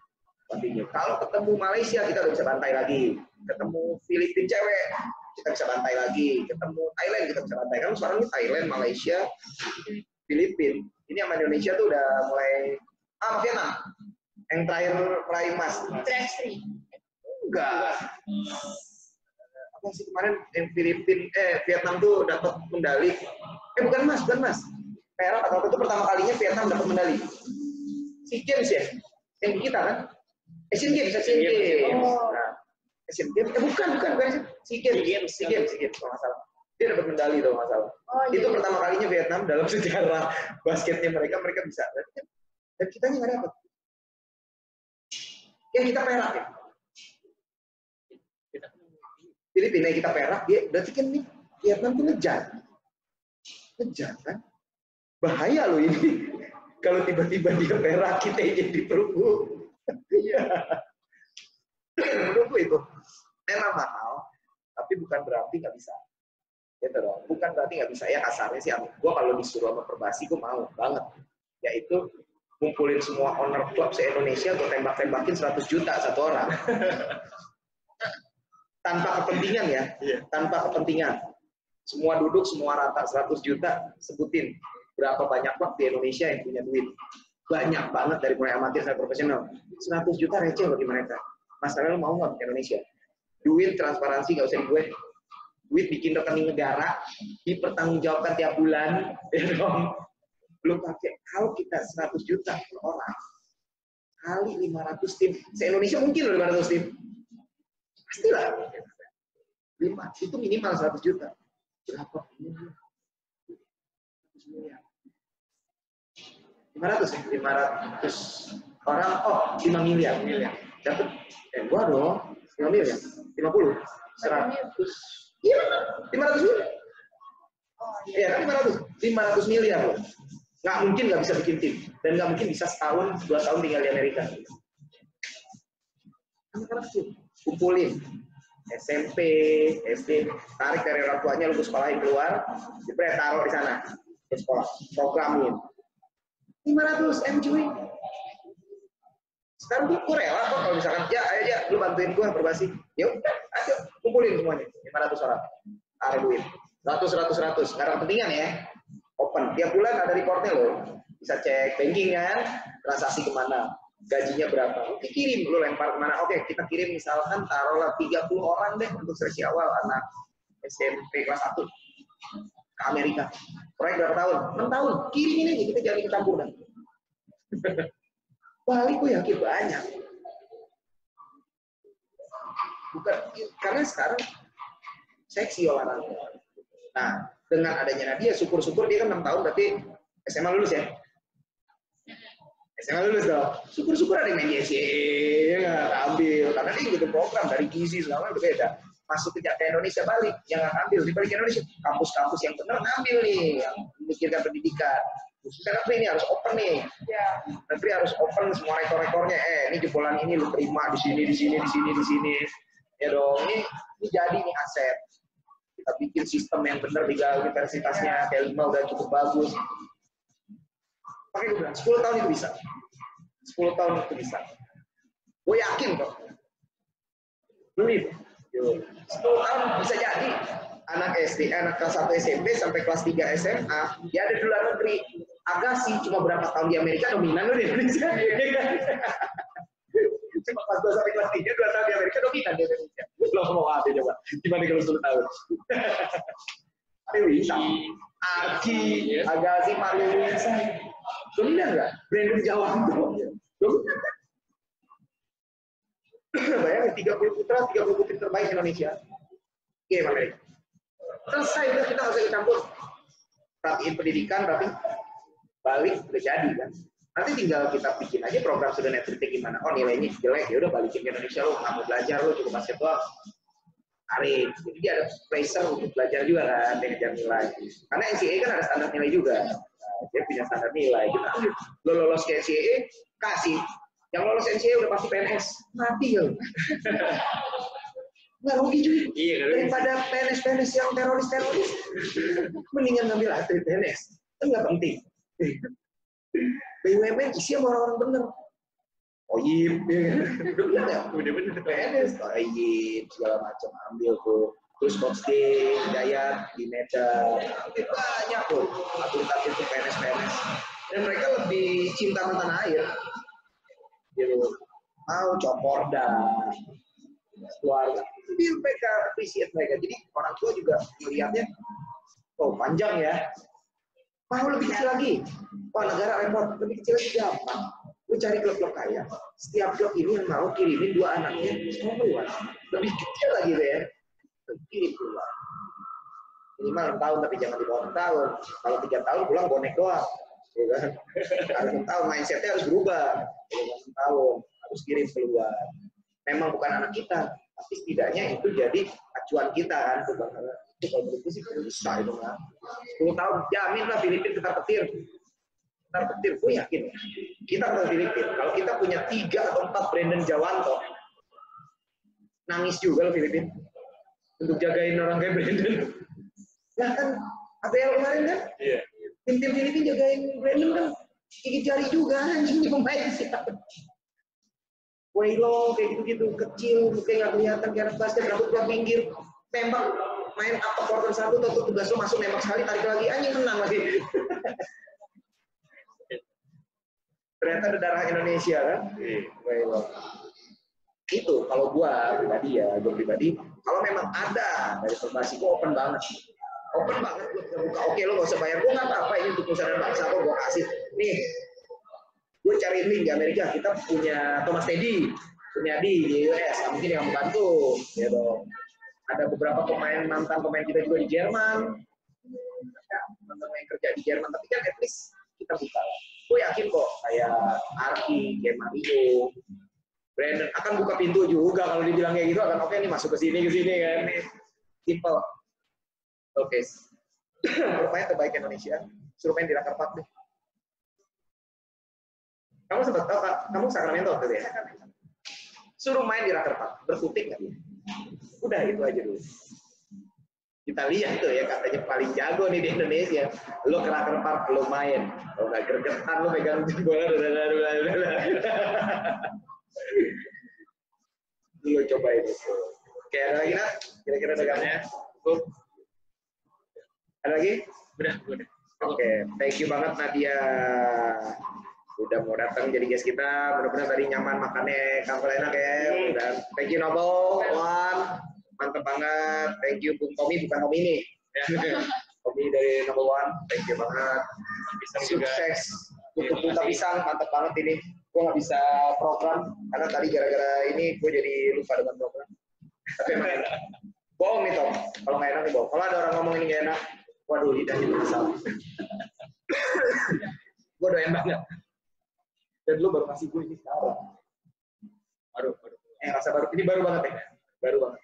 Kalau ketemu Malaysia, kita udah bisa bantai lagi. Ketemu Filipina cewek, kita bisa bantai lagi. Ketemu Thailand, kita bisa bantai. Kan sekarang ini Thailand, Malaysia, Filipina. Ini sama Indonesia tuh udah mulai, Vietnam. Yang terakhir meraih emas. Enggak. Apa sih kemarin yang Vietnam tuh dapat medali. Bukan emas. Perak atau apa itu pertama kalinya Vietnam dapat medali. SEA Games ya? Yang di kita kan? Asian Games. Oh. Nah, Asian Games, bukan SEA Games, kalau nggak salah. Dia dapat medali tuh nggak salah. Itu pertama kalinya Vietnam dalam sejarah basketnya mereka bisa. Dan kita nggak dapat. Ya kita perak ya. Filipina kita perak, dia berarti kan nih Vietnam tuh ngejar kan? Bahaya loh ini. Kalau tiba-tiba dia perak, kita jadi perunggu. Menurutku itu memang mahal, tapi bukan berarti nggak bisa. Gitu dong. Bukan berarti nggak bisa. Ya kasarnya sih, gue kalau disuruh sama Perbasi, gue mau banget. Yaitu ngumpulin semua owner klub se-Indonesia, gue tembak-tembakin 100 juta satu orang. Tanpa kepentingan ya, tanpa kepentingan. Semua duduk, semua rata 100 juta, sebutin berapa banyak klub di Indonesia yang punya duit. Banyak banget dari mulai amatir sampai profesional. 100 juta receh bagi mereka. Masalahnya lo mau nggak di Indonesia? Duit transparansi nggak usah di gue. Duit bikin rekening negara, dipertanggungjawabkan tiap bulan, ya dong. Belum pakai. Kalau kita 100 juta per orang, kali 500 tim, se-Indonesia mungkin loh 500 tim. Pastilah. 5, itu minimal 100 juta. Berapa? 500 orang, 5 miliar. Dapat, gua dong, 5 miliar, 50, 100, iya, 500 miliar. Iya kan 500 miliar loh. Nggak mungkin nggak bisa bikin tim. Dan nggak mungkin bisa setahun, 2 tahun tinggal di Amerika. Anak-anak kecil, kumpulin. SMP, SD, tarik dari orang tuanya, lu sekolahin keluar, jepret taruh di sana, ke sekolah, programin. 500 M cuy. Sekarang gue rela kok kalau misalkan, ayo lu bantuin gue Perbasi. Yuk, ayo kumpulin semuanya, 500 orang, taruh duit. 100, sekarang pentingan ya, open. Tiap bulan ada reportnya loh, bisa cek banking kan, transaksi kemana. Gajinya berapa? Oke, kirim, lu lempar kemana? Oke, kita kirim misalkan taruhlah 30 orang deh untuk seleksi awal anak SMP kelas 1 ke Amerika. Proyek berapa tahun? 6 tahun. Kirimin aja, kita jangan ikut campur dah. Bali gue yakin banyak. Bukan, karena sekarang seksi olahraga. Nah, dengan adanya Nadia, syukur-syukur dia kan 6 tahun berarti SMA lulus ya? SMA lulus dong, syukur-syukur ada yang main YSE, ya ambil, karena dia ikutin program dari gizi segala macam beda. Masuk ke Indonesia balik, yang nggak ambil di balik Indonesia, kampus-kampus yang benar ngambil nih, yang memikirkan pendidikan. Khususnya negeri ini harus open nih, negeri harus open semua rekor-rekornya. Ini jebolan ini lu terima di sini, ya dong. Ini jadi nih aset. Kita bikin sistem yang benar di universitasnya, T5 udah cukup bagus. Pakai gue bilang, 10 tahun itu bisa. 10 tahun itu bisa. Gue yakin kok. Believe. 10 tahun bisa jadi. Anak SD, anak kelas 1 SMP sampai kelas 3 SMA, dia ada di luar negeri. Agasi cuma berapa tahun di Amerika, dominan loh di Indonesia. Cuma kelas 2 sampai kelas 3, 2 tahun di Amerika, dominan di Indonesia. Lo mau apa coba? Gimana kalau 10 tahun? Tapi bisa. Aki, Agasi, Malu, bisa. Dominan nggak? Brandon Jawa itu. Dominan kan? Bayangin 30 putra, 30 putri terbaik Indonesia. Gimana? Selesai, udah kita nggak usah ikut campur. Rapiin pendidikan, rapiin balik, udah jadi kan. Nanti tinggal kita bikin aja program student activity gimana. Oh nilainya jelek, ya udah balikin ke Indonesia, lo nggak mau belajar, lo cukup basket doang. tarik. Jadi dia ada pressure untuk belajar juga kan, dia ngejar nilai. Karena NCAA kan ada standar nilai juga. Nah, dia punya standar nilai. Kita lo lolos ke NCAA, kasih. Yang lolos NCAA udah pasti PNS, mati ya. Nggak rugi juga. Iya, Daripada PNS yang teroris, mendingan ngambil atlet PNS. Itu nggak penting. BUMN isi sama orang-orang bener. Oyip, ya kan? Udah bilang ya? Udah bener. PNS, Oyip, segala macam ambil tuh. Terus Coach D, Dayat, di Medan. Banyak tuh atlet-atlet itu PNS. Dan mereka lebih cinta sama tanah air. Gitu. Mau Cokorda, keluarga. Jadi mereka appreciate mereka. Jadi orang tua juga melihatnya, oh panjang ya. Mau lebih kecil lagi. Oh negara repot, lebih kecil lagi gampang. Lu cari klub-klub kaya. Setiap klub ini yang mau kirimin 2 anaknya semua keluar. Lebih kecil lagi deh ya. Kirim keluar. Minimal 6 tahun tapi jangan di bawah 6 tahun. Kalau 3 tahun pulang bonek doang. Ya kan? Kalau 6 tahun mindsetnya harus berubah. Kalau 6 tahun harus kirim keluar. Memang bukan anak kita, tapi setidaknya itu jadi acuan kita kan. Itu kalau menurutku sih bisa itu kan. 10 tahun jamin lah Filipina kita petir. Gue yakin kita kalau Filipina, kalau kita punya 3 atau 4 Brandon Jawanto, nangis juga loh Filipina untuk jagain orang kayak Brandon. Nah kan ABL kemarin kan, tim Filipina jagain Brandon kan gigit jari juga anjing di pemain siapa. Wailo kayak gitu-gitu kecil, mukanya nggak kelihatan kayak anak basket, rambut keluar pinggir, tembak main apa quarter 1 atau tugas lo masuk nembak sekali tarik lagi anjing menang lagi. Ternyata ada darah Indonesia kan? Wailo. Itu kalau gua pribadi kalau memang ada dari Perbasi gua open banget gua bisa buka. Oke lo nggak usah bayar, gua nggak apa-apa ini untuk perusahaan bangsa kok gua kasih nih. Gue cari link di Amerika, kita punya Thomas Teddy, punya di US, mungkin yang membantu, ya dong. Ada beberapa mantan pemain kita juga di Jerman, mantan yang kerja di Jerman, tapi kan at least kita buka. Gue yakin kok, kayak Arki, kayak Mario, Brandon akan buka pintu juga kalau dibilang kayak gitu, akan oke nih masuk ke sini kan, simple. Oke, rupanya terbaik Indonesia, suruh main di Raker Park deh. Kamu sempat tahu, kamu Sacramento waktu itu ya? Suruh main di Raker Park, berkutik nggak? Udah itu aja dulu. Kita lihat tuh ya, katanya paling jago nih di Indonesia. Lo ke Raker Park, lo main. Lo nggak gergetan, lo megang bola. Lo cobain itu. Oke, ada lagi nak? Kira-kira dagangnya? Ada lagi? Udah. Oke, thank you banget Nadia. Udah mau datang jadi guest kita, mudah-mudahan tadi nyaman makannya, kampel enak ya. Dan thank you Noble, One, mantep banget. Thank you Bung Tommy, bukan Tommy ini. Tommy dari Number One, thank you banget. Sukses untuk buka pisang, mantep banget ini. Gue nggak bisa program karena tadi gara-gara ini gue jadi lupa dengan program. Tapi emang enak. Bohong nih Tom, kalau nggak enak nih bohong. Kalau ada orang ngomong ini nggak enak, waduh lidahnya bersalah. Gue doyan banget. Dan lu baru ngasih gue ini sekarang. Baru. Rasa baru. Ini baru banget ya. Baru banget.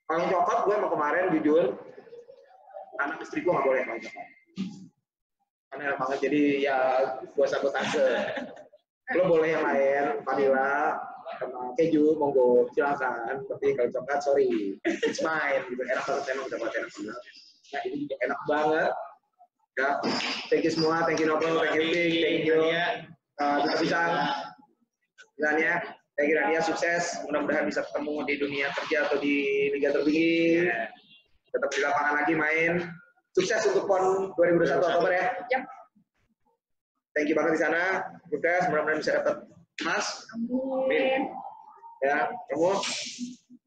Kalau coklat gue mau kemarin jujur, anak istri gue nggak boleh main coklat. Karena enak banget. Jadi ya gue sabotase. Lo boleh yang lain, vanilla, sama keju, monggo silakan. Tapi kalau coklat, sorry, it's mine. Gitu. Enak banget emang coklat enak banget. Nah ini juga enak banget. Ya, thank you semua, thank you Novel, thank you Pink, thank you. Kita bisa ya, saya kira dia sukses, mudah-mudahan bisa ketemu di dunia kerja atau di liga tertinggi, tetap di lapangan lagi main, sukses untuk PON 2021 Oktober ya. Yep. Thank you banget di sana, sukses, mudah-mudahan bisa dapat emas. Amin. Ya, kamu,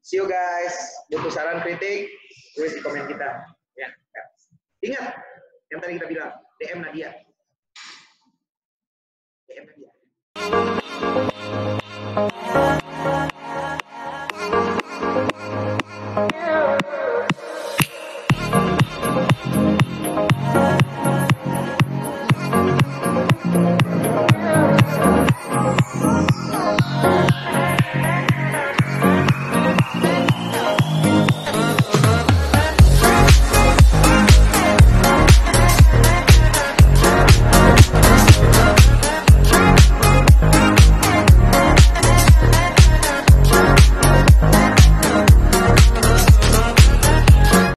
see you guys, butuh saran kritik, tulis di komen kita. Ya. Ingat yang tadi kita bilang, DM Nadia. DM dia.